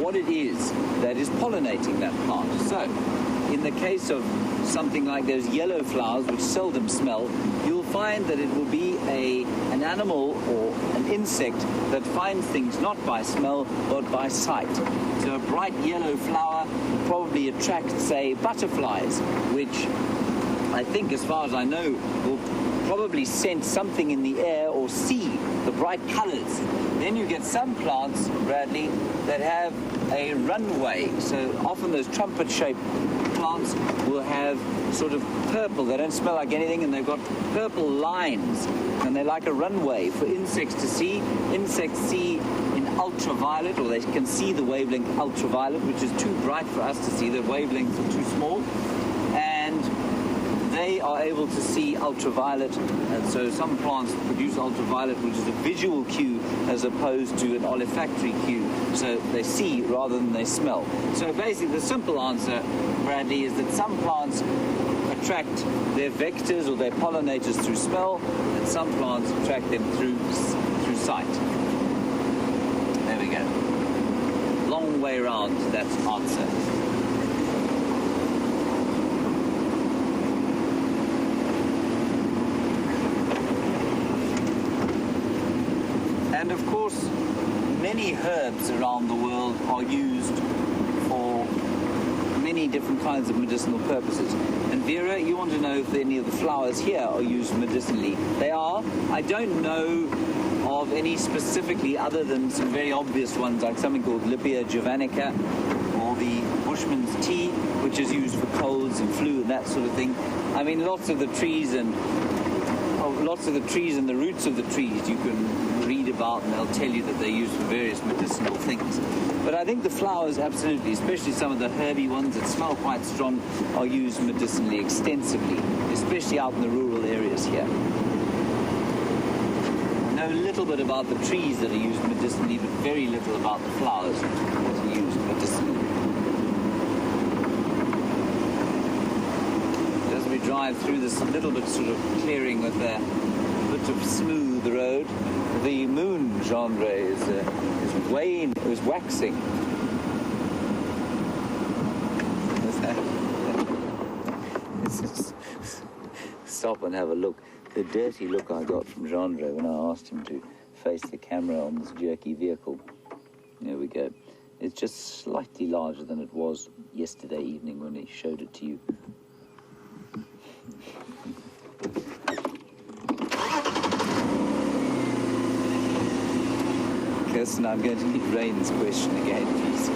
what it is that is pollinating that plant. So in the case of something like those yellow flowers, which seldom smell, you'll find that it will be an animal or an insect that finds things not by smell, but by sight. So a bright yellow flower will probably attract, say, butterflies, which I think, as far as I know, will probably sense something in the air or see the bright colors. Then you get some plants, Bradley, that have a runway. So often those trumpet-shaped plants will have sort of purple. They don't smell like anything, and they've got purple lines, and they're like a runway for insects to see. Insects see in ultraviolet, or they can see the wavelength ultraviolet, which is too bright for us to see. The wavelengths are too small, and they are able to see ultraviolet, and so some plants produce ultraviolet, which is a visual cue as opposed to an olfactory cue. So they see rather than they smell. So basically the simple answer, Bradley, is that some plants attract their vectors or their pollinators through smell, and some plants attract them through sight. There we go. Long way around that answer. And of course, many herbs around the world are used for many different kinds of medicinal purposes. And Vera, you want to know if any of the flowers here are used medicinally. They are. I don't know of any specifically, other than some very obvious ones like something called Lippia javanica, or the Bushman's tea, which is used for colds and flu and that sort of thing. I mean, lots of the trees and the roots of the trees you can read about, and they'll tell you that they're used for various medicinal things. But I think the flowers, absolutely, especially some of the herby ones that smell quite strong, are used medicinally extensively, especially out in the rural areas here. I know a little bit about the trees that are used medicinally, but very little about the flowers that are used medicinally. As we drive through this little bit sort of clearing with a bit of smooth road, the moon, Jeandre, is waxing. Stop and have a look. The dirty look I got from Jeandre when I asked him to face the camera on this jerky vehicle. There we go. It's just slightly larger than it was yesterday evening when he showed it to you. Kirsten, I'm going to need Rain's question again, please.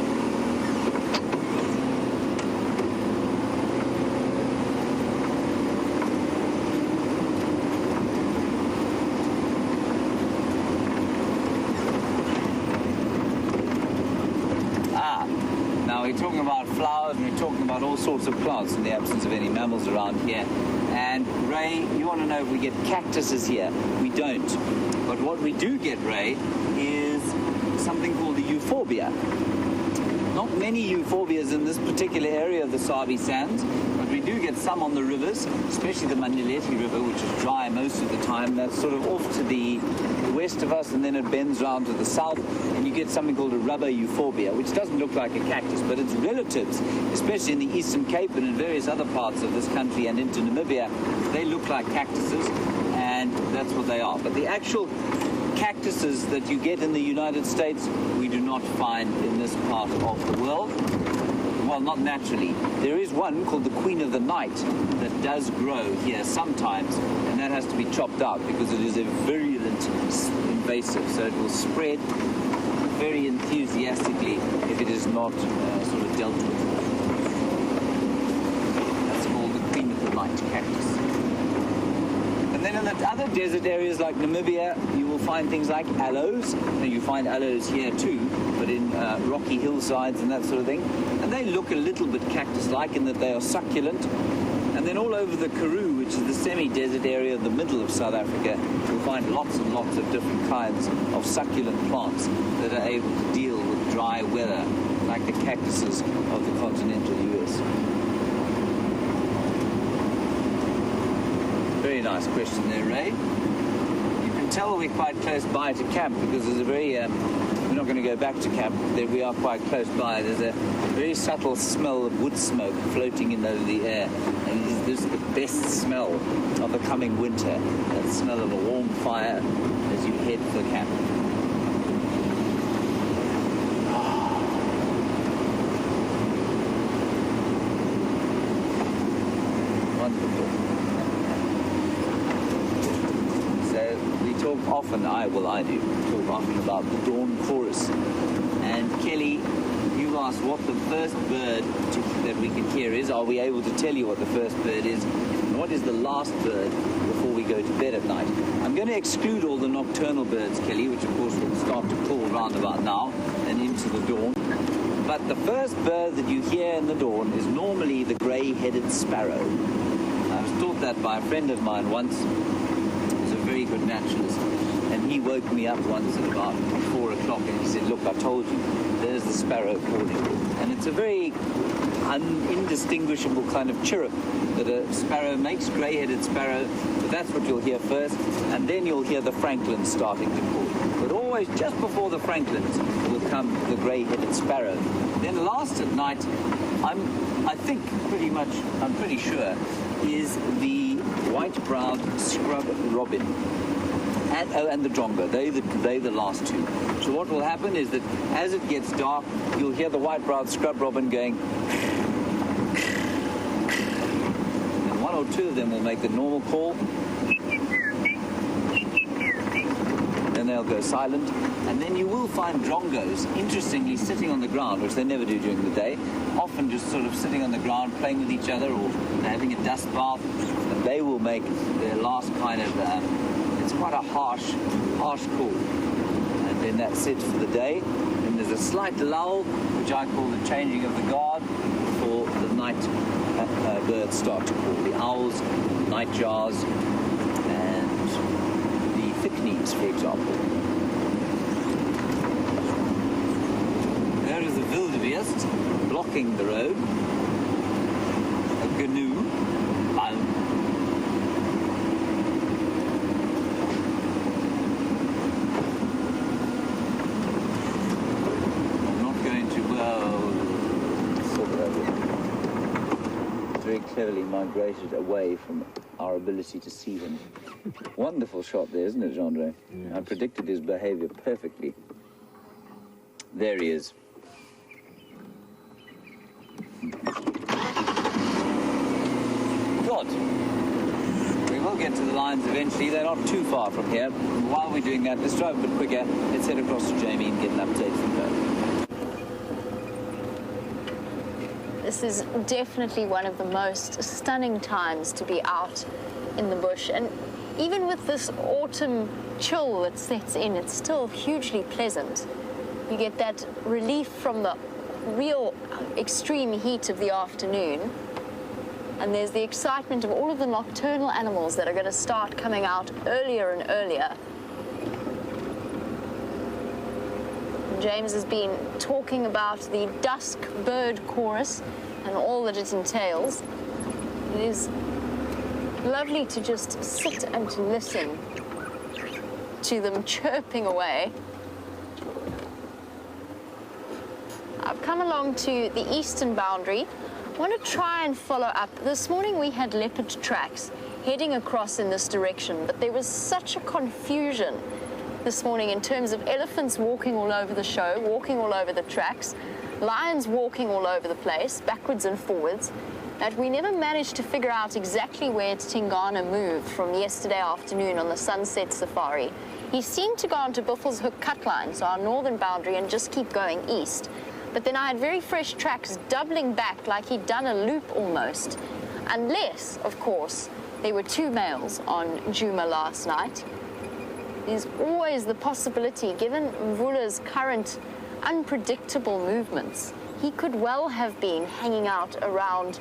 Now we're talking about flowers, and we're talking about all sorts of plants in the absence of any mammals around here. And Ray, you want to know if we get cactuses here? We don't. But what we do get, Ray, is something called the euphorbia. Not many euphorbias in this particular area of the Sabi Sands, but we do get some on the rivers, especially the Manileti River, which is dry most of the time. That's sort of off to the west of us, and then it bends round to the south, and you get something called a rubber euphorbia, which doesn't look like a cactus, but its relatives, especially in the Eastern Cape and in various other parts of this country and into Namibia, they look like cactuses, and that's what they are. But the actual cactuses that you get in the United States, we do not find in this part of the world. Well, not naturally. There is one called the Queen of the Night that does grow here sometimes, and that has to be chopped out because it is a virulent invasive, so it will spread very enthusiastically if it is not sort of dealt with. That's called the Queen of the Night cactus. And then in the other desert areas like Namibia, you will find things like aloes. Now, you find aloes here too, but in rocky hillsides and that sort of thing. And they look a little bit cactus-like in that they are succulent. And then all over the Karoo, which is the semi-desert area in the middle of South Africa, you'll find lots and lots of different kinds of succulent plants that are able to deal with dry weather, like the cactuses of the continental US. Very nice question there, Ray. You can tell we're quite close by to camp because there's a very, we're not going to go back to camp, we are quite close by. There's a very subtle smell of wood smoke floating in over the air. And this is the best smell of the coming winter, that smell of a warm fire as you head for camp. Often, I do talk often about the dawn chorus. And Kelly, you asked what the first bird that we can hear is. Are we able to tell you what the first bird is? And what is the last bird before we go to bed at night. I'm going to exclude all the nocturnal birds, Kelly, which of course will start to call round about now and into the dawn. But the first bird that you hear in the dawn is normally the grey-headed sparrow. I was taught that by a friend of mine once. He's a very good naturalist. And he woke me up once at about 4 o'clock and he said, look, I told you, there's the sparrow calling. And it's a very indistinguishable kind of chirrup that a sparrow makes, grey-headed sparrow. But that's what you'll hear first. And then you'll hear the francolins starting to call. But always just before the francolins will come the grey-headed sparrow. Then last at night, I'm pretty sure, is the white-browed scrub robin. And the drongo, they're the last two. So what will happen is that as it gets dark, you'll hear the white-browed scrub robin going, and one or two of them will make the normal call, then they'll go silent, and then you will find drongos, interestingly, sitting on the ground, which they never do during the day, often just sort of sitting on the ground playing with each other or having a dust bath, and they will make their last kind of it's quite a harsh call. And then that's it for the day. And there's a slight lull, which I call the changing of the guard, before the night birds start to call. The owls, nightjars, and the thick-knees, for example. There is the wildebeest blocking the road. A canoe. Cleverly migrated away from our ability to see him. Wonderful shot there, isn't it, Jeandre? Yes. I predicted his behavior perfectly. There he is. Good. We will get to the lines eventually. They're not too far from here. While we're doing that, let's drive a bit quicker. Let's head across to Jamie and get an update from her. This is definitely one of the most stunning times to be out in the bush. And even with this autumn chill that sets in, it's still hugely pleasant. You get that relief from the real extreme heat of the afternoon. And there's the excitement of all of the nocturnal animals that are going to start coming out earlier and earlier. James has been talking about the dusk bird chorus and all that it entails. It is lovely to just sit and to listen to them chirping away. I've come along to the eastern boundary. I want to try and follow up. This morning we had leopard tracks heading across in this direction, but there was such a confusion this morning in terms of elephants walking all over the show, walking all over the tracks, lions walking all over the place, backwards and forwards, that we never managed to figure out exactly where Tingana moved from yesterday afternoon on the sunset safari. He seemed to go onto Buffels Hook cut line, so our northern boundary, and just keep going east. But then I had very fresh tracks doubling back like he'd done a loop almost. Unless, of course, there were two males on Djuma last night. There's always the possibility, given Mvula's current unpredictable movements, he could well have been hanging out around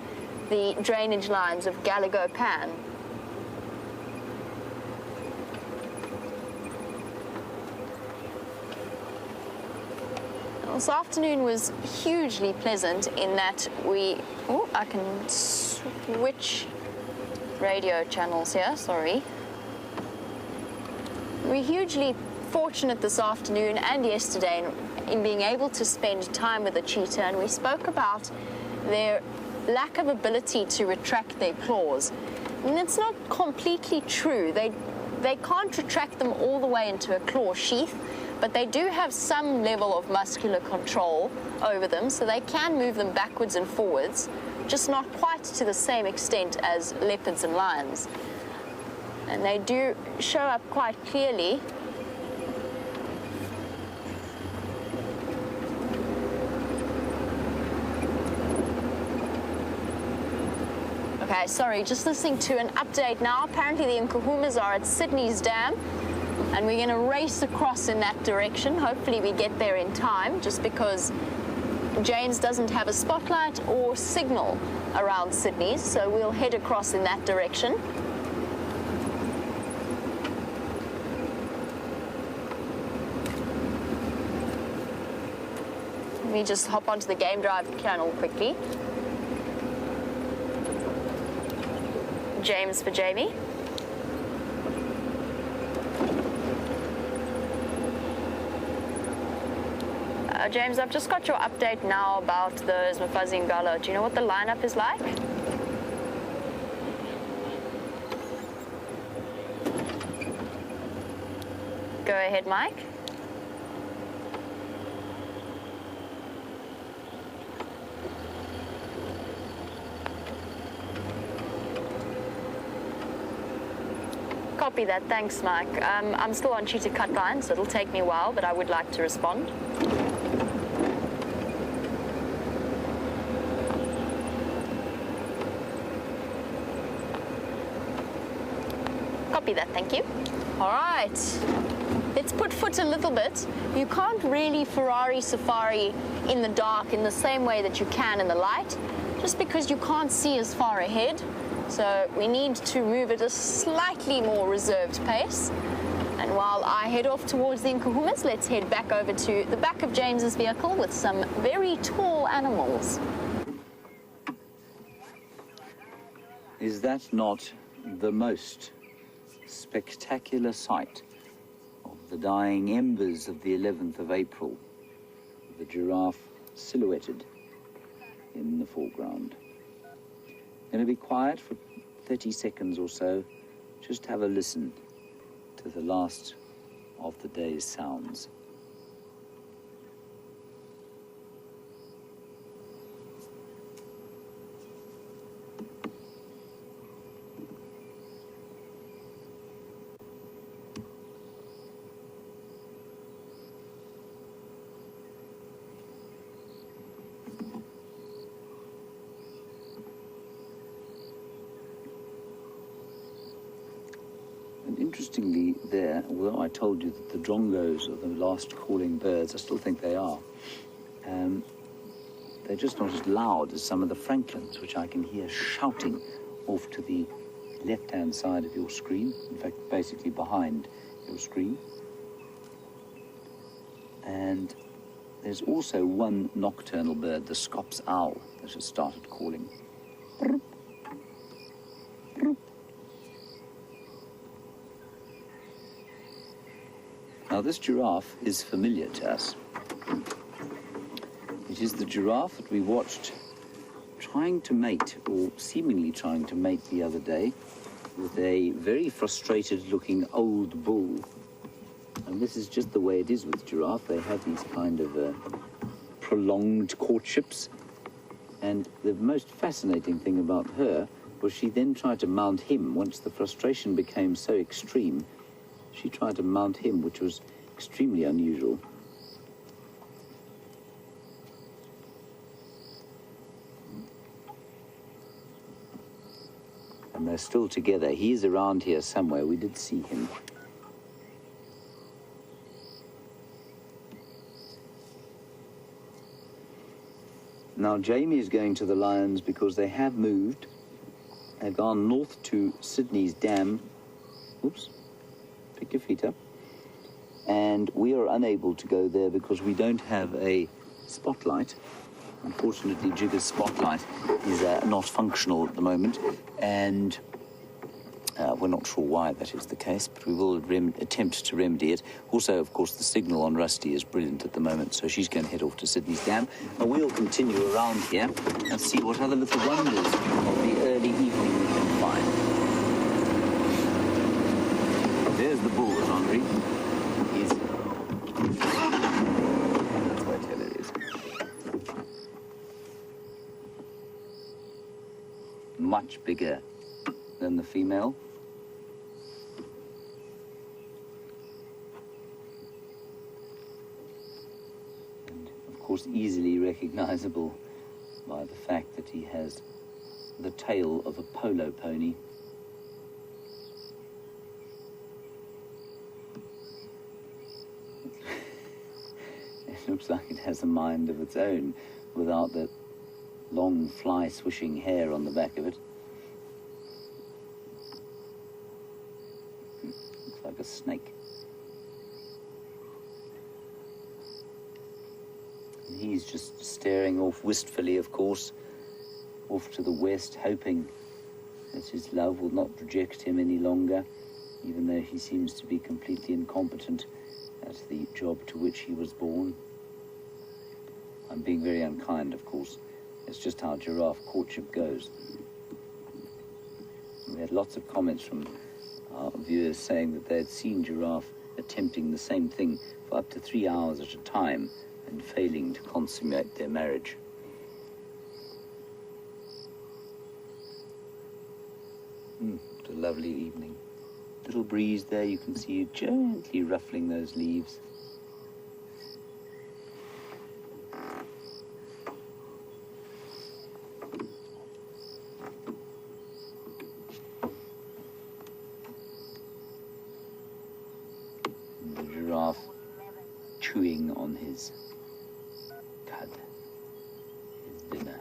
the drainage lines of Galago Pan. This afternoon was hugely pleasant in that I can switch radio channels here, sorry. We're hugely fortunate this afternoon and yesterday in being able to spend time with the cheetah, and we spoke about their lack of ability to retract their claws. And it's not completely true. They can't retract them all the way into a claw sheath, but they do have some level of muscular control over them, so they can move them backwards and forwards, just not quite to the same extent as leopards and lions. And they do show up quite clearly. Okay, sorry, just listening to an update now. Apparently the Nkuhumas are at Sydney's dam, and we're going to race across in that direction. Hopefully we get there in time, just because James doesn't have a spotlight or signal around Sydney, so we'll head across in that direction. Let me just hop onto the game drive channel quickly. James for Jamie. James, I've just got your update now about those Mufuzzy Impala. Do you know what the lineup is like? Go ahead, Mike. Copy that, thanks, Mike. I'm still on Cheetah cut line, so it'll take me a while, but I would like to respond. Copy that, thank you. All right, let's put foot a little bit. You can't really Ferrari safari in the dark in the same way that you can in the light, just because you can't see as far ahead. So we need to move at a slightly more reserved pace. And while I head off towards the Nkuhumas, let's head back over to the back of James's vehicle with some very tall animals. Is that not the most spectacular sight of the dying embers of the 11th of April? The giraffe silhouetted in the foreground. Going to be quiet for 30 seconds or so. Just have a listen to the last of the day's sounds. Interestingly there, although I told you that the drongos are the last calling birds, I still think they are. They're just not as loud as some of the francolins, which I can hear shouting off to the left-hand side of your screen. In fact, basically behind your screen. And there's also one nocturnal bird, the Scops owl, that has started calling. Now, this giraffe is familiar to us. It is the giraffe that we watched trying to mate, or seemingly trying to mate the other day, with a very frustrated-looking old bull. And this is just the way it is with giraffe. They have these kind of prolonged courtships. And the most fascinating thing about her was she then tried to mount him. Once the frustration became so extreme, she tried to mount him, which was extremely unusual. And they're still together. He's around here somewhere. We did see him. Now, Jamie is going to the lions because they have moved. They've gone north to Sydney's dam. Oops. Pick your feet up. And we are unable to go there because we don't have a spotlight. Unfortunately, Jigger's spotlight is not functional at the moment, and we're not sure why that is the case, but we will attempt to remedy it. Also, of course, the signal on Rusty is brilliant at the moment, so she's going to head off to Sydney's dam. And we'll continue around here and see what other little wonders of the early evening we can find. There's the bull, Jeandre. That's where Taylor is. Much bigger than the female. And, of course, easily recognizable by the fact that he has the tail of a polo pony. It looks like it has a mind of its own without the long fly swishing hair on the back of it. Looks like a snake. And he's just staring off wistfully, of course, off to the west, hoping that his love will not reject him any longer, even though he seems to be completely incompetent at the job to which he was born. I'm being very unkind, of course. It's just how giraffe courtship goes. We had lots of comments from our viewers saying that they had seen giraffe attempting the same thing for up to 3 hours at a time and failing to consummate their marriage. It's a lovely evening. Little breeze there, you can see you gently ruffling those leaves. And the giraffe chewing on his cud, his dinner.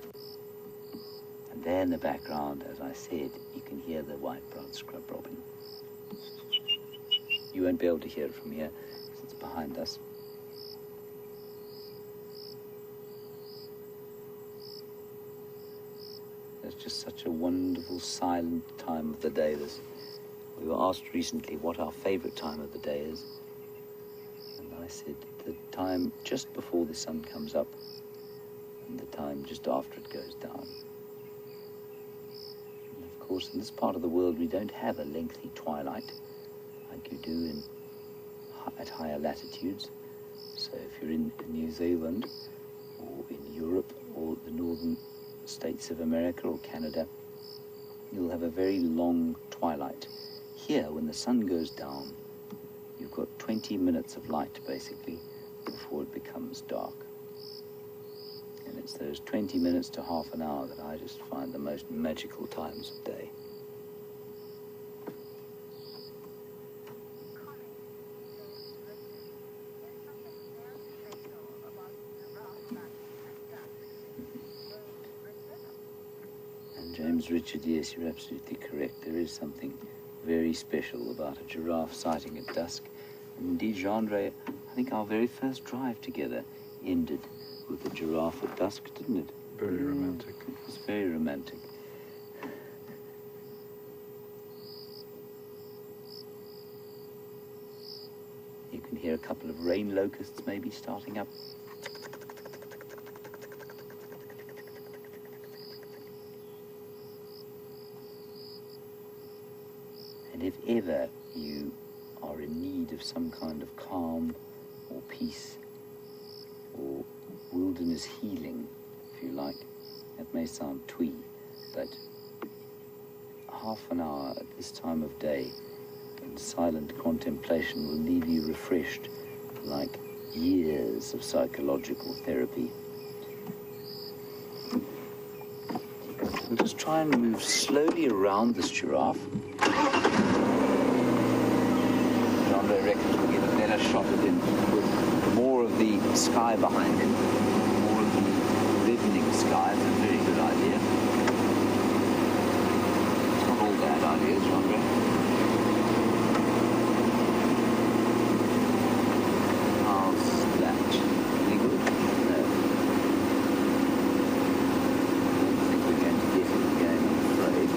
And there in the background, as I said, you can hear the white-browed scrub robin. You won't be able to hear it from here, because it's behind us. It's just such a wonderful, silent time of the day. We were asked recently what our favorite time of the day is. And I said the time just before the sun comes up and the time just after it goes down. And of course, in this part of the world, we don't have a lengthy twilight like you do at higher latitudes. So if you're in New Zealand or in Europe or the northern states of America or Canada, you'll have a very long twilight. Here, when the sun goes down, you've got 20 minutes of light, basically, before it becomes dark. And it's those 20 minutes to half an hour that I just find the most magical times of day. James Richard, yes, you're absolutely correct. There is something very special about a giraffe sighting at dusk. And indeed, Jeandre, I think our very first drive together ended with a giraffe at dusk, didn't it? Very romantic. It was very romantic. You can hear a couple of rain locusts maybe starting up. And if ever you are in need of some kind of calm or peace or wilderness healing, if you like, that may sound twee, but half an hour at this time of day in silent contemplation will leave you refreshed like years of psychological therapy. We'll just try and move slowly around this giraffe. Jeandre reckons we'll get a better shot at him with more of the sky behind him, more of the reddening sky. It's a very good idea. It's not all bad ideas, Jeandre. How's that? Any good? No. I don't think we're going to get him again, I'm afraid.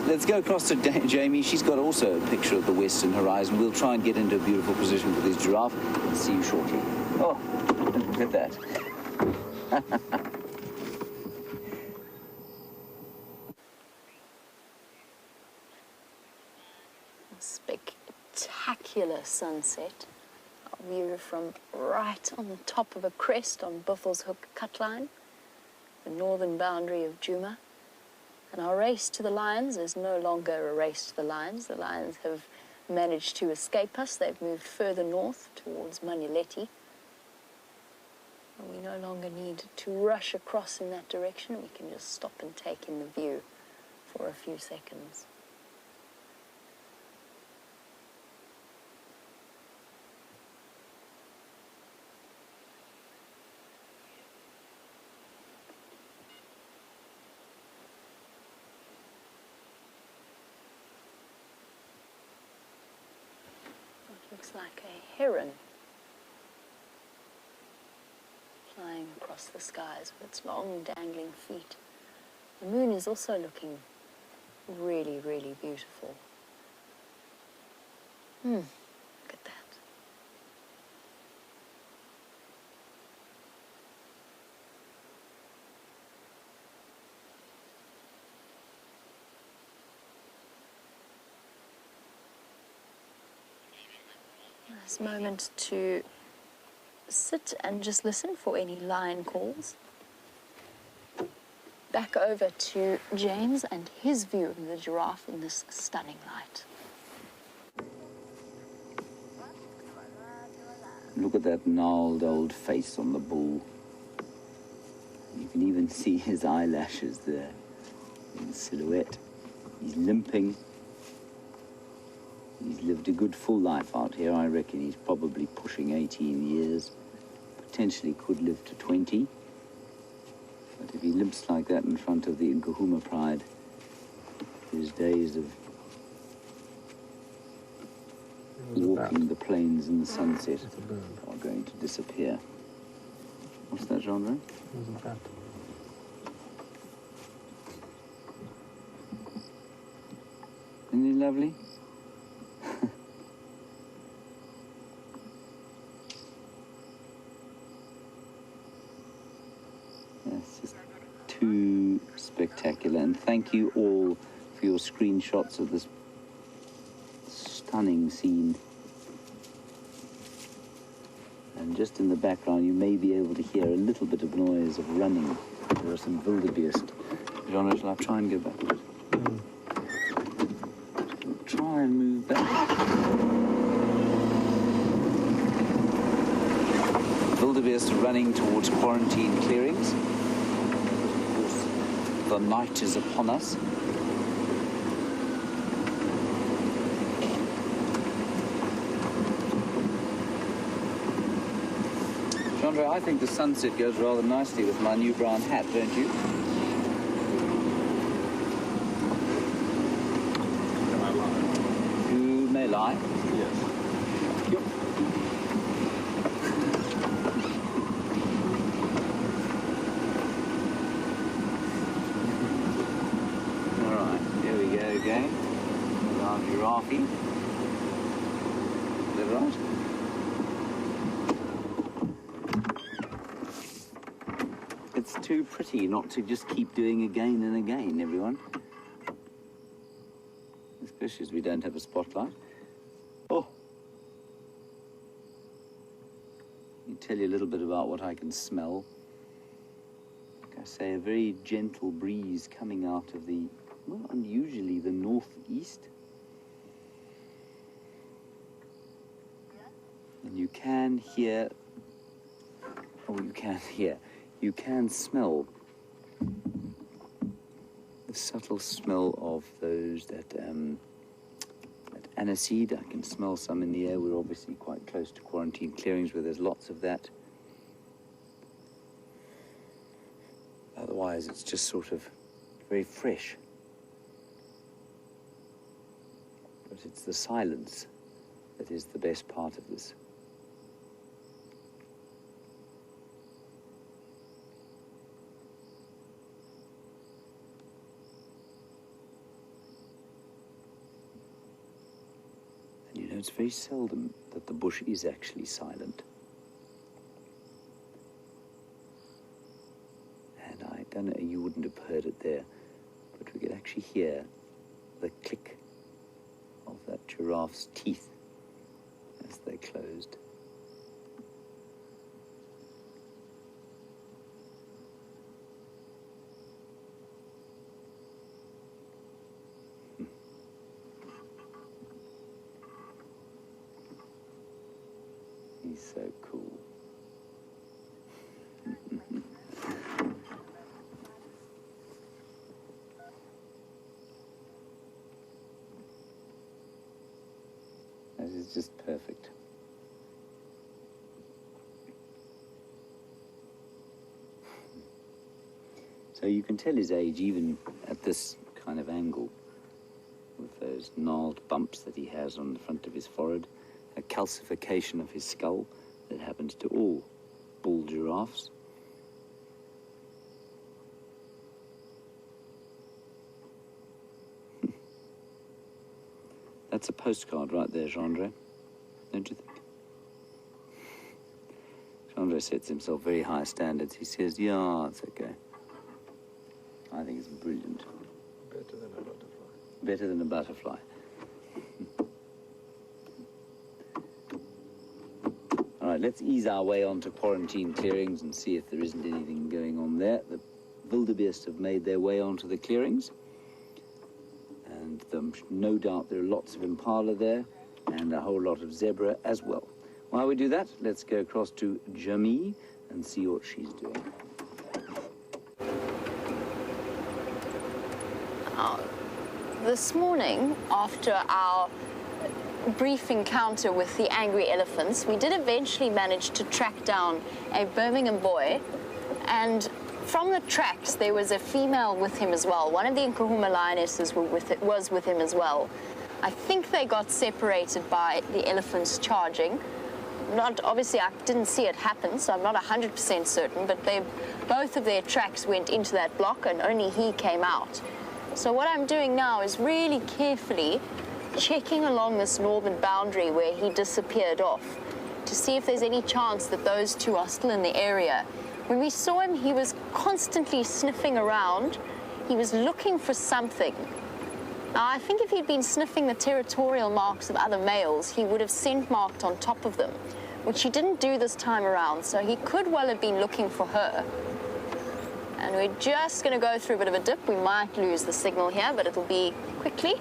Let's go across to Jamie. She's got also a picture of the western horizon. We'll try and get into a beautiful position for this giraffe and see you shortly. Oh, look at that. Spectacular sunset. A view from right on the top of a crest on Buffel's Hook Cutline, the northern boundary of Djuma. And our race to the lions is no longer a race to the lions. The lions have managed to escape us. They've moved further north towards Manuleti. And we no longer need to rush across in that direction. We can just stop and take in the view for a few seconds. Looks like a heron flying across the skies with its long dangling feet. The moon is also looking really, really beautiful. Look at that. Nice moment to sit and just listen for any lion calls. Back over to James and his view of the giraffe in this stunning light. Look at that gnarled old face on the bull. You can even see his eyelashes there in silhouette. He's limping. He's lived a good full life out here. I reckon he's probably pushing 18 years. Potentially could live to 20. But if he limps like that in front of the Nkuhumas pride, his days of walking the plains in the sunset are going to disappear. What's that, Jeandre? There's a bat. Isn't he lovely? That's just too spectacular. And thank you all for your screenshots of this stunning scene. And just in the background, you may be able to hear a little bit of noise of running. There are some wildebeest. Jeandre, shall I try and go back a bit? Try and move back. Wildebeest are running towards quarantine clearings. Of course, the night is upon us. Jeandre, I think the sunset goes rather nicely with my new brown hat, don't you? Can I lie? You may lie. Yes. Yep. All right, here we go again. With our giraffe. Is that right? It's too pretty not to just keep doing again and again, everyone. Especially as we don't have a spotlight. Oh! Let me tell you a little bit about what I can smell. Like I say, a very gentle breeze coming out of the, well, unusually the northeast. And you can hear, you can smell the subtle smell of those that aniseed. I can smell some in the air. We're obviously quite close to quarantine clearings where there's lots of that. Otherwise, it's just sort of very fresh. But it's the silence that is the best part of this. You know, it's very seldom that the bush is actually silent. And I don't know, you wouldn't have heard it there, but we could actually hear the click of that giraffe's teeth as they closed. He's so cool. That is just perfect. So you can tell his age even at this kind of angle, with those gnarled bumps that he has on the front of his forehead, a calcification of his skull that happens to all bull giraffes. That's a postcard right there, Jeandre, don't you think? Jeandre sets himself very high standards. He says, yeah, it's okay. I think it's brilliant. Better than a butterfly. Better than a butterfly. All right, let's ease our way onto quarantine clearings and see if there isn't anything going on there. The wildebeest have made their way onto the clearings. And no doubt there are lots of impala there and a whole lot of zebra as well. While we do that, let's go across to Jamie and see what she's doing. This morning, after our brief encounter with the angry elephants, we did eventually manage to track down a Birmingham boy, and from the tracks there was a female with him as well. One of the Nkuhumas lionesses was with him as well. I think they got separated by the elephants charging. Obviously, I didn't see it happen, so I'm not 100% certain, but both of their tracks went into that block and only he came out. So what I'm doing now is really carefully checking along this northern boundary where he disappeared off to see if there's any chance that those two are still in the area. When we saw him, he was constantly sniffing around. He was looking for something. Now, I think if he'd been sniffing the territorial marks of other males, he would have scent marked on top of them, which he didn't do this time around, so he could well have been looking for her. And we're just going to go through a bit of a dip. We might lose the signal here, but it'll be quickly.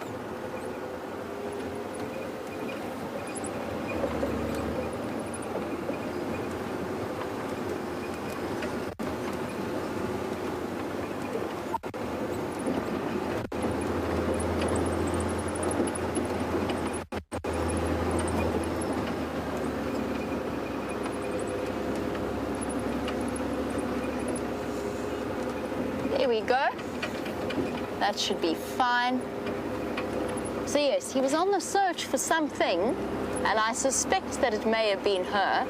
There we go. That should be fine. So yes, he was on the search for something, and I suspect that it may have been her.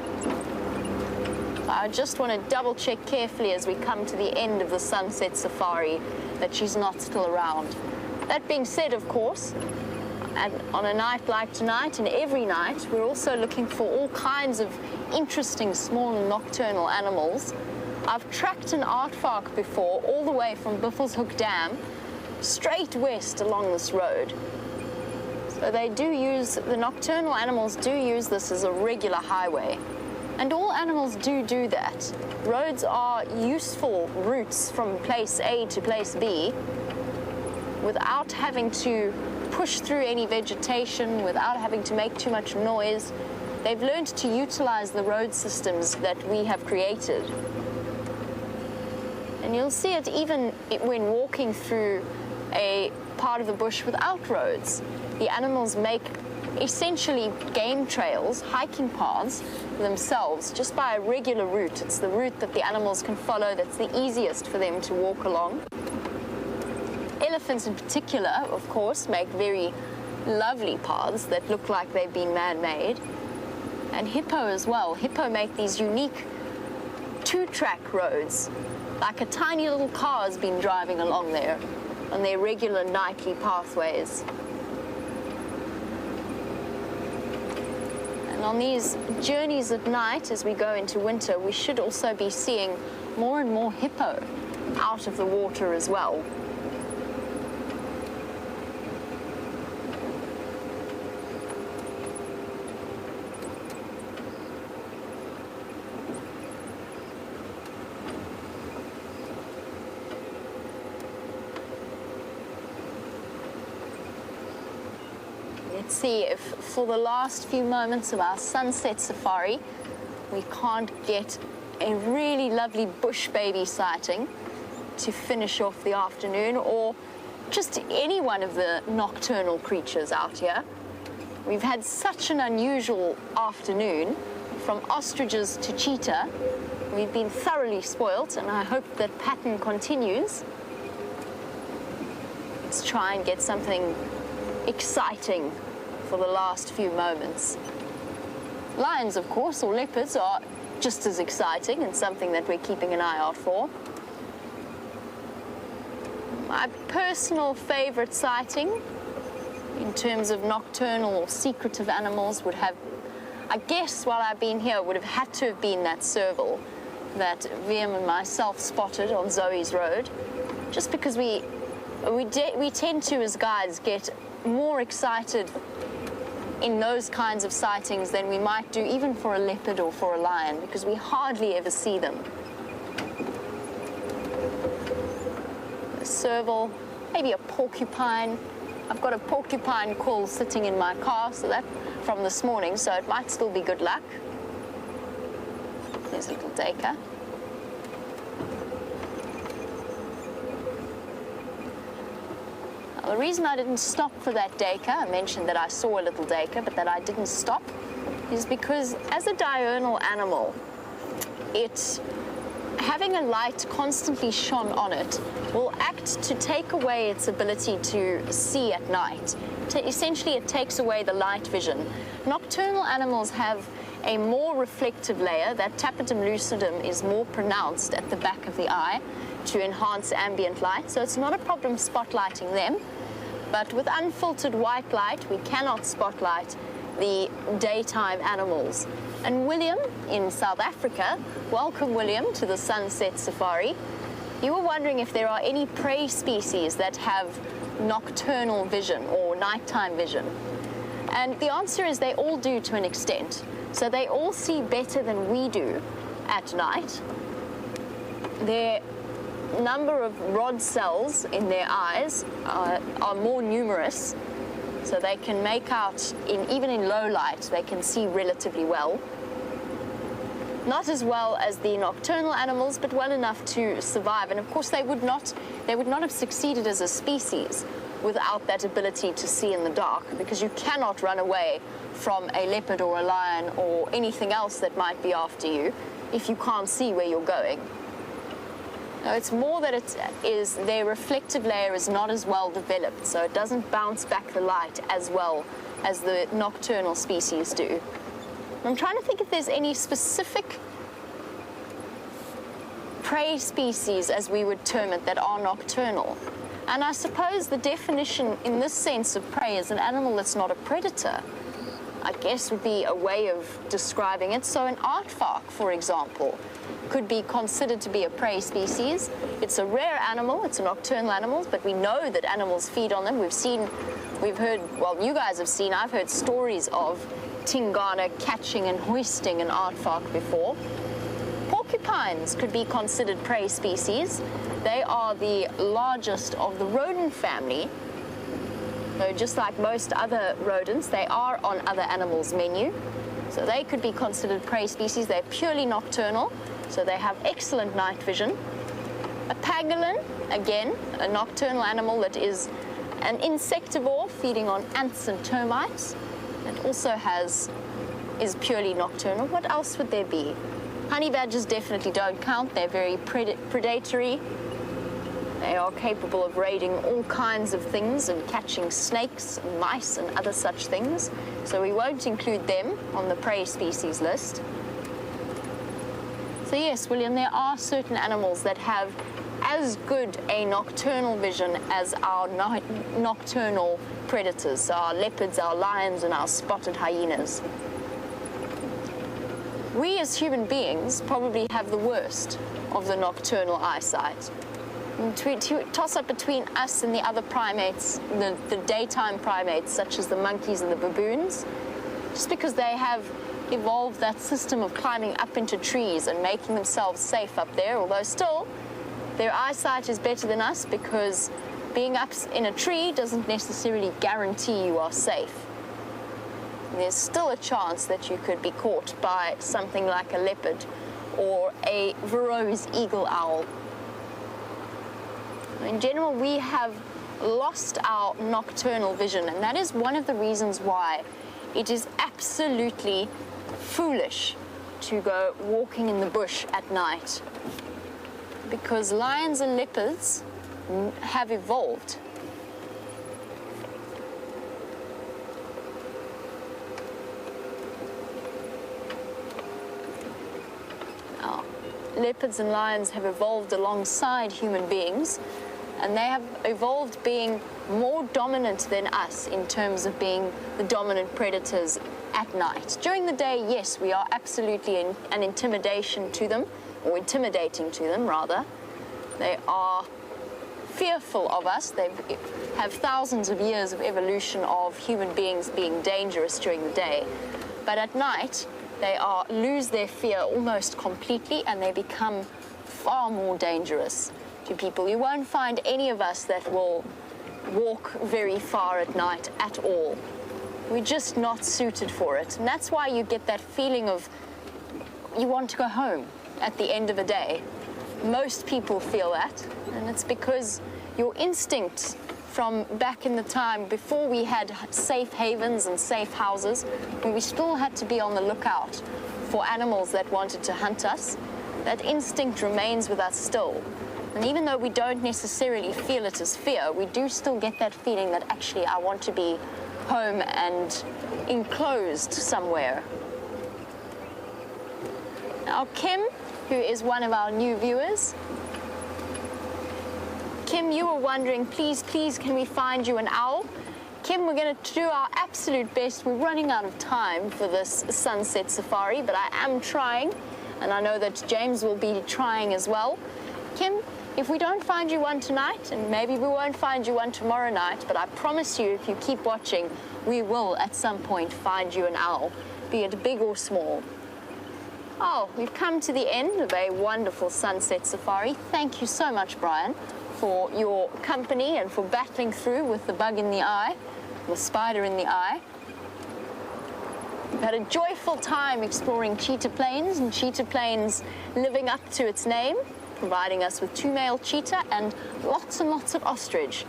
I just want to double check carefully as we come to the end of the sunset safari that she's not still around. That being said, of course, and on a night like tonight and every night, we're also looking for all kinds of interesting small and nocturnal animals. I've tracked an aardvark before all the way from Buffelshoek Dam straight west along this road. So they do use, the nocturnal animals do use this as a regular highway. And all animals do that. Roads are useful routes from place A to place B without having to push through any vegetation, without having to make too much noise. They've learned to utilize the road systems that we have created. And you'll see it even when walking through a part of the bush without roads. The animals make essentially game trails, hiking paths themselves, just by a regular route. It's the route that the animals can follow that's the easiest for them to walk along. Elephants in particular, of course, make very lovely paths that look like they've been man-made. And hippo as well. Hippo make these unique two-track roads, like a tiny little car has been driving along there on their regular nightly pathways. And on these journeys at night, as we go into winter, we should also be seeing more and more hippo out of the water as well. Let's see if for the last few moments of our sunset safari, we can't get a really lovely bush baby sighting to finish off the afternoon, or just any one of the nocturnal creatures out here. We've had such an unusual afternoon, from ostriches to cheetah. We've been thoroughly spoilt, and I hope that pattern continues. Let's try and get something exciting for the last few moments. Lions, of course, or leopards are just as exciting and something that we're keeping an eye out for. My personal favorite sighting in terms of nocturnal or secretive animals would have, I guess while I've been here, would have had to have been that serval that VM and myself spotted on Zoe's Road, just because we tend to, as guides, get more excited in those kinds of sightings than we might do even for a leopard or for a lion, because we hardly ever see them. A serval, maybe a porcupine. I've got a porcupine call sitting in my car, so that from this morning, so it might still be good luck. There's a little duiker. Now, the reason I didn't stop for that duiker, I mentioned that I saw a little duiker, but that I didn't stop, is because as a diurnal animal, having a light constantly shone on it will act to take away its ability to see at night. Essentially, it takes away the light vision. Nocturnal animals have a more reflective layer. That tapetum lucidum is more pronounced at the back of the eye to enhance ambient light, so it's not a problem spotlighting them. But with unfiltered white light, we cannot spotlight the daytime animals. And William in South Africa, welcome William to the Sunset Safari. You were wondering if there are any prey species that have nocturnal vision or nighttime vision. And the answer is they all do to an extent. So they all see better than we do at night. Their number of rod cells in their eyes are more numerous. So they can make out, even in low light, they can see relatively well. Not as well as the nocturnal animals, but well enough to survive. And of course, they would not have succeeded as a species without that ability to see in the dark, because you cannot run away from a leopard or a lion or anything else that might be after you if you can't see where you're going. No, it's more that their reflective layer is not as well developed, so it doesn't bounce back the light as well as the nocturnal species do. I'm trying to think if there's any specific prey species, as we would term it, that are nocturnal. And I suppose the definition in this sense of prey is an animal that's not a predator, I guess would be a way of describing it. So an aardvark, for example, could be considered to be a prey species. It's a rare animal, it's a nocturnal animal, but we know that animals feed on them. We've heard, well, you guys have seen, I've heard stories of Tingana catching and hoisting an aardvark before. Porcupines could be considered prey species. They are the largest of the rodent family. So just like most other rodents, they are on other animals' menu. So they could be considered prey species. They're purely nocturnal, so they have excellent night vision. A pangolin, again, a nocturnal animal that is an insectivore feeding on ants and termites. It also is purely nocturnal. What else would there be? Honey badgers definitely don't count. They're very predatory. They are capable of raiding all kinds of things and catching snakes and mice and other such things. So we won't include them on the prey species list. So yes, William, there are certain animals that have as good a nocturnal vision as our nocturnal predators, so our leopards, our lions, and our spotted hyenas. We as human beings probably have the worst of the nocturnal eyesight. To toss up between us and the other primates, the daytime primates, such as the monkeys and the baboons, just because they have evolved that system of climbing up into trees and making themselves safe up there, although still their eyesight is better than us, because being up in a tree doesn't necessarily guarantee you are safe. there's still a chance that you could be caught by something like a leopard or a Verreaux's eagle owl. In general, we have lost our nocturnal vision, and that is one of the reasons why it is absolutely foolish to go walking in the bush at night, because lions and leopards have evolved. Now, leopards and lions have evolved alongside human beings, and they have evolved being more dominant than us in terms of being the dominant predators at night. During the day, yes, we are absolutely an intimidation to them, or intimidating to them, rather. They are fearful of us. They have thousands of years of evolution of human beings being dangerous during the day. But at night, they lose their fear almost completely, and they become far more dangerous to people. You won't find any of us that will walk very far at night at all. We're just not suited for it. And that's why you get that feeling of you want to go home at the end of a day. Most people feel that, and it's because your instinct from back in the time before we had safe havens and safe houses, when we still had to be on the lookout for animals that wanted to hunt us, that instinct remains with us still. And even though we don't necessarily feel it as fear, we do still get that feeling that actually I want to be home and enclosed somewhere. Now, Kim, who is one of our new viewers, Kim, you were wondering, please, can we find you an owl? Kim, we're going to do our absolute best. We're running out of time for this sunset safari, but I am trying, and I know that James will be trying as well. Kim, if we don't find you one tonight, and maybe we won't find you one tomorrow night, but I promise you, if you keep watching, we will at some point find you an owl, be it big or small. Oh, we've come to the end of a wonderful sunset safari. Thank you so much, Bryan, for your company and for battling through with the bug in the eye, the spider in the eye. We've had a joyful time exploring Cheetah Plains, and Cheetah Plains living up to its name, providing us with 2 male cheetah and lots of ostrich.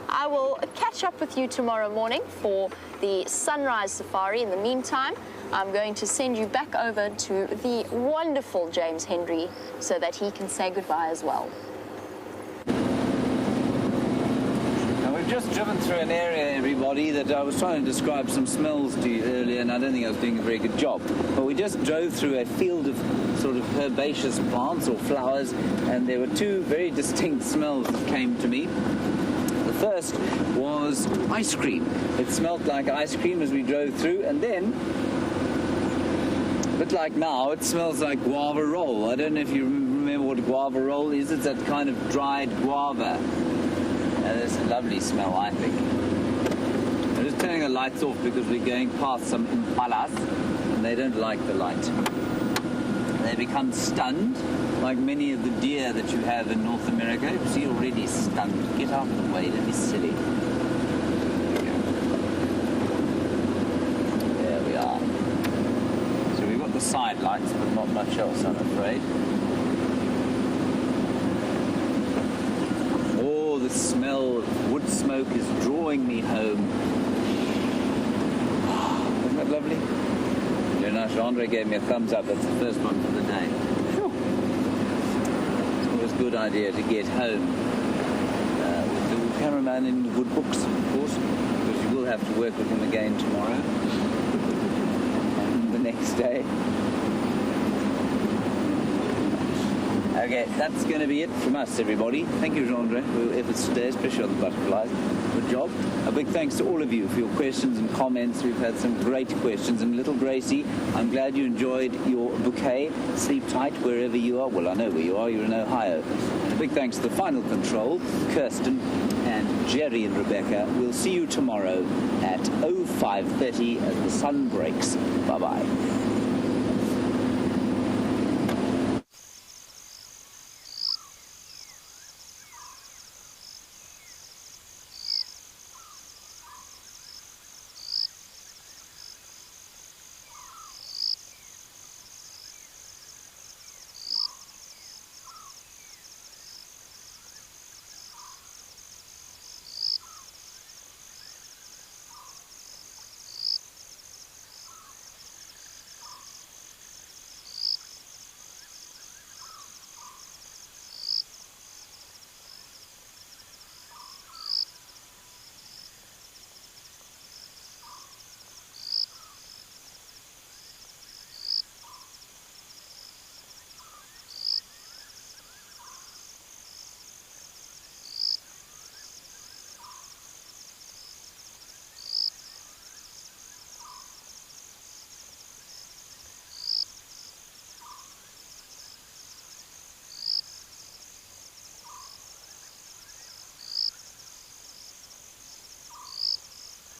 I will catch up with you tomorrow morning for the sunrise safari. In the meantime, I'm going to send you back over to the wonderful Jeandre so that he can say goodbye as well. Now, we've just driven through an area, everybody, that I was trying to describe some smells to you earlier, and I don't think I was doing a very good job. But we just drove through a field of sort of herbaceous plants or flowers, and there were 2 very distinct smells that came to me. The first was ice cream. It smelled like ice cream as we drove through, and then, a bit like now, it smells like guava roll. I don't know if you remember what guava roll is. It's that kind of dried guava. And it's a lovely smell, I think. I'm just turning the lights off because we're going past some impalas, and they don't like the light. They become stunned, like many of the deer that you have in North America. You see, already stunned. Get out of the way, don't be silly. There we are. So we've got the side lights, but not much else, I'm afraid. Oh, the smell of wood smoke is drawing me home. Isn't that lovely? Very nice. Jeandre gave me a thumbs up. That's the first one for the day. Sure. It was a good idea to get home with the cameraman in good books, of course, because you will have to work with him again tomorrow and the next day. Okay, that's going to be it from us, everybody. Thank you, Jeandre, for your efforts today, especially on the butterflies. Good job. A big thanks to all of you for your questions and comments. We've had some great questions. And little Gracie, I'm glad you enjoyed your bouquet. Sleep tight wherever you are. Well, I know where you are. You're in Ohio. And a big thanks to the final control, Kirsten and Jerry and Rebecca. We'll see you tomorrow at 05:30 as the sun breaks. Bye-bye.